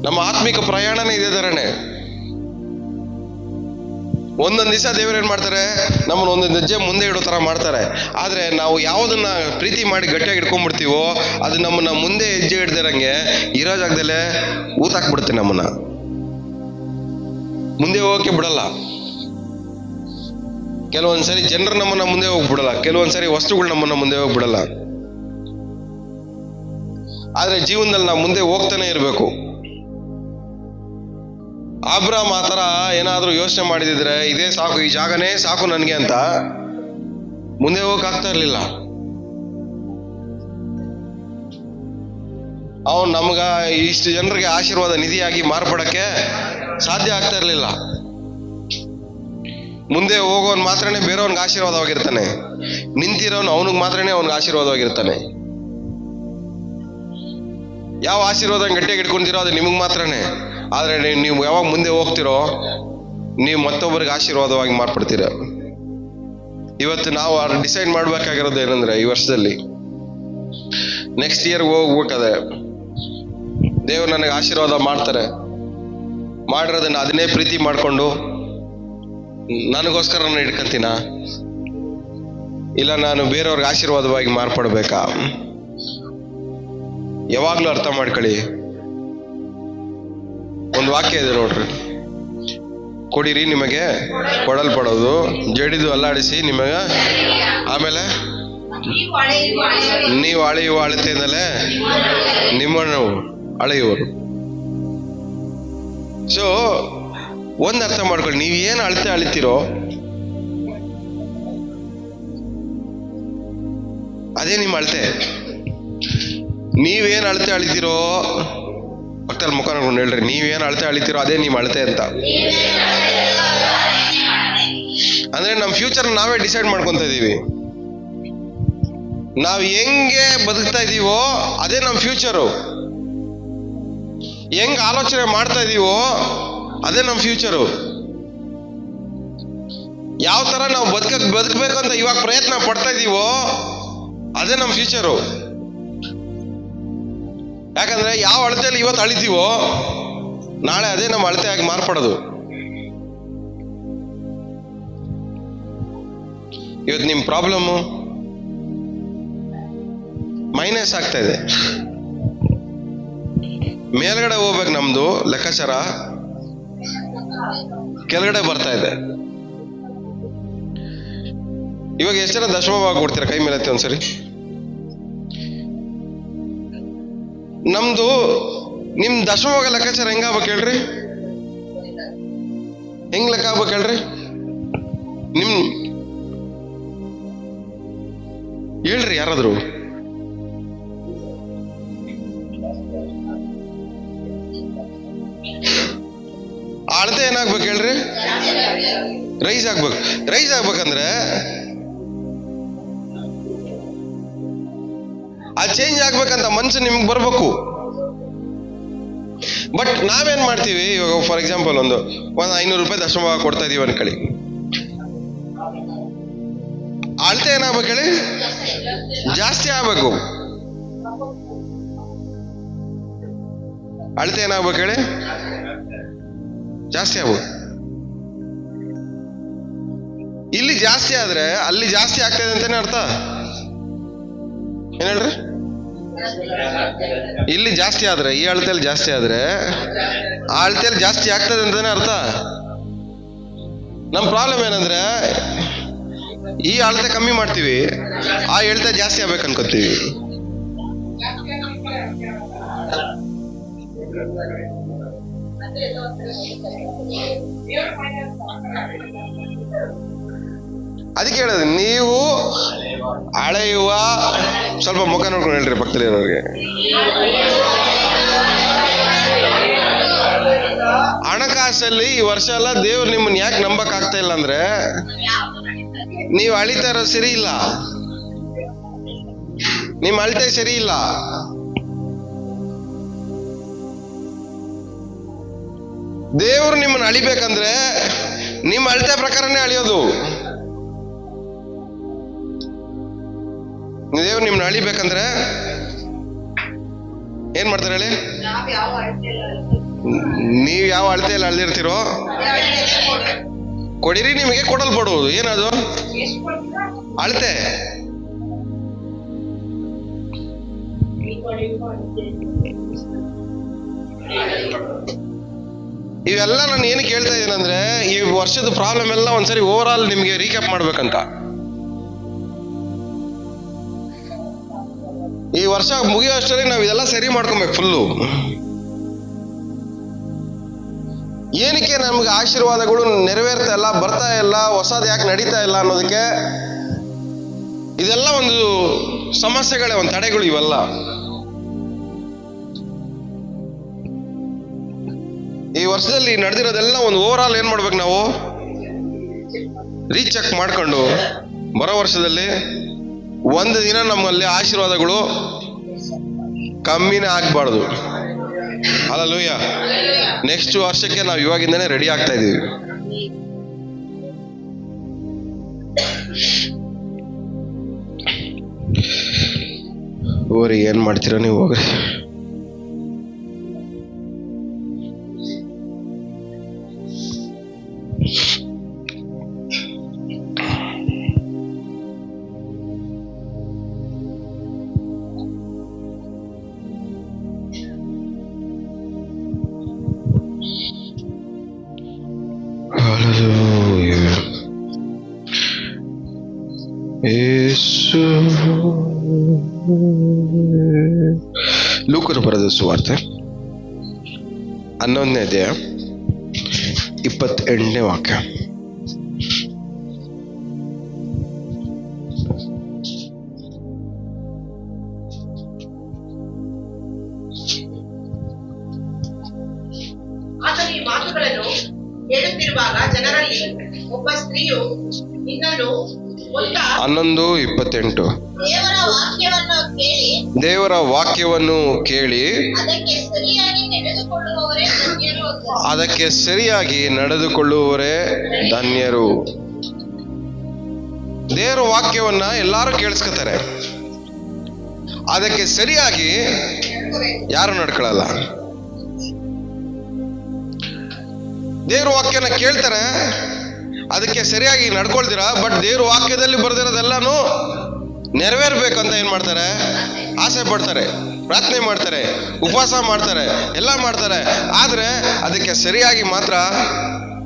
ನಮ್ಮ ಆತ್ಮಿಕ ಪ್ರಯಾಣನೇ ಇದೇ ತರನೇ. ಒಂದೊಂದ್ ದಿವಸ ದೇವ್ರು ಏನ್ ಮಾಡ್ತಾರೆ? ನಮ್ಮನ್ನ ಒಂದೊಂದು ಹೆಜ್ಜೆ ಮುಂದೆ ಇಡೋ ತರ ಮಾಡ್ತಾರೆ. ಆದ್ರೆ ನಾವು ಯಾವುದನ್ನ ಪ್ರೀತಿ ಮಾಡಿ ಗಟ್ಟಿಯಾಗಿ ಇಟ್ಕೊಂಡ್ಬಿಡ್ತೀವೋ ಅದು ನಮ್ಮನ್ನ ಮುಂದೆ ಹೆಜ್ಜೆ ಇಡ್ದಿರಂಗೆ ಇರೋ ಜಾಗದಲ್ಲೇ ಊತಾಕ್ಬಿಡುತ್ತೆ. ನಮ್ಮನ್ನ ಮುಂದೆ ಹೋಗಕ್ಕೆ ಬಿಡಲ್ಲ. ಕೆಲವೊಂದ್ಸರಿ ಜನರು ನಮ್ಮನ್ನ ಮುಂದೆ ಹೋಗ್ಬಿಡಲ್ಲ, ಕೆಲವೊಂದ್ಸರಿ ವಸ್ತುಗಳು ನಮ್ಮನ್ನ ಮುಂದೆ ಹೋಗ್ಬಿಡಲ್ಲ. ಆದ್ರೆ ಜೀವನದಲ್ಲಿ ನಾವು ಮುಂದೆ ಹೋಗ್ತಾನೆ ಇರ್ಬೇಕು. ಅಬ್ರಾಮ್ ಆ ತರ ಏನಾದ್ರೂ ಯೋಚನೆ ಮಾಡಿದಿದ್ರೆ, ಇದೇ ಸಾಕು, ಈ ಜಾಗನೇ ಸಾಕು ನನ್ಗೆ ಅಂತ ಮುಂದೆ ಹೋಗಕ್ ಆಗ್ತಾ ಇರ್ಲಿಲ್ಲ. ಅವನ್ ನಮ್ಗ ಇಷ್ಟು ಜನರಿಗೆ ಆಶೀರ್ವಾದ ನಿಧಿಯಾಗಿ ಮಾರ್ಪಡಕ್ಕೆ ಸಾಧ್ಯ ಆಗ್ತಾ ಇರ್ಲಿಲ್ಲ. ಮುಂದೆ ಹೋಗೋನ್ ಮಾತ್ರನೇ ಬೇರೆಯವನ್ಗೆ ಆಶೀರ್ವಾದವಾಗಿರ್ತಾನೆ, ನಿಂತಿರೋನು ಅವನಿಗೆ ಮಾತ್ರನೇ ಅವನಿಗೆ ಆಶೀರ್ವಾದವಾಗಿರ್ತಾನೆ. ಯಾವ ಆಶೀರ್ವಾದ ಗಟ್ಟಿಯಾಗಿ ಇಟ್ಕೊಂತೀರೋ ಅದು ನಿಮಗ್ ಮಾತ್ರನೇ. ಆದ್ರೆ ನೀವು ಯಾವಾಗ ಮುಂದೆ ಹೋಗ್ತಿರೋ ನೀವು ಮತ್ತೊಬ್ಬರಿಗೆ ಆಶೀರ್ವಾದವಾಗಿ ಮಾರ್ಪಡ್ತೀರ. ಇವತ್ತು ನಾವು ಡಿಸೈಡ್ ಮಾಡ್ಬೇಕಾಗಿರೋದು ಏನಂದ್ರೆ, ಈ ವರ್ಷದಲ್ಲಿ ನೆಕ್ಸ್ಟ್ ಇಯರ್ ಹೋಗ್ಬೇಕಾದ್ರೆ ದೇವ್ರು ನನಗೆ ಆಶೀರ್ವಾದ ಮಾಡ್ತಾರೆ, ಮಾಡಿರೋದನ್ನ ಅದನ್ನೇ ಪ್ರೀತಿ ಮಾಡ್ಕೊಂಡು ನನಗೋಸ್ಕರ ನಾನು ಇಟ್ಕೊಂತೀನ, ಇಲ್ಲ ನಾನು ಬೇರೆಯವ್ರಿಗೆ ಆಶೀರ್ವಾದವಾಗಿ ಮಾರ್ಪಡ್ಬೇಕಾ? ಯಾವಾಗ್ಲೂ ಅರ್ಥ ಮಾಡ್ಕೊಳ್ಳಿ. ಒಂದು ವಾಕ್ಯ ಇದೆ ನೋಡ್ರಿ, ಕೊಡಿರಿ ನಿಮಗೆ ಕೊಡಲ್ಪಡೋದು, ಜಡಿದು ಅಲ್ಲಾಡಿಸಿ ನಿಮಗ, ಆಮೇಲೆ ನೀವು ಅಳೆಯುವ ಅಳತೆಯಿಂದಲೇ ನಿಮ್ಮನ್ನು ಅಳೆಯುವರು. ಸೊ ಒಂದ್ ಅರ್ಥ ಮಾಡ್ಕೊಳ್ಳಿ, ನೀವು ಏನು ಅಳತೆ ಅಳಿತೀರೋ ಅದೇ ನಿಮ್ಮ ಅಳತೆ. ನೀವೇನು ಅಳತೆ ಅಳಿತೀರೋ ಪಕ್ಕದಲ್ಲಿ ಮುಖ ನೋಡ್ಕೊಂಡು ಹೇಳ್ರಿ, ನೀವೇನು ಅಳತೆ ಅಳಿತೀರೋ ಅದೇ ನಿಮ್ಮ ಅಳತೆ ಅಂತ. ಅಂದ್ರೆ ನಮ್ಮ ಫ್ಯೂಚರ್ ನಾವೇ ಡಿಸೈಡ್ ಮಾಡ್ಕೊಂತ ಇದೀವಿ. ನಾವು ಹೆಂಗೆ ಬದುಕ್ತಾ ಇದೀವೋ ಅದೇ ನಮ್ಮ ಫ್ಯೂಚರು. ಹೆಂಗ್ ಆಲೋಚನೆ ಮಾಡ್ತಾ ಇದೀವೋ ಅದೇ ನಮ್ಮ ಫ್ಯೂಚರು. ಯಾವ ತರ ನಾವು ಬದುಕಬೇಕು ಅಂತ ಇವಾಗ ಪ್ರಯತ್ನ ಪಡ್ತಾ ಇದೀವೋ ಅದೇ ನಮ್ಮ ಫ್ಯೂಚರು. ಯಾಕಂದ್ರೆ ಯಾವ ಅಳತೆಯಲ್ಲಿ ಇವತ್ತು ಅಳಿತೀವೋ ನಾಳೆ ಅದೇ ನಮ್ಮ ಅಳತೆಯಾಗಿ ಮಾರ್ಪಡೋದು. ಇವತ್ತು ನಿಮ್ ಪ್ರಾಬ್ಲಮ್ಮು ಮೈನಸ್ ಆಗ್ತಾ ಇದೆ. ಮೇಲ್ಗಡೆ ಹೋಗ್ಬೇಕು ನಮ್ದು ಲೆಕ್ಕಾಚಾರ, ಕೆಳಗಡೆ ಬರ್ತಾ ಇದೆ. ಇವಾಗ ಎಷ್ಟು ಜನ ದಶಮಭಾಗ ಕೊಡ್ತೀರಾ? ಕೈ ಮೇಲೆ ಎತ್ತಿ ಒಂದ್ಸರಿ. ನಿಮ್ ದಶಮಭಾಗ ಲೆಕ್ಕಾಚಾರ ಹೆಂಗಾಗ್ಬೇಕು ಹೇಳ್ರಿ? ಹೆಂಗ್ ಲೆಕ್ಕ ಆಗ್ಬೇಕು ಹೇಳ್ರಿ? ಹೇಳ್ರಿ ಯಾರಾದ್ರು. ಅಳತೆ ಏನಾಗ್ಬೇಕು ಹೇಳ್ರಿ? ರೈಸ್ ಆಗ್ಬೇಕು. ರೈಸ್ ಆಗ್ಬೇಕಂದ್ರೆ ಆ ಚೇಂಜ್ ಆಗ್ಬೇಕಂತ ಮನ್ಸು ನಿಮ್ಗೆ ಬರ್ಬೇಕು. ಬಟ್ ನಾವೇನ್ ಮಾಡ್ತೀವಿ, ಇವಾಗ ಫಾರ್ ಎಕ್ಸಾಂಪಲ್ ಒಂದು 500 ರೂಪಾಯಿ ದಶಮಭಾಗ ಕೊಡ್ತಾ ಇದೀವಿ ಅನ್ಕೊಳ್ಳಿ. ಅಳತೆ ಏನಾಗ್ಬೇಕು ಹೇಳಿ? ಜಾಸ್ತಿ ಆಗ್ಬೇಕು. ಅಳತೆ ಏನಾಗ್ಬೇಕು ಹೇಳಿ? ಜಾಸ್ತಿ ಆಗ್ಬೇಕು. ಇಲ್ಲಿ ಜಾಸ್ತಿ ಆದ್ರೆ ಅಲ್ಲಿ ಜಾಸ್ತಿ ಆಗ್ತಾ ಇದೆ ಅಂತಾನೆ ಅರ್ಥ. ಏನ್ ಹೇಳ್ರಿ? ಇಲ್ಲಿ ಜಾಸ್ತಿ ಆದ್ರೆ, ಈ ಅಳತೆಯಲ್ಲಿ ಜಾಸ್ತಿ ಆದ್ರೆ ಆ ಅಳತೆಯಲ್ಲಿ ಜಾಸ್ತಿ ಆಗ್ತದೆ ಅಂತಾನೆ ಅರ್ಥ. ನಮ್ ಪ್ರಾಬ್ಲಮ್ ಏನಂದ್ರೆ ಈ ಅಳತೆ ಕಮ್ಮಿ ಮಾಡ್ತೀವಿ, ಆ ಅಳತೆ ಜಾಸ್ತಿ ಆಗ್ಬೇಕು ಅನ್ಕೋತೀವಿ. ಅದಕ್ಕೆ ಹೇಳೋದು, ನೀವು ಅಳೆಯುವ, ಸ್ವಲ್ಪ ಮುಖ ನೋಡ್ಕೊಂಡು ಹೇಳ್ರಿ ಪಕ್ಕದಲ್ಲಿ ಇರೋರಿಗೆ. ಹಣಕಾಸಲ್ಲಿ ಈ ವರ್ಷ ಎಲ್ಲ ದೇವ್ರು ನಿಮ್ಮನ್ನ ಯಾಕೆ ನಂಬಕ್ ಆಗ್ತಾ ಇಲ್ಲ ಅಂದ್ರೆ ನೀವು ಅಳಿತಾ ಇರೋದು ಸರಿ ಇಲ್ಲ, ನಿಮ್ಮ ಅಳತೆ ಸರಿ ಇಲ್ಲ. ದೇವ್ರು ನಿಮ್ಮನ್ನ ಅಳಿಬೇಕಂದ್ರೆ ನಿಮ್ಮ ಅಳತೆ ಪ್ರಕಾರನೇ ಅಳಿಯೋದು. ದೇವ್ರು ನಿಮ್ಮನ್ನ ಅಳಿಬೇಕಂದ್ರೆ ಏನ್ ಮಾಡ್ತಾರೆ ಹೇಳಿ? ನೀವ್ ಯಾವ ಅಳತೆಯಲ್ಲಿ ಅಳ್ದಿರ್ತೀರೋ ಕೊಡಿರಿ, ನಿಮಗೆ ಕೊಡಲ್ಪಡುವುದು. ಏನದು? ಅಳತೆ. ಇವೆಲ್ಲ ನಾನು ಏನು ಕೇಳ್ತಾ ಇದ್ದೀನಂದ್ರೆ ಈ ವರ್ಷದ ಪ್ರಾಬ್ಲಮ್ ಎಲ್ಲ ಒಂದ್ಸರಿ ಓವರ್ ಆಲ್ ನಿಮ್ಗೆ ರೀಕ್ಯಾಪ್ ಮಾಡ್ಬೇಕಂತ. ಈ ವರ್ಷ ಮುಗಿಯೋ ಅಷ್ಟರಲ್ಲಿ ನಾವು ಇದೆಲ್ಲ ಸರಿ ಮಾಡ್ಕೊಬೇಕು ಫುಲ್ಲು. ಏನಕ್ಕೆ ನಮ್ಗೆ ಆಶೀರ್ವಾದಗಳು ನೆರವೇರ್ತಾ ಇಲ್ಲ, ಬರ್ತಾ ಇಲ್ಲ, ಹೊಸದು ಯಾಕೆ ನಡೀತಾ ಇಲ್ಲ ಅನ್ನೋದಕ್ಕೆ ಇದೆಲ್ಲ ಒಂದು ಸಮಸ್ಯೆಗಳೇ, ಒಂದು ತಡೆಗಳು ಇವೆಲ್ಲ. ಈ ವರ್ಷದಲ್ಲಿ ನಡೆದಿರೋದೆಲ್ಲ ಒಂದು ಓವರ್ ಆಲ್ ಏನ್ ಮಾಡ್ಬೇಕು ನಾವು? ರೀಚೆಕ್ ಮಾಡ್ಕೊಂಡು ಬರೋ ವರ್ಷದಲ್ಲಿ ಒಂದು ದಿನ ನಮ್ಮಲ್ಲಿ ಆಶೀರ್ವಾದಗಳು ಕಮ್ಮಿನೇ ಆಗ್ಬಾರ್ದು. ಹಲ್ಲೆಲೂಯಾ. ನೆಕ್ಸ್ಟ್ ವರ್ಷಕ್ಕೆ ನಾವು ಇವಾಗಿಂದಾನೇ ರೆಡಿ ಆಗ್ತಾ ಇದೀವಿ. ಹೋಗ್ರಿ, ಏನ್ ಮಾಡ್ತೀರ ನೀವು? ಹೋಗ್ರಿ. ಲೂಕನು ಬರೆದ ಸುವಾರ್ತೆ 11ನೇ ಅಧ್ಯಾಯ 28ನೇ ವಾಕ್ಯ. ಆತನು ಈ ಮಾತುಗಳನ್ನು ಹೇಳುತ್ತಿರುವಾಗ ಜನರಲ್ಲಿ ಒಬ್ಬ ಸ್ತ್ರೀಯು ಇನ್ನೊಂದು 11:28 ದೇವರ ವಾಕ್ಯವನ್ನು ಕೇಳಿ ಅದಕ್ಕೆ ಸರಿಯಾಗಿ ನಡೆದುಕೊಳ್ಳುವವರೇ ಧನ್ಯರು. ದೇವರ ವಾಕ್ಯವನ್ನ ಎಲ್ಲಾರು ಕೇಳಿಸ್ಕೊತಾರೆ, ಅದಕ್ಕೆ ಸರಿಯಾಗಿ ಯಾರು ನಡ್ಕೊಳ್ಳಲ್ಲ. ದೇವ್ರ ವಾಕ್ಯನ ಕೇಳ್ತಾರೆ, ಅದಕ್ಕೆ ಸರಿಯಾಗಿ ನಡ್ಕೊಳ್ತೀರಾ, ಬಟ್ ದೇವ್ರ ವಾಕ್ಯದಲ್ಲಿ ಬರ್ದಿರೋದೆಲ್ಲಾನು ನೆರವೇರ್ಬೇಕಂತ ಏನ್ ಮಾಡ್ತಾರೆ? ಆಸೆ ಪಡ್ತಾರೆ, ಪ್ರಾರ್ಥನೆ ಮಾಡ್ತಾರೆ, ಉಪವಾಸ ಮಾಡ್ತಾರೆ, ಎಲ್ಲ ಮಾಡ್ತಾರೆ, ಆದ್ರೆ ಅದಕ್ಕೆ ಸರಿಯಾಗಿ ಮಾತ್ರ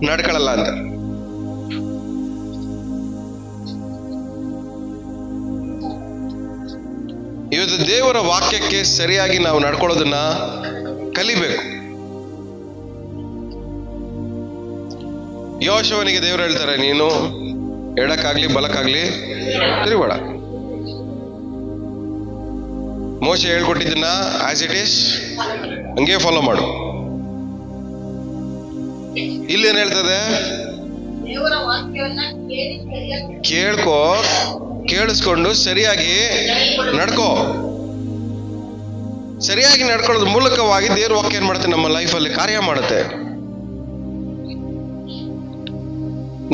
ನಡ್ಕೊಳ್ಳಲ್ಲ ಅಂತ. ಇವತ್ತು ದೇವರ ವಾಕ್ಯಕ್ಕೆ ಸರಿಯಾಗಿ ನಾವು ನಡ್ಕೊಳ್ಳೋದನ್ನ ಕಲಿಬೇಕು. ಯೋಶುವನಿಗೆ ದೇವರು ಹೇಳ್ತಾರೆ, ನೀನು ಎಡಕ್ಕಾಗ್ಲಿ ಬಲಕ್ಕಾಗ್ಲಿ ತಿರುಗಬೇಡ. ಮೋಶೆ ಹೇಳ್ಕೊಟ್ಟಿದ್ದನ್ನ ಆಸ್ ಇಟ್ ಈಸ್ ಹಂಗೆ ಫಾಲೋ ಮಾಡು. ಇಲ್ಲೇನ್ ಹೇಳ್ತದೆ? ಕೇಳಿಸ್ಕೊಂಡು ಸರಿಯಾಗಿ ನಡ್ಕೋ. ಸರಿಯಾಗಿ ನಡ್ಕೊಳ್ಳೋದ್ರ ಮೂಲಕವಾಗಿ ದೇವ್ರ ವಾಕ್ಯ ಏನ್ ಮಾಡುತ್ತೆ? ನಮ್ಮ ಲೈಫಲ್ಲಿ ಕಾರ್ಯ ಮಾಡುತ್ತೆ.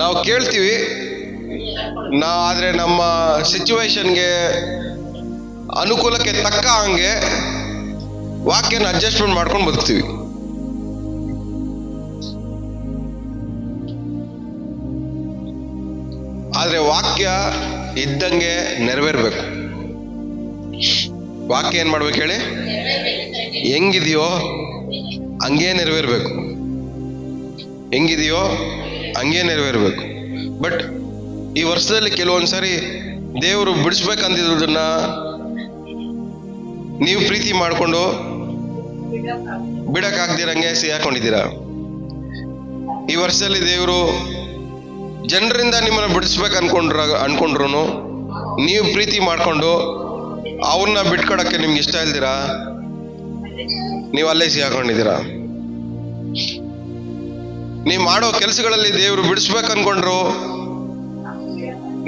ನಾವು ಕೇಳ್ತೀವಿ, ಆದ್ರೆ ನಮ್ಮ ಸಿಚುವೇಶನ್ಗೆ ಅನುಕೂಲಕ್ಕೆ ತಕ್ಕ ಹಂಗೆ ವಾಕ್ಯನ ಅಡ್ಜಸ್ಟ್ಮೆಂಟ್ ಮಾಡ್ಕೊಂಡು ಬದುಕ್ತೀವಿ. ಆದ್ರೆ ವಾಕ್ಯ ಇದ್ದಂಗೆ ನೆರವೇರ್ಬೇಕು. ವಾಕ್ಯ ಏನ್ ಮಾಡ್ಬೇಕು ಹೇಳಿ? ಹೆಂಗಿದೆಯೋ ಹಂಗೇ ನೆರವೇರ್ಬೇಕು. ಹೆಂಗಿದೆಯೋ ಹಂಗೇ ನೆರವೇರ್ಬೇಕು. ಬಟ್ ಈ ವರ್ಷದಲ್ಲಿ ಕೆಲವೊಂದ್ಸರಿ ದೇವರು ಬಿಡಿಸ್ಬೇಕಂದಿದ್ದನ್ನ ನೀವು ಪ್ರೀತಿ ಮಾಡ್ಕೊಂಡು ಬಿಡಕ್ಕಾಗ್ದಿರಂಗೆ ಸಿಹಾಕೊಂಡಿದ್ದೀರಾ. ಈ ವರ್ಷದಲ್ಲಿ ದೇವರು ಜನರಿಂದ ನಿಮ್ಮನ್ನ ಬಿಡಿಸ್ಬೇಕು ಅನ್ಕೊಂಡ್ರು ನೀವು ಪ್ರೀತಿ ಮಾಡ್ಕೊಂಡು ಅವ್ರನ್ನ ಬಿಟ್ಕೊಡಕ್ಕೆ ನಿಮ್ಗೆ ಇಷ್ಟ ಇಲ್ದಿರಾ, ನೀವು ಅಲ್ಲೇ ಸಿಹಾಕೊಂಡಿದ್ದೀರಾ. ನೀವು ಮಾಡೋ ಕೆಲಸಗಳಲ್ಲಿ ದೇವರು ಬಿಡಿಸ್ಬೇಕು ಅನ್ಕೊಂಡ್ರು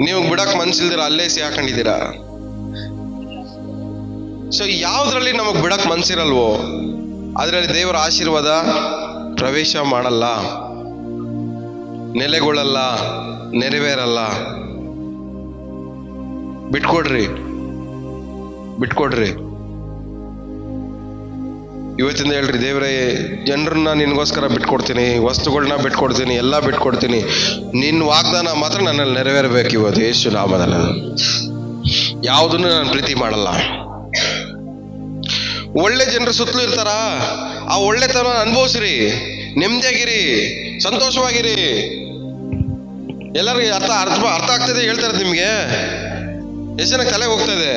ನೀವು ಬಿಡಕ್ ಮನ್ಸಿಲ್ದಿರ ಅಲ್ಲೇ ಸಿಹಾಕೊಂಡಿದ್ದೀರಾ. ಸೊ ಯಾವ್ದ್ರಲ್ಲಿ ನಮಗ್ ಬಿಡಕ್ ಮನ್ಸಿರಲ್ವೋ ಅದರಲ್ಲಿ ದೇವರ ಆಶೀರ್ವಾದ ಪ್ರವೇಶ ಮಾಡಲ್ಲ, ನೆಲೆಗೊಳ್ಳಲ್ಲ, ನೆರವೇರಲ್ಲ. ಬಿಟ್ಕೊಡ್ರಿ. ಇವತ್ತಿಂದ ಹೇಳ್ರಿ, ದೇವರೇ ಜನರನ್ನ ನಿನ್ಗೋಸ್ಕರ ಬಿಟ್ಕೊಡ್ತೀನಿ, ವಸ್ತುಗಳನ್ನ ಬಿಟ್ಕೊಡ್ತೀನಿ, ಎಲ್ಲ ಬಿಟ್ಕೊಡ್ತೀನಿ, ನಿನ್ನ ವಾಗ್ದಾನ ಮಾತ್ರ ನನ್ನಲ್ಲಿ ನೆರವೇರ್ಬೇಕು ಇವತ್ತು ಯೇಸು ನಾಮದಲ್ಲಿ. ಯಾವುದನ್ನು ನಾನು ಪ್ರೀತಿ ಮಾಡಲ್ಲ. ಒಳ್ಳೆ ಜನರು ಸುತ್ತಲೂ ಇರ್ತಾರ, ಆ ಒಳ್ಳೆತನ ಅನುಭವಿಸ್ರಿ, ನೆಮ್ಮದಿಯಾಗಿರಿ, ಸಂತೋಷವಾಗಿರಿ. ಎಲ್ಲರಿಗೂ ಅರ್ಥ ಆಗ್ತದೆ ಹೇಳ್ತಾರೆ ನಿಮ್ಗೆ? ಎಷ್ಟು ಜನ ತಲೆ ಹೋಗ್ತಾ ಇದೆ?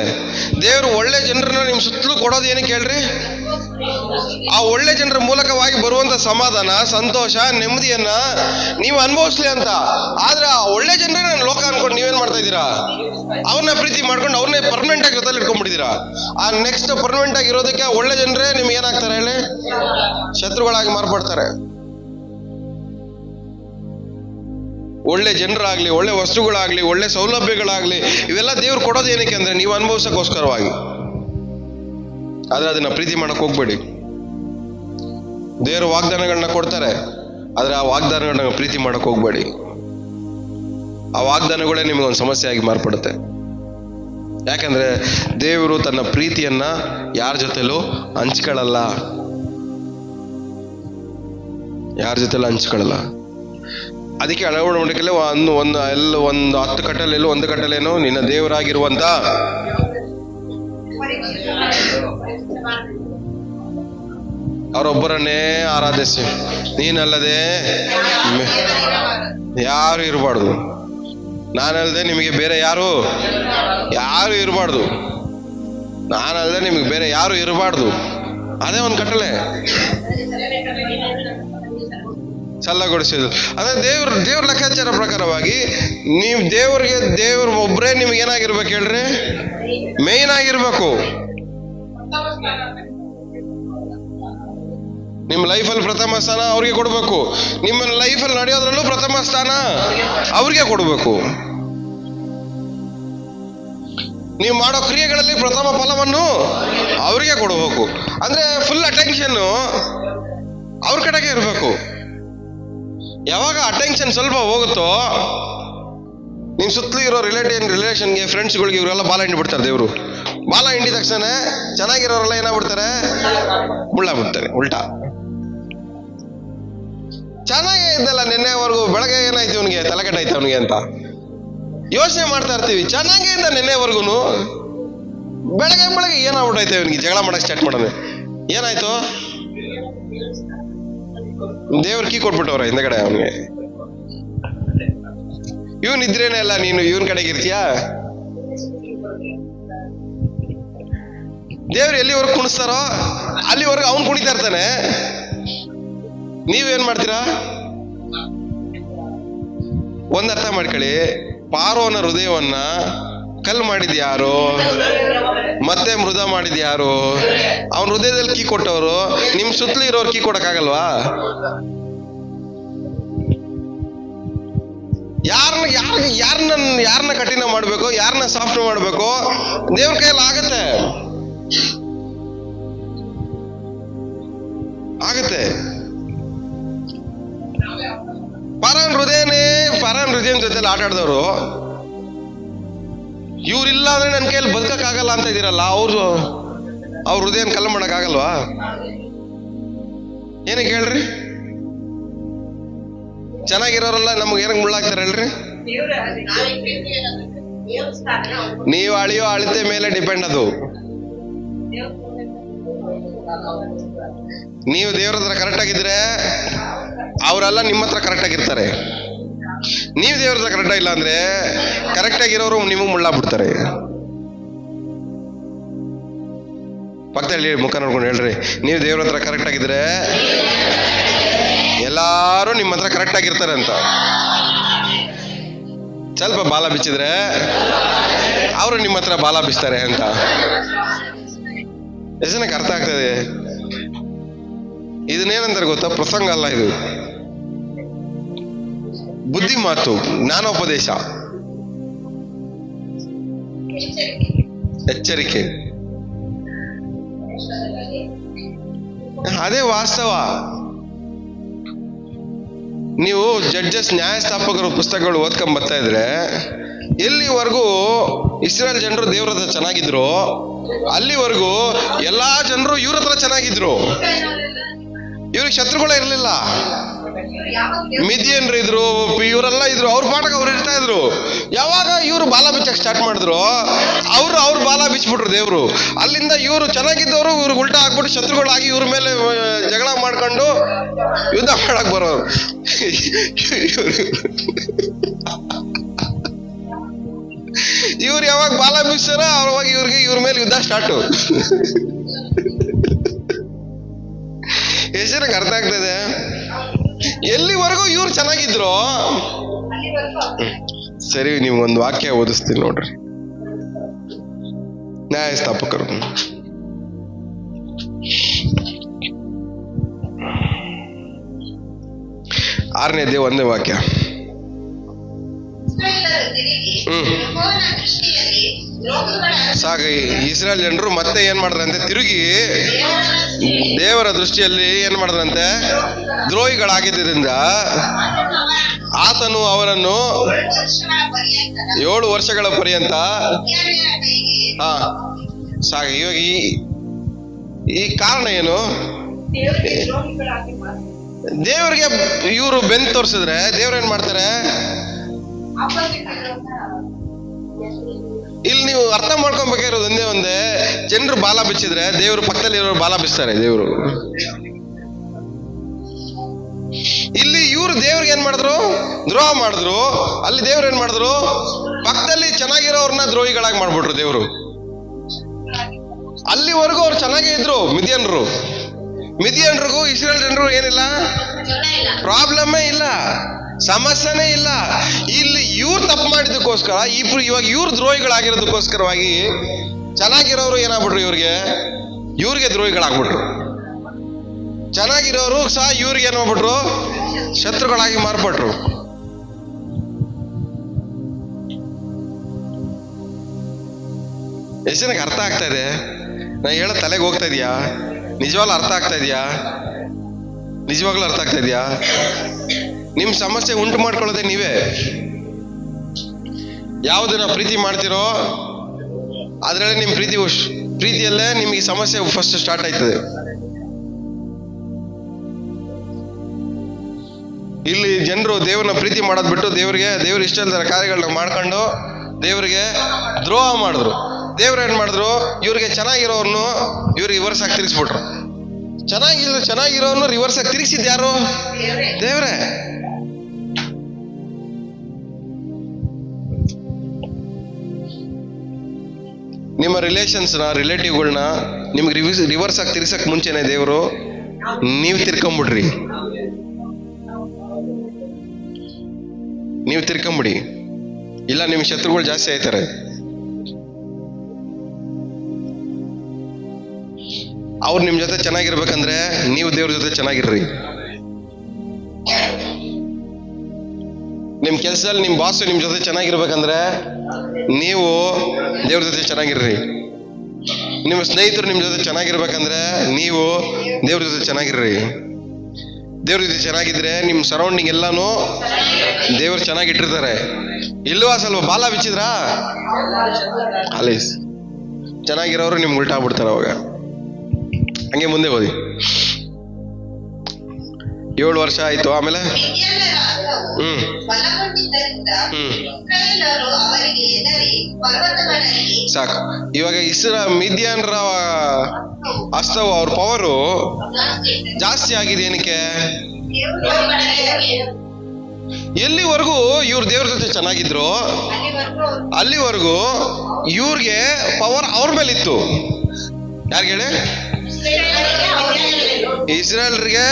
ದೇವರು ಒಳ್ಳೆ ಜನರನ್ನ ನಿಮ್ ಸುತ್ತಲೂ ಕೊಡೋದು ಏನಕ್ಕೆ ಹೇಳ್ರಿ? ಆ ಒಳ್ಳೆ ಜನರ ಮೂಲಕವಾಗಿ ಬರುವಂತ ಸಮಾಧಾನ, ಸಂತೋಷ, ನೆಮ್ಮದಿಯನ್ನ ನೀವು ಅನುಭವಿಸ್ಲಿ ಅಂತ. ಆದ್ರೆ ಆ ಒಳ್ಳೆ ಜನರೇ ನಾನು ಲೋಕ ಅನ್ಕೊಂಡು ನೀವೇನ್ ಮಾಡ್ತಾ ಇದ್ದೀರಾ? ಅವ್ರನ್ನ ಪ್ರೀತಿ ಮಾಡ್ಕೊಂಡು ಅವ್ರನ್ನೇ ಪರ್ಮನೆಂಟ್ ಆಗಿ ಜೊತೆಲಿ ಇಟ್ಕೊಂಡ್ಬಿಟ್ಟಿದ್ದೀರಾ. ಆ ನೆಕ್ಸ್ಟ್ ಪರ್ಮನೆಂಟ್ ಆಗಿ ಇರೋದಕ್ಕೆ ಒಳ್ಳೆ ಜನರೇ ನಿಮ್ಗೆ ಏನಾಗ್ತಾರೆ ಹೇಳಿ? ಶತ್ರುಗಳಾಗಿ ಮಾರ್ಪಡ್ತಾರೆ. ಒಳ್ಳೆ ಜನರಾಗ್ಲಿ, ಒಳ್ಳೆ ವಸ್ತುಗಳಾಗ್ಲಿ, ಒಳ್ಳೆ ಸೌಲಭ್ಯಗಳಾಗ್ಲಿ, ಇವೆಲ್ಲ ದೇವ್ರು ಕೊಡೋದು ಏನಕ್ಕೆ ಅಂದ್ರೆ ನೀವು ಅನುಭವಿಸಕ್ಕೋಸ್ಕರವಾಗಿ. ಆದ್ರೆ ಅದನ್ನ ಪ್ರೀತಿ ಮಾಡಕ್ ಹೋಗ್ಬೇಡಿ. ದೇವರು ವಾಗ್ದಾನಗಳನ್ನ ಕೊಡ್ತಾರೆ, ಆದ್ರೆ ಆ ವಾಗ್ದಾನಗಳನ್ನ ಪ್ರೀತಿ ಮಾಡಕ್ ಹೋಗ್ಬೇಡಿ. ಆ ವಾಗ್ದಾನಗಳೇ ನಿಮಗೊಂದು ಸಮಸ್ಯೆ ಆಗಿ ಮಾರ್ಪಡುತ್ತೆ. ಯಾಕಂದ್ರೆ ದೇವರು ತನ್ನ ಪ್ರೀತಿಯನ್ನ ಯಾರ ಜೊತೆಲೂ ಹಂಚ್ಕೊಳ್ಳಲ್ಲ. ಅದಕ್ಕೆ ಅಳವಡಿಕೆಲ್ಲ ಒಂದು 10 ಕಟ್ಟಲೆಲ್ಲೋ 1 ಕಟ್ಟಲೇನೋ ನಿನ್ನ ದೇವರಾಗಿರುವಂತ ಅವರೊಬ್ಬರನ್ನೇ ಆರಾಧಿಸಿ, ನೀನಲ್ಲದೆ ಯಾರು ಇರಬಾರ್ದು. ನಾನಲ್ಲದೆ ನಿಮಗೆ ಬೇರೆ ಯಾರು ಇರಬಾರ್ದು. ನಾನಲ್ಲದೆ ನಿಮಗೆ ಬೇರೆ ಯಾರು ಇರಬಾರ್ದು. ಅದೇ ಒಂದು ಕಟ್ಟಲೆ, ಸಲ್ಲಗೊಳಿಸಿದ್ರು. ಅದೇ ದೇವ್ರ ಲೆಕ್ಕಾಚಾರ ಪ್ರಕಾರವಾಗಿ ನೀವು ದೇವ್ರ ಒಬ್ಬರೇ ನಿಮ್ಗೆ ಏನಾಗಿರ್ಬೇಕು ಹೇಳ್ರಿ? ಮೇನ್ ಆಗಿರ್ಬೇಕು. ನಿಮ್ಮ ಲೈಫಲ್ಲಿ ಪ್ರಥಮ ಸ್ಥಾನ ಅವ್ರಿಗೆ ಕೊಡ್ಬೇಕು. ನಿಮ್ಮ ಲೈಫಲ್ಲಿ ನಡೆಯೋದ್ರಲ್ಲೂ ಪ್ರಥಮ ಸ್ಥಾನ ಅವ್ರಿಗೆ ಕೊಡ್ಬೇಕು. ನೀವು ಮಾಡೋ ಕ್ರಿಯೆಗಳಲ್ಲಿ ಪ್ರಥಮ ಫಲವನ್ನು ಅವ್ರಿಗೆ ಕೊಡಬೇಕು. ಅಂದ್ರೆ ಫುಲ್ ಅಟೆನ್ಷನ್ ಅವ್ರ ಕಡೆಗೆ ಇರಬೇಕು. ಯಾವಾಗ ಅಟೆನ್ಷನ್ ಸ್ವಲ್ಪ ಹೋಗುತ್ತೋ, ನಿಮ್ ಸುತ್ತಲೂ ಇರೋ ರಿಲೇಷನ್ಗೆ, ಫ್ರೆಂಡ್ಸ್ಗಳಿಗೆ ಇವರೆಲ್ಲ ಬಾಲ ಹಿಂಡ್ಬಿಡ್ತಾರೆ. ದೇವರು ಬಾಲ ಹಿಂಡಿದ ತಕ್ಷಣ ಚೆನ್ನಾಗಿರೋರೆಲ್ಲ ಏನಾಗ್ಬಿಡ್ತಾರೆ? ಮುಳ್ಳಾಗ್ಬಿಡ್ತಾರೆ. ಉಲ್ಟಾ ಚೆನ್ನಾಗೇ ಇದ್ದಲ್ಲ ನಿನ್ನೆವರೆಗೂ, ಬೆಳಗ್ಗೆ ಏನಾಯ್ತು ಇವನಿಗೆ, ತಲೆಕೆಟ್ಟಾಯ್ತು ಅವನಿಗೆ ಅಂತ ಯೋಚನೆ ಮಾಡ್ತಾ ಇರ್ತೀವಿ. ಚೆನ್ನಾಗೇ ಇದ್ದ ನಿನ್ನೆವರೆಗೂ, ಬೆಳಗ್ಗೆ ಏನಾಗ್ಬಿಟ್ಟೈತೆ ಇವನಿಗೆ ಜಗಳ ಮಾಡಕ್ ಸ್ಟಾರ್ಟ್ ಮಾಡೋದು. ಏನಾಯ್ತು? ದೇವ್ರ ಕೀ ಕೊಟ್ಬಿಟ್ಟವ್ರ ಹಿಂದಗಡೆ ಅವನಿಗೆ. ಇವನ್ ಇದ್ರೇನೆ ಅಲ್ಲ ನೀನು ಇವನ್ ಕಡೆಗೆ ಇರ್ತೀಯಾ? ದೇವ್ರು ಎಲ್ಲಿವರೆಗೂ ಕುಣಿಸ್ತಾರೋ ಅಲ್ಲಿವರೆಗೂ ಅವನ್ ಕುಣಿತಾ ಇರ್ತಾನೆ. ನೀವೇನ್ ಮಾಡ್ತೀರಾ? ಒಂದ್ ಅರ್ಥ ಮಾಡ್ಕೊಳ್ಳಿ, ಪಾರೋನ ಹೃದಯವನ್ನ ಕಲ್ಲು ಮಾಡಿದ್ಯಾರು? ಮತ್ತೆ ಮೃದ ಮಾಡಿದ್ಯಾರು? ಅವನ ಹೃದಯದಲ್ಲಿ ಕೀ ಕೊಟ್ಟವರು. ನಿಮ್ ಸುತ್ತಲೂ ಇರೋರು ಕೀ ಕೊಡಕ್ಕಾಗಲ್ವಾ? ಯಾರನ್ನ ಕಠಿಣ ಮಾಡ್ಬೇಕು, ಯಾರನ್ನ ಸಾಫ್ಟ್ ಮಾಡ್ಬೇಕು, ದೇವ್ರ ಕೈಯಲ್ಲಿ ಆಗತ್ತೆ. ಪರನ್ ಹೃದಯನ ಜೊತೆಲಿ ಆಟ ಆಡಿದವರು ಇವ್ರಿಲ್ಲ ಅಂದ್ರೆ ನನ್ನ ಕೈಯಲ್ಲಿ ಬದುಕಕ್ಕಾಗಲ್ಲ ಅಂತ ಇದೀರಲ್ಲ, ಅವ್ರ ಹೃದಯನ ಕಲ್ಲು ಮಾಡಕ್ಕಾಗಲ್ವಾ? ಏನಕ್ಕೆ ಹೇಳ್ರಿ? ಚೆನ್ನಾಗಿರೋರೆಲ್ಲ ನಮ್ಗೆ ಏನಕ್ಕೆ ಮುಳ್ಳಾಗ್ತಾರೆ ಹೇಳ್ರಿ? ನೀವು ಅಳಿಯೋ ಅಳತೆ ಮೇಲೆ ಡಿಪೆಂಡ್ ಅದು. ನೀವು ದೇವ್ರ ಹತ್ರ ಕರೆಕ್ಟ್ ಆಗಿದ್ರೆ ಅವರೆಲ್ಲ ನಿಮ್ಮ ಹತ್ರ ಕರೆಕ್ಟ್ ಆಗಿರ್ತಾರೆ. ನೀವು ದೇವ್ರ ಹತ್ರ ಕರೆಕ್ಟ್ ಆಗಿಲ್ಲ ಅಂದ್ರೆ ಕರೆಕ್ಟ್ ಆಗಿರೋರು ನಿಮಗೆ ಮುಳ್ಳಾಗ್ಬಿಡ್ತಾರೆ. ಪಕ್ಕದಲ್ಲಿ ಮುಖ ನೋಡ್ಕೊಂಡು ಹೇಳ್ರಿ, ನೀವು ದೇವ್ರ ಹತ್ರ ಕರೆಕ್ಟ್ ಆಗಿದ್ರೆ ಎಲ್ಲಾರು ನಿಮ್ಮ ಹತ್ರ ಕರೆಕ್ಟ್ ಆಗಿರ್ತಾರೆ ಅಂತ. ಸ್ವಲ್ಪ ಬಾಲ ಬಿಚ್ಚಿದ್ರೆ ಅವರು ನಿಮ್ಮ ಹತ್ರ ಬಾಲ ಬಿಚ್ತಾರೆ ಅಂತ. ಎಷ್ಟು ಜನಕ್ಕೆ ಅರ್ಥ ಆಗ್ತದೆ? ಇದನ್ನೇನಂತಾರೆ ಗೊತ್ತಾ? ಪ್ರಸಂಗ ಅಲ್ಲ ಇದು, ಬುದ್ಧಿ ಮಾತು, ಜ್ಞಾನೋಪದೇಶ, ಎಚ್ಚರಿಕೆ. ಅದೇ ವಾಸ್ತವ. ನೀವು ಜಡ್ಜಸ್, ನ್ಯಾಯಸ್ಥಾಪಕರು ಪುಸ್ತಕಗಳು ಓದ್ಕೊಂಡ್ ಬರ್ತಾ ಇದ್ರೆ ಎಲ್ಲಿವರೆಗೂ ಇಸ್ರೇಲ್ ಜನರು ದೇವ್ರ ಹತ್ರ ಚೆನ್ನಾಗಿದ್ರು ಅಲ್ಲಿವರೆಗೂ ಎಲ್ಲಾ ಜನರು ಇವ್ರ ಹತ್ರ ಚೆನ್ನಾಗಿದ್ರು. ಇವ್ರಿಗೆ ಶತ್ರುಗಳೇ ಇರ್ಲಿಲ್ಲ. ಮಿದಿಯನ್ರು ಇದ್ರು, ಇವರೆಲ್ಲ ಇದ್ರು, ಅವ್ರ ಪಾಠಕ್ಕೆ ಅವ್ರು ಇರ್ತಾ ಇದ್ರು. ಯಾವಾಗ ಇವ್ರು ಬಾಲ ಬಿಚ್ಚಕ್ ಸ್ಟಾರ್ಟ್ ಮಾಡಿದ್ರು ಅವ್ರು ಬಾಲ ಬಿಚ್ಬಿಟ್ರು ದೇವ್ರು. ಅಲ್ಲಿಂದ ಇವರು ಚೆನ್ನಾಗಿದ್ದವರು ಇವ್ರಿಗೆ ಉಲ್ಟಾ ಹಾಕ್ಬಿಟ್ಟು ಶತ್ರುಗಳಾಗಿ ಇವ್ರ ಮೇಲೆ ಜಗಳ ಮಾಡ್ಕೊಂಡು ಯುದ್ಧ ಮಾಡಕ್ ಬರೋರು. ಇವ್ರು ಯಾವಾಗ ಬಾಲ ಬಿಚ್ಚಾರ ಅವಾಗ ಇವ್ರ ಮೇಲೆ ಯುದ್ಧ ಸ್ಟಾರ್ಟು. ಎಷ್ಟು ಜನಕ್ಕೆ ಅರ್ಥ ಆಗ್ತದೆ? ಎಲ್ಲಿವರೆಗೂ ಇವ್ರು ಚೆನ್ನಾಗಿದ್ರು. ಸರಿ, ನಿಮ್ಗೊಂದು ವಾಕ್ಯ ಓದಿಸ್ತೀನಿ ನೋಡ್ರಿ. ನ್ಯಾಯಸ್ಥಾಪಕರು 6ನೇ ಅಧ್ಯಾಯ 1ನೇ ವಾಕ್ಯ. ಸಾಗ ಇಸ್ರಾಯೇಲ್ ಜನರು ಮತ್ತೆ ಏನ್ ಮಾಡಿದ್ರಂತೆ? ತಿರುಗಿ ದೇವರ ದೃಷ್ಟಿಯಲ್ಲಿ ಏನ್ ಮಾಡಿದ್ರಂತೆ? ದ್ರೋಹಿಗಳಾಗಿದ್ದರಿಂದ ಆತನು ಅವರನ್ನು 7 ವರ್ಷಗಳ ಪರ್ಯಂತ ಸಾಗ. ಇವಾಗ ಈ ಕಾರಣ ಏನು? ದೇವರಿಗೆ ಇವರು ಬೆನ್ನು ತೋರಿಸಿದ್ರೆ ದೇವ್ರೇನ್ ಮಾಡ್ತಾರೆ? ಇಲ್ಲಿ ನೀವು ಅರ್ಥ ಮಾಡ್ಕೊಬೇಕಾಗಿರೋದು ಒಂದೇ, ಜನರು ಬಾಲ ಬಿಚ್ಚಿದ್ರೆ ದೇವ್ರು ಪಕ್ಕದಲ್ಲಿ ಇರೋರು ಬಾಲ ಬಿಚ್ತಾರೆ. ದೇವ್ರು ಇಲ್ಲಿ ಇವ್ರು ದೇವ್ರಿಗೆ ಏನ್ ಮಾಡಿದ್ರು? ದ್ರೋಹ ಮಾಡಿದ್ರು. ಅಲ್ಲಿ ದೇವ್ರು ಏನ್ ಮಾಡಿದ್ರು? ಪಕ್ಕದಲ್ಲಿ ಚೆನ್ನಾಗಿರೋರ್ನ ದ್ರೋಹಿಗಳಾಗಿ ಮಾಡ್ಬಿಟ್ರು ದೇವ್ರು. ಅಲ್ಲಿವರೆಗೂ ಅವ್ರು ಚೆನ್ನಾಗೇ ಇದ್ರು. ಮಿದಿಯನ್ರಿಗೂ ಇಸ್ರೇಲ್ ಜನರು ಏನಿಲ್ಲ, ಪ್ರಾಬ್ಲಮೇ ಇಲ್ಲ, ಸಮಸ್ಯೆನೇ ಇಲ್ಲ. ಇಲ್ಲಿ ಇವ್ರು ತಪ್ಪು ಮಾಡಿದಕ್ಕೋಸ್ಕರ ಇವಾಗ ಇವ್ರು ದ್ರೋಹಿಗಳಾಗಿರೋದಕ್ಕೋಸ್ಕರವಾಗಿ ಚೆನ್ನಾಗಿರೋರು ಏನಾಗ್ಬಿಟ್ರು? ಇವ್ರಿಗೆ ದ್ರೋಹಿಗಳಾಗ್ಬಿಟ್ರು. ಚೆನ್ನಾಗಿರೋರು ಸಹ ಇವ್ರಿಗೆ ಏನ್ ಮಾಡ್ಬಿಟ್ರು? ಶತ್ರುಗಳಾಗಿ ಮಾರ್ಪಟ್ರು. ಎಷ್ಟು ಜನಕ್ಕೆ ಅರ್ಥ ಆಗ್ತಾ ಇದೆ? ನಾ ಹೇಳೋ ತಲೆಗೆ ಹೋಗ್ತಾ ಇದೀಯಾ? ನಿಜವಾಗ್ಲೂ ಅರ್ಥ ಆಗ್ತಾ ಇದೆಯಾ? ನಿಜವಾಗ್ಲೂ ಅರ್ಥ ಆಗ್ತಾ ಇದೆಯಾ? ನಿಮ್ ಸಮಸ್ಯೆ ಉಂಟು ಮಾಡ್ಕೊಳ್ಳೋದೆ ನೀವೇ. ಯಾವುದನ್ನ ಪ್ರೀತಿ ಮಾಡ್ತಿರೋ ಅದ್ರಲ್ಲಿ ನಿಮ್ ಪ್ರೀತಿಯಲ್ಲೇ ನಿಮ್ಗೆ ಸಮಸ್ಯೆ ಫಸ್ಟ್ ಸ್ಟಾರ್ಟ್ ಆಯ್ತದೆ. ಇಲ್ಲಿ ಜನರು ದೇವ್ರನ್ನ ಪ್ರೀತಿ ಮಾಡೋದ್ ಬಿಟ್ಟು ದೇವ್ರ ಇಷ್ಟ ಇಲ್ಲದ ಕಾರ್ಯಗಳನ್ನ ಮಾಡ್ಕೊಂಡು ದೇವ್ರಿಗೆ ದ್ರೋಹ ಮಾಡಿದ್ರು. ದೇವ್ರು ಏನ್ ಮಾಡಿದ್ರು, ಇವ್ರಿಗೆ ಚೆನ್ನಾಗಿರೋರ್ನು ಇವ್ರು ರಿವರ್ಸ್ ಆಗಿ ತಿರ್ಗಿಸ್ಬಿಟ್ರು. ಚೆನ್ನಾಗಿರೋರ್ನು ರಿವರ್ಸ್ ಆಗಿ ತಿರ್ಗಿಸಿದ್ ಯಾರು? ದೇವ್ರೆ. ನಿಮ್ಮ ರಿಲೇಟಿವ್ಗಳನ್ನ ನಿಮ್ಗೆ ರಿವರ್ಸ್ ಆಗಿ ತಿರ್ಸಕ್ ಮುಂಚೆನೆ ದೇವರು ನೀವು ತಿರ್ಕೊಂಬಿಡ್ರಿ. ನೀವು ತಿರ್ಕೊಂಬಿಡಿ, ಇಲ್ಲ ನಿಮ್ ಶತ್ರುಗಳು ಜಾಸ್ತಿ ಆಯ್ತಾರೆ. ಅವ್ರು ನಿಮ್ ಜೊತೆ ಚೆನ್ನಾಗಿರ್ಬೇಕಂದ್ರೆ ನೀವು ದೇವ್ರ ಜೊತೆ ಚೆನ್ನಾಗಿರ್ರಿ. ನಿಮ್ ಕೆಲ್ಸದಲ್ಲಿ ನಿಮ್ ಬಾಸ್ ನಿಮ್ ಜೊತೆ ಚೆನ್ನಾಗಿರ್ಬೇಕಂದ್ರೆ ನೀವು ದೇವ್ರ ಜೊತೆ ಚೆನ್ನಾಗಿರ್ರಿ. ನಿಮ್ಮ ಸ್ನೇಹಿತರು ನಿಮ್ ಜೊತೆ ಚೆನ್ನಾಗಿರ್ಬೇಕಂದ್ರೆ ನೀವು ದೇವ್ರ ಜೊತೆ ಚೆನ್ನಾಗಿರ್ರಿ. ದೇವ್ರ ಜೊತೆ ಚೆನ್ನಾಗಿದ್ರೆ ನಿಮ್ ಸರೌಂಡಿಂಗ್ ಎಲ್ಲಾನು ದೇವ್ರು ಚೆನ್ನಾಗಿಟ್ಟಿರ್ತಾರೆ. ಇಲ್ವಾ ಸ್ವಲ್ಪ ಬಾಲ ಬಿಚ್ಚಿದ್ರ ಅಲೀಸ್ ಚೆನ್ನಾಗಿರೋರು ನಿಮ್ಗೆ ಉಲ್ಟಾ ಬಿಡ್ತಾರೆ. ಅವಾಗ ಹಂಗೆ ಮುಂದೆ ಓದಿ. 7 ವರ್ಷ ಆಯ್ತು. ಆಮೇಲೆ ಸಾಕು. ಇವಾಗ ಮಿದ್ಯಾನ್ರ ಹಸ್ತವು ಅವ್ರ ಪವರು ಜಾಸ್ತಿ ಆಗಿದೆ. ಏನಕ್ಕೆ? ಎಲ್ಲಿವರೆಗೂ ಇವ್ರ ದೇವ್ರ ಜೊತೆ ಚೆನ್ನಾಗಿದ್ರು ಅಲ್ಲಿವರೆಗೂ ಇವ್ರಿಗೆ ಪವರ್ ಅವ್ರ ಮೇಲೆ ಇತ್ತು. ಯಾರಿಗೆ ಹೇಳಿ? ಇಸ್ರಾಯೇಲ್ರಿಗೆ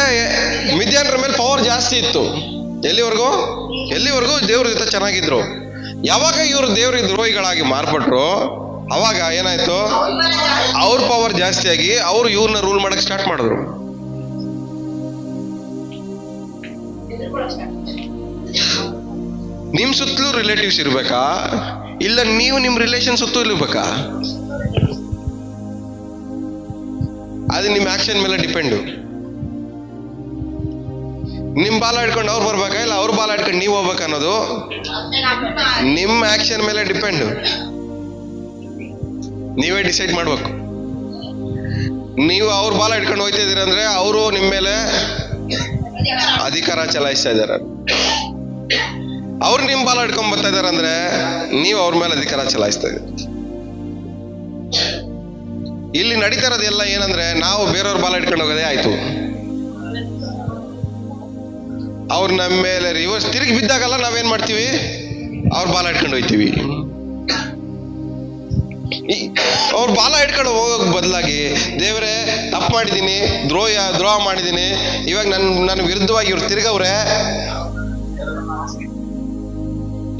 ಮಿದ್ಯಾನ್ರ ಮೇಲೆ ಪವರ್ ಜಾಸ್ತಿ ಇತ್ತು. ಎಲ್ಲಿವರೆಗೂ ದೇವ್ರ ಜೊತೆ ಚೆನ್ನಾಗಿದ್ರು. ಯಾವಾಗ ಇವರು ದೇವ್ರಿಗೆ ದ್ರೋಹಿಗಳಾಗಿ ಮಾರ್ಪಟ್ರು ಅವಾಗ ಏನಾಯ್ತು? ಅವ್ರ ಪವರ್ ಜಾಸ್ತಿ ಆಗಿ ಅವ್ರು ಇವ್ರನ್ನ ರೂಲ್ ಮಾಡಕ್ ಸ್ಟಾರ್ಟ್ ಮಾಡಿದ್ರು. ನಿಮ್ ಸುತ್ತಲೂ ರಿಲೇಟಿವ್ಸ್ ಇರ್ಬೇಕಾ, ಇಲ್ಲ ನೀವು ನಿಮ್ ರಿಲೇಷನ್ ಸುತ್ತಲೂ ಇರ್ಬೇಕಾ? ಅದು ನಿಮ್ ಆಕ್ಷನ್ ಮೇಲೆ ಡಿಪೆಂಡು. ನಿಮ್ ಬಾಲ ಹಿಡ್ಕೊಂಡು ಅವ್ರು ಬರ್ಬೇಕಾ, ಇಲ್ಲ ಅವ್ರ ಬಾಲ ಹಿಡ್ಕೊಂಡು ನೀವು ಹೋಗ್ಬೇಕ ಅನ್ನೋದು ನಿಮ್ ಆಕ್ಷನ್ ಮೇಲೆ ಡಿಪೆಂಡು. ನೀವೇ ಡಿಸೈಡ್ ಮಾಡ್ಬೇಕು. ನೀವು ಅವ್ರ ಬಾಲ ಹಿಡ್ಕೊಂಡು ಹೋಗ್ತಾ ಇದೀರ ಅಂದ್ರೆ ಅವರು ನಿಮ್ ಮೇಲೆ ಅಧಿಕಾರ ಚಲಾಯಿಸ್ತಾ ಇದಾರೆ. ಅವ್ರು ನಿಮ್ ಬಾಲ ಹಿಡ್ಕೊಂಡ್ ಬರ್ತಾ ಇದಾರೆ ಅಂದ್ರೆ ನೀವು ಅವ್ರ ಮೇಲೆ ಅಧಿಕಾರ ಚಲಾಯಿಸ್ತಾ ಇದ್ದೀರಿ. ಇಲ್ಲಿ ನಡೀತಾ ಇರೋದೆಲ್ಲ ಏನಂದ್ರೆ ನಾವು ಬೇರೆಯವ್ರ ಬಾಲ ಹಿಡ್ಕೊಂಡು ಹೋಗೋದೇ ಆಯ್ತು. ಅವ್ರು ನಮ್ಮ ಮೇಲೆ ರಿವರ್ಸ್ ತಿರುಗಿ ಬಿದ್ದಾಗಲ್ಲ ನಾವೇನ್ ಮಾಡ್ತೀವಿ? ಅವ್ರ ಬಾಲ ಹಿಡ್ಕೊಂಡು ಹೋಗ್ತೀವಿ. ಅವ್ರ ಬಾಲ ಹಿಡ್ಕೊಂಡು ಹೋಗೋಕ್ ಬದಲಾಗಿ ದೇವರೇ ತಪ್ಪು ಮಾಡಿದೀನಿ, ದ್ರೋಹ ಮಾಡಿದೀನಿ, ಇವಾಗ ನನ್ನ ವಿರುದ್ಧವಾಗಿ ಇವ್ರು ತಿರ್ಗವ್ರೆ,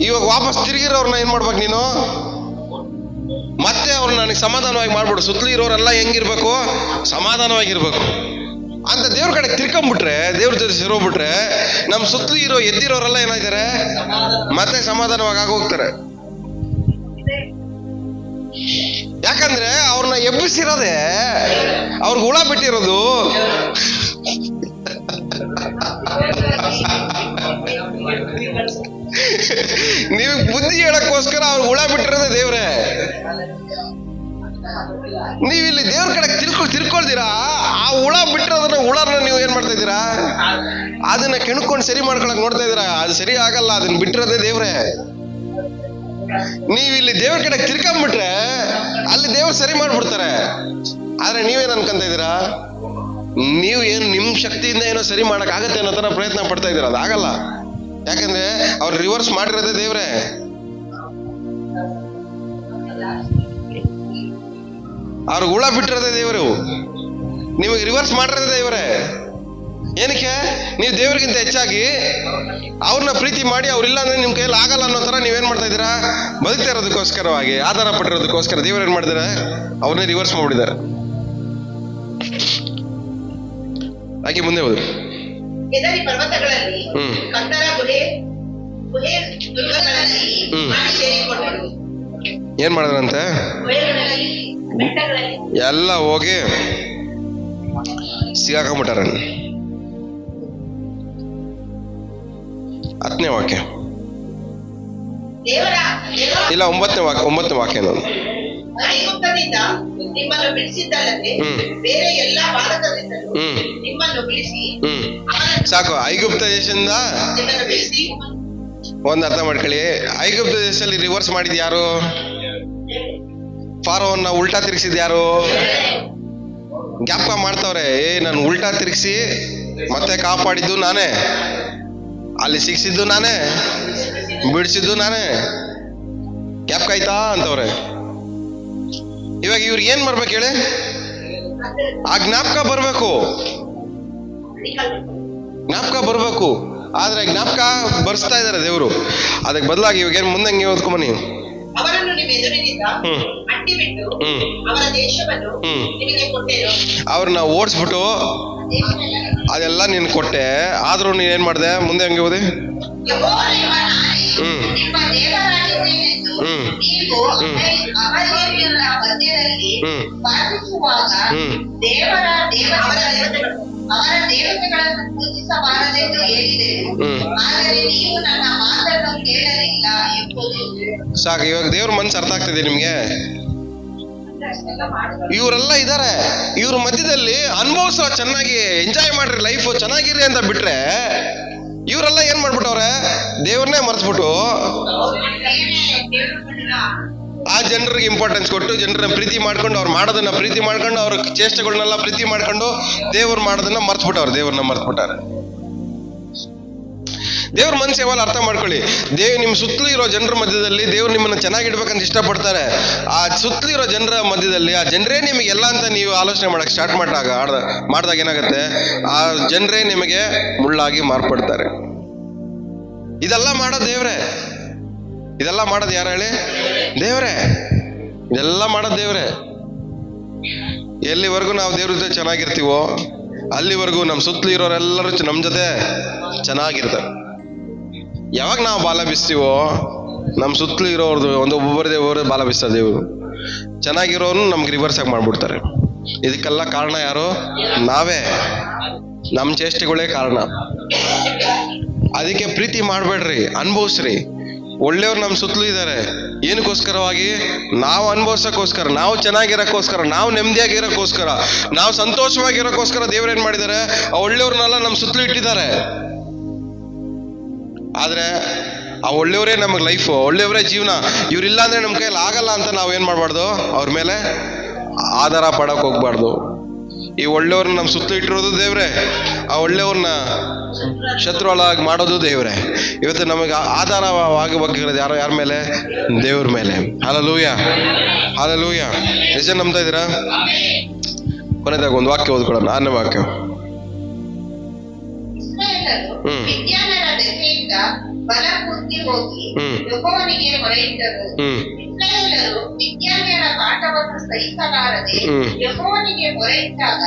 ಇವಾಗ ವಾಪಸ್ ತಿರುಗಿರೋರ್ನ ಏನ್ ಮಾಡ್ಬೇಕು ನೀನು? ಮತ್ತೆ ಅವ್ರು ನನಗೆ ಸಮಾಧಾನವಾಗಿ ಮಾಡ್ಬಿಡು. ಸುತ್ತಲೂ ಇರೋರೆಲ್ಲ ಹೆಂಗಿರ್ಬೇಕು? ಸಮಾಧಾನವಾಗಿರ್ಬೇಕು ಅಂತ ದೇವ್ರ ಕಡೆ ತಿರ್ಕೊಂಡ್ಬಿಟ್ರೆ, ದೇವ್ರ ಜೊತೆ ಸೇರೋಗ್ಬಿಟ್ರೆ ನಮ್ ಸುತ್ತಲೂ ಎದ್ದಿರೋರೆಲ್ಲ ಏನಾಯ್ತಾರೆ? ಮತ್ತೆ ಸಮಾಧಾನವಾಗಿ ಆಗೋಗ್ತಾರೆ. ಯಾಕಂದ್ರೆ ಅವ್ರನ್ನ ಎಬ್ಬಿಸಿರೋದೆ, ಅವ್ರಿಗೆ ಹುಳ ಬಿಟ್ಟಿರೋದು ನೀವು ಬುದ್ಧಿ ಹೇಳಕ್ಕೋಸ್ಕರ ಅವ್ರು ಹುಳ ಬಿಟ್ಟಿರೋದೇ ದೇವ್ರೆ. ನೀವ್ ಇಲ್ಲಿ ದೇವ್ರ ಕಡೆ ತಿರ್ಕೊಳ್ತೀರಾ, ಆ ಹುಳ ಬಿಟ್ಟಿರೋದನ್ನ ಹುಳನ ನೀವು ಏನ್ ಮಾಡ್ತಾ ಇದ್ದೀರಾ? ಅದನ್ನ ಕೆಣ್ಕೊಂಡು ಸರಿ ಮಾಡ್ಕೊಳಕ್ ನೋಡ್ತಾ ಇದ್ದೀರಾ. ಅದು ಸರಿ ಆಗಲ್ಲ, ಅದನ್ನ ಬಿಟ್ಟಿರೋದೇ ದೇವ್ರೆ. ನೀವ್ ಇಲ್ಲಿ ದೇವ್ರ ಕಡೆ ತಿರ್ಕೊಂಡ್ಬಿಟ್ರೆ ಅಲ್ಲಿ ದೇವ್ರು ಸರಿ ಮಾಡ್ಬಿಡ್ತಾರೆ. ಆದ್ರೆ ನೀವೇನ್ ಅನ್ಕೊಂತ ಇದ್ದೀರಾ? ನೀವು ಏನು ನಿಮ್ ಶಕ್ತಿಯಿಂದ ಏನೋ ಸರಿ ಮಾಡಕ್ ಆಗತ್ತೆ ಅನ್ನೋ ತರ ಪ್ರಯತ್ನ ಪಡ್ತಾ ಇದ್ದೀರಾ. ಅದಾಗಲ್ಲ. ಯಾಕಂದ್ರೆ ಅವ್ರು ರಿವರ್ಸ್ ಮಾಡಿರೋದೇ ದೇವ್ರೆ. ಅವ್ರಿಗೆ ಹುಳ ಬಿಟ್ಟಿರೋದೇ ದೇವರು, ನಿಮಗೆ ರಿವರ್ಸ್ ಮಾಡಿರೋದೇ ದೇವ್ರೆ. ಏನಕ್ಕೆ? ನೀವು ದೇವ್ರಿಗಿಂತ ಹೆಚ್ಚಾಗಿ ಅವ್ರನ್ನ ಪ್ರೀತಿ ಮಾಡಿ ಅವ್ರಿಲ್ಲ ಅಂದ್ರೆ ನಿಮ್ ಕೈಯಲ್ಲಿ ಆಗಲ್ಲ ಅನ್ನೋ ತರ ನೀವೇನ್ ಮಾಡ್ತಾ ಇದ್ದೀರಾ? ಬದುಕ್ತಾ ಇರೋದಕ್ಕೋಸ್ಕರವಾಗಿ, ಆಧಾರ ಪಟ್ಟಿರೋದಕ್ಕೋಸ್ಕರ ದೇವ್ರು ಏನ್ ಮಾಡಿದಾರೆ? ಅವ್ರನ್ನೇ ರಿವರ್ಸ್ ಮಾಡ್ಬಿಟ್ಟಿದ್ದಾರೆ. ಹಾಗೆ ಮುಂದೆ ಹೋದ್ರು. ಕೆದರಿ ಪರ್ವತಗಳಲ್ಲಿ ಕಂದರ ಗುಹೆ ಸೇರಿಕೊಂಡರು. ಏನ್ ಮಾಡಿದ್ರಂತೆ? ಎಲ್ಲ ಹೋಗಿ ಸಿಗಾಕೊಂಡ್ಬಿಟ್ಟಾರ. 10ನೇ ವಾಕ್ಯ ಇಲ್ಲ 9ನೇ ವಾಕ್ಯ ನಾನು. ಐಗುಪ್ತದಿಂದ ನಿಮ್ಮನ್ನು ಬಿಡಿಸಿದ್ದಲ್ಲದೆ ಬೇರೆ ಎಲ್ಲಾ ಬಾಲಕರಿಂದಲೂ ನಿಮ್ಮನ್ನು ಬಿಡಿಸಿ ಸಾಕು. ಐಗುಪ್ತ ದೇಶದಿಂದ ಒಂದ್ ಅರ್ಥ ಮಾಡ್ಕೊಳ್ಳಿ. ಐಗುಪ್ತ ದೇಶದಲ್ಲಿ ರಿವರ್ಸ್ ಮಾಡಿದ್ ಯಾರು? ಫಾರೋವನ್ನ ಉಲ್ಟಾ ತಿರ್ಗಿಸಿದ್ ಯಾರು? ಜ್ಞಾಪಕ ಮಾಡ್ತಾವ್ರೆ, ನಾನು ಉಲ್ಟಾ ತಿರ್ಗಿಸಿ ಮತ್ತೆ ಕಾಪಾಡಿದ್ದು ನಾನೇ, ಅಲ್ಲಿ ಸಿಕ್ಸಿದ್ದು ನಾನೇ, ಬಿಡಿಸಿದ್ದು ನಾನೇ. ಜ್ಞಾಪಕ ಆಯ್ತಾ ಅಂತವ್ರೆ. ಇವಾಗ ಇವ್ರಿಗೆ ಏನ್ ಮಾಡ್ಬೇಕು ಹೇಳಿ? ಆ ಜ್ಞಾಪಕ ಬರ್ಬೇಕು, ಜ್ಞಾಪಕ ಬರ್ಬೇಕು. ಆದ್ರೆ ಜ್ಞಾಪಕ ಬರ್ಸ್ತಾ ಇದಾರೆ ದೇವರು. ಅದಕ್ಕೆ ಬದಲಾಗಿ ಇವಾಗ ಏನ್ ಮುಂದೆ ಹಂಗೆ ಓದ್ಕೊಂಬನಿ. ಅವರನ್ನು ನಿಮ್ಮ ಎದುರಿನಿಂದ ಅಟ್ಟಿಬಿಟ್ಟು ಅವರ ದೇಶವನ್ನು ನಿಮಗೆ ಕೊಟ್ಟೆನು. ಅವ್ರನ್ನ ಓಡಿಸ್ಬಿಟ್ಟು ಅದೆಲ್ಲ ನೀನ್ ಕೊಟ್ಟೆ, ಆದ್ರೂ ನೀನ್ ಏನ್ ಮಾಡ್ದೆ? ಮುಂದೆ ಹಂಗೆ ಓದಿ. ನಿಮ್ಮ ದೇವರಾಗಿದ್ದೇನೆಂದು ನೀವು ಅಮಲೇರಿಯರ ಮಧ್ಯದಲ್ಲಿ ವಾಸಿಸುವಾಗ ಅವರ ದೇವತೆಗಳನ್ನು ಪೂಜಿಸಬಾರದೆಂದು ಹೇಳಿದೆನು. ಆದರೆ ನೀವು ನನ್ನ ಮಾತನ್ನು ಕೇಳಲಿಲ್ಲ ಎಂಬುದು. ಸಾಕು, ಇವಾಗ ದೇವ್ರ ಮನ್ಸು ಅರ್ಥ ಆಗ್ತದೆ ನಿಮ್ಗೆ? ಇವರೆಲ್ಲ ಇದಾರೆ, ಇವ್ರ ಮಧ್ಯದಲ್ಲಿ ಅನುಭವಿಸೋ, ಚೆನ್ನಾಗಿ ಎಂಜಾಯ್ ಮಾಡ್ರಿ, ಲೈಫ್ ಚೆನ್ನಾಗಿರಿ ಅಂತ ಬಿಟ್ರೆ, ಇವರೆಲ್ಲ ಏನ್ ಮಾಡ್ಬಿಟ್ಟವ್ರೆ? ದೇವ್ರನ್ನೇ ಮರ್ತ್ಬಿಟ್ಟು ಆ ಜನರಿಗೆ ಇಂಪಾರ್ಟೆನ್ಸ್ ಕೊಟ್ಟು, ಜನರನ್ನ ಪ್ರೀತಿ ಮಾಡ್ಕೊಂಡು, ಅವ್ರು ಮಾಡೋದನ್ನ ಪ್ರೀತಿ ಮಾಡ್ಕೊಂಡು, ಅವ್ರ ಚೇಷ್ಟೆಗಳನ್ನೆಲ್ಲ ಪ್ರೀತಿ ಮಾಡ್ಕೊಂಡು, ದೇವ್ರು ಮಾಡೋದನ್ನ ಮರ್ತ್ಬಿಟ್ಟವ್ರು, ದೇವ್ರನ್ನ ಮರ್ತ್ಬಿಟ್ಟಾರೆ. ದೇವ್ರ ಮನ್ಸು ಯಾವಾಗ ಅರ್ಥ ಮಾಡ್ಕೊಳ್ಳಿ. ನಿಮ್ಮ ಸುತ್ತಲೂ ಇರೋ ಜನರ ಮಧ್ಯದಲ್ಲಿ ದೇವ್ರು ನಿಮ್ಮನ್ನ ಚೆನ್ನಾಗಿಡ್ಬೇಕಂತ ಇಷ್ಟಪಡ್ತಾರೆ. ಆ ಸುತ್ತಲೂ ಇರೋ ಜನರ ಮಧ್ಯದಲ್ಲಿ ಆ ಜನರೇ ನಿಮಗೆ ಎಲ್ಲ ಅಂತ ನೀವು ಆಲೋಚನೆ ಮಾಡಕ್ ಸ್ಟಾರ್ಟ್ ಮಾಡಿದಾಗ ಏನಾಗುತ್ತೆ? ಆ ಜನರೇ ನಿಮಗೆ ಮುಳ್ಳಾಗಿ ಮಾರ್ಪಡ್ತಾರೆ. ಇದೆಲ್ಲ ಮಾಡೋದು ದೇವ್ರೆ. ಇದೆಲ್ಲ ಮಾಡೋದು ಯಾರು ಹೇಳಿ? ದೇವ್ರೆ. ಇದೆಲ್ಲ ಮಾಡೋದು ದೇವ್ರೆ. ಎಲ್ಲಿವರೆಗೂ ನಾವು ದೇವ್ರ ಜೊತೆ ಚೆನ್ನಾಗಿರ್ತೀವೋ ಅಲ್ಲಿವರೆಗೂ ನಮ್ಮ ಸುತ್ತಲೂ ಇರೋರೆಲ್ಲರೂ ನಮ್ಮ ಜೊತೆ ಚೆನ್ನಾಗಿರ್ತಾರೆ. ಯಾವಾಗ ನಾವು ಬಾಲ ಬೀಸ್ತೀವೋ ನಮ್ಮ ಸುತ್ತಲೂ ಇರೋರ್ದು ಒಬ್ಬೊಬ್ಬರದೇ ಬಾಲ ಬೀಸ್ತಾರೆ ದೇವರು. ಚೆನ್ನಾಗಿರೋನು ನಮ್ಗೆ ರಿವರ್ಸ್ ಆಗಿ ಮಾಡ್ಬಿಡ್ತಾರೆ. ಇದಕ್ಕೆಲ್ಲ ಕಾರಣ ಯಾರು? ನಾವೇ. ನಮ್ಮ ಚೇಷ್ಟೆಗಳೇ ಕಾರಣ. ಅದಕ್ಕೆ ಪ್ರೀತಿ ಮಾಡಬೇಡ್ರಿ, ಅನುಭವಿಸ್ರಿ. ಒಳ್ಳೆಯವ್ರು ನಮ್ಮ ಸುತ್ತಲೂ ಇದ್ದಾರೆ. ಏನಕ್ಕೋಸ್ಕರವಾಗಿ? ನಾವು ಅನುಭವಿಸೋಕ್ಕೋಸ್ಕರ, ನಾವು ಚೆನ್ನಾಗಿರೋಕ್ಕೋಸ್ಕರ, ನಾವು ನೆಮ್ಮದಿಯಾಗಿರೋಕ್ಕೋಸ್ಕರ, ನಾವು ಸಂತೋಷವಾಗಿರೋಕ್ಕೋಸ್ಕರ ದೇವ್ರು ಏನ್ ಮಾಡಿದ್ದಾರೆ? ಆ ಒಳ್ಳೆಯವ್ರನ್ನೆಲ್ಲ ನಮ್ಮ ಸುತ್ತಲೂ ಇಟ್ಟಿದ್ದಾರೆ. ಆದ್ರೆ ಆ ಒಳ್ಳೆಯವರೇ ನಮಗೆ ಲೈಫು, ಒಳ್ಳೆಯವರೇ ಜೀವನ. ಇವ್ರಿಲ್ಲ ಅಂದ್ರೆ ನಮ್ಮ ಕೈಯಲ್ಲಿ ಆಗಲ್ಲ ಅಂತ ನಾವು ಏನ್ ಮಾಡ್ಬಾರ್ದು? ಅವ್ರ ಮೇಲೆ ಆಧಾರ ಪಡಕ್ ಹೋಗ್ಬಾರ್ದು. ಈ ಒಳ್ಳೆಯವ್ರನ್ನ ನಮ್ಮ ಸುತ್ತಲೂ ಇಟ್ಟಿರೋದು ದೇವ್ರೆ, ಆ ಒಳ್ಳೆಯವ್ರನ್ನ ಶತ್ರುಗಳಾಗಿ ಮಾಡೋದು ದೇವ್ರೆ. ಇವತ್ತು ನಮಗೆ ಆಧಾರವಾಗಿರೋದು ಯಾರ ಮೇಲೆ? ದೇವ್ರ ಮೇಲೆ. Hallelujah, hallelujah. ಎಷ್ಟು ಜನ ನಂಬ್ತಾ ಇದ್ದೀರಾ? ಕೊನೆದಾಗ ಒಂದು ವಾಕ್ಯ ಓದ್ಕೊಳ್ಳೋಣ, 6ನೇ ವಾಕ್ಯ. ಮಿದ್ಯಾನರ ದೆಸೆಯಿಂದ ಬಲ ಕುಂದಿ ಹೋಗಿ ಯೆಹೋವನಿಗೆ ಮೊರೆಯಿಟ್ಟರು. ಇಸ್ರಾಯೇಲರು ಮಿದ್ಯಾನ್ಯರ ಕಾಟವನ್ನು ಸಹಿಸಲಾರದೆ ಯೆಹೋವನಿಗೆ ಮೊರೆಯಿಟ್ಟಾಗ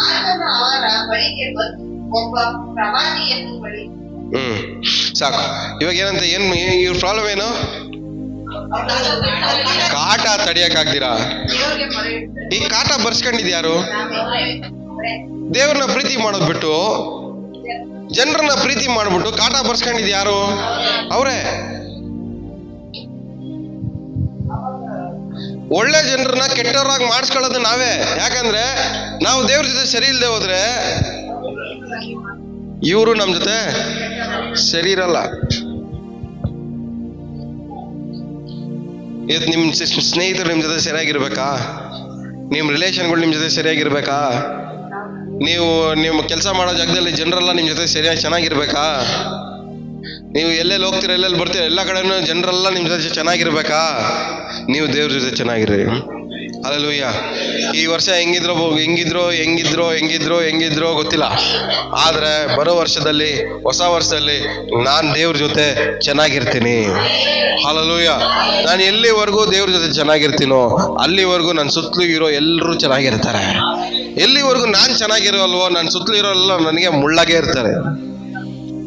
ಆತನು ಅವರ ಬಳಿಗೆ ಬಂದು ಒಬ್ಬ ಪ್ರವಾದಿಯನ್ನು ಕಳುಹಿಸಿದನು. ಸಾಕು. ಇವಾಗ ಏನಂತ ಇವ್ರ ಪ್ರಾಬ್ಲಮ್ ಏನು? ಕಾಟ ತಡಿಯಕ್ಕಾಗ್ದಿರಾ? ಈ ಕಾಟ ಬರ್ಸ್ಕೊಂಡಿದ್ಯಾರು? ದೇವ್ರನ್ನ ಪ್ರೀತಿ ಮಾಡೋದ್ ಬಿಟ್ಟು ಜನರನ್ನ ಪ್ರೀತಿ ಮಾಡ್ಬಿಟ್ಟು ಕಾಟ ಬರ್ಸ್ಕೊಂಡಿದ್ ಯಾರು? ಅವರೇ. ಒಳ್ಳೆ ಜನರನ್ನ ಕೆಟ್ಟವರಾಗಿ ಮಾಡಿಸ್ಕೊಳ್ಳೋದು ನಾವೇ. ಯಾಕಂದ್ರೆ ನಾವು ದೇವ್ರ ಜೊತೆ ಸರಿ ಇಲ್ಲದೆ ಹೋದ್ರೆ ಇವರು ನಮ್ ಜೊತೆ ಸರಿ ಇರಲ್ಲ. ಇವತ್ತು ನಿಮ್ ಸ್ನೇಹಿತರು ನಿಮ್ ಜೊತೆ ಸರಿಯಾಗಿರ್ಬೇಕಾ? ನಿಮ್ ರಿಲೇಷನ್ಗಳು ನಿಮ್ ಜೊತೆ ಸರಿಯಾಗಿರ್ಬೇಕಾ? ನೀವು ನಿಮ್ಮ ಕೆಲಸ ಮಾಡೋ ಜಾಗದಲ್ಲಿ ಜನರೆಲ್ಲ ನಿಮ್ಮ ಜೊತೆ ಸರಿಯಾಗಿ ಚೆನ್ನಾಗಿರ್ಬೇಕಾ? ನೀವು ಎಲ್ಲೆಲ್ಲಿ ಹೋಗ್ತೀರ, ಎಲ್ಲೆಲ್ಲಿ ಬರ್ತೀರ, ಎಲ್ಲ ಕಡೆನೂ ಜನರೆಲ್ಲ ನಿಮ್ಮ ಜೊತೆ ಚೆನ್ನಾಗಿರ್ಬೇಕಾ? ನೀವು ದೇವ್ರ ಜೊತೆ ಚೆನ್ನಾಗಿರ್ರಿ. ಹಲ್ಲೆಲೂಯಾ. ಈ ವರ್ಷ ಹೆಂಗಿದ್ರೋ ಗೊತ್ತಿಲ್ಲ. ಆದ್ರೆ ಬರೋ ವರ್ಷದಲ್ಲಿ, ಹೊಸ ವರ್ಷದಲ್ಲಿ ನಾನು ದೇವ್ರ ಜೊತೆ ಚೆನ್ನಾಗಿರ್ತೀನಿ. ಹಲ್ಲೆಲೂಯಾ. ನಾನು ಎಲ್ಲಿವರೆಗೂ ದೇವ್ರ ಜೊತೆ ಚೆನ್ನಾಗಿರ್ತೀನೋ ಅಲ್ಲಿವರೆಗೂ ನನ್ನ ಸುತ್ತಲೂ ಇರೋ ಎಲ್ಲರೂ ಚೆನ್ನಾಗಿರ್ತಾರೆ. ಎಲ್ಲಿವರೆಗೂ ನಾನು ಚೆನ್ನಾಗಿರೋಲ್ವೋ ನನ್ನ ಸುತ್ತಲೂ ಇರೋಲ್ಲ ನನಗೆ ಮುಳ್ಳಾಗೆ ಇರ್ತಾರೆ.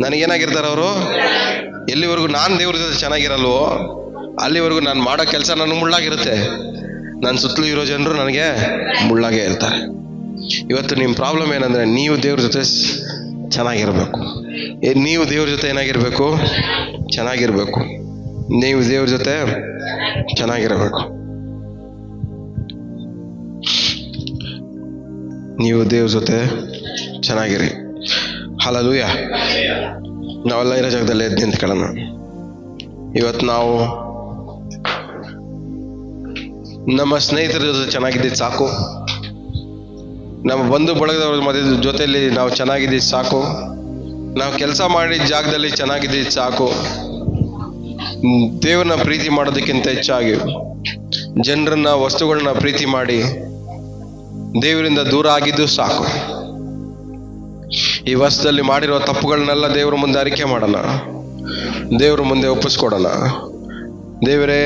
ನನಗೇನಾಗಿರ್ತಾರೆ ಅವರು? ಎಲ್ಲಿವರೆಗೂ ನಾನು ದೇವ್ರ ಜೊತೆ ಚೆನ್ನಾಗಿರಲ್ವೋ ಅಲ್ಲಿವರೆಗೂ ನಾನು ಮಾಡೋ ಕೆಲಸ ನನಗೆ ಮುಳ್ಳಾಗಿರುತ್ತೆ. ನನ್ನ ಸುತ್ತಲೂ ಇರೋ ಜನರು ನನಗೆ ಮುಳ್ಳಾಗೆ ಇರ್ತಾರೆ. ಇವತ್ತು ನಿಮ್ಮ ಪ್ರಾಬ್ಲಮ್ ಏನಂದ್ರೆ ನೀವು ದೇವ್ರ ಜೊತೆ ಚೆನ್ನಾಗಿರ್ಬೇಕು. ನೀವು ದೇವ್ರ ಜೊತೆ ಏನಾಗಿರ್ಬೇಕು? ಚೆನ್ನಾಗಿರ್ಬೇಕು. ನೀವು ದೇವ್ರ ಜೊತೆ ಚೆನ್ನಾಗಿರಬೇಕು. ನೀವು ದೇವ್ರ ಜೊತೆ ಚೆನ್ನಾಗಿರಿ. ಹಲ್ಲೆಲೂಯಾ. ನಾವೆಲ್ಲ ಇರೋ ಜಾಗದಲ್ಲಿ ಎದ್ದು ನಿಂತ್ಕೊಳ್ಳೋಣ. ಇವತ್ತು ನಾವು ನಮ್ಮ ಸ್ನೇಹಿತರ ಜೊತೆ ಚೆನ್ನಾಗಿದ್ದಿದ್ದು ಸಾಕು, ನಮ್ಮ ಬಂಧು ಬಳಗದವ್ರ ಜೊತೆಯಲ್ಲಿ ನಾವು ಚೆನ್ನಾಗಿದ್ದಿದ್ದು ಸಾಕು, ನಾವು ಕೆಲಸ ಮಾಡಿದ ಜಾಗದಲ್ಲಿ ಚೆನ್ನಾಗಿದ್ದಿದ್ದು ಸಾಕು. ದೇವ್ರನ್ನ ಪ್ರೀತಿ ಮಾಡೋದಕ್ಕಿಂತ ಹೆಚ್ಚಾಗಿ ಜನರನ್ನ, ವಸ್ತುಗಳನ್ನ ಪ್ರೀತಿ ಮಾಡಿ ದೇವರಿಂದ ದೂರ ಆಗಿದ್ದು ಸಾಕು. ಈ ವರ್ಷದಲ್ಲಿ ಮಾಡಿರೋ ತಪ್ಪುಗಳನ್ನೆಲ್ಲ ದೇವ್ರ ಮುಂದೆ ಅರಿಕೆ ಮಾಡೋಣ, ದೇವ್ರ ಮುಂದೆ ಒಪ್ಪಿಸ್ಕೊಡೋಣ. ದೇವರೇ,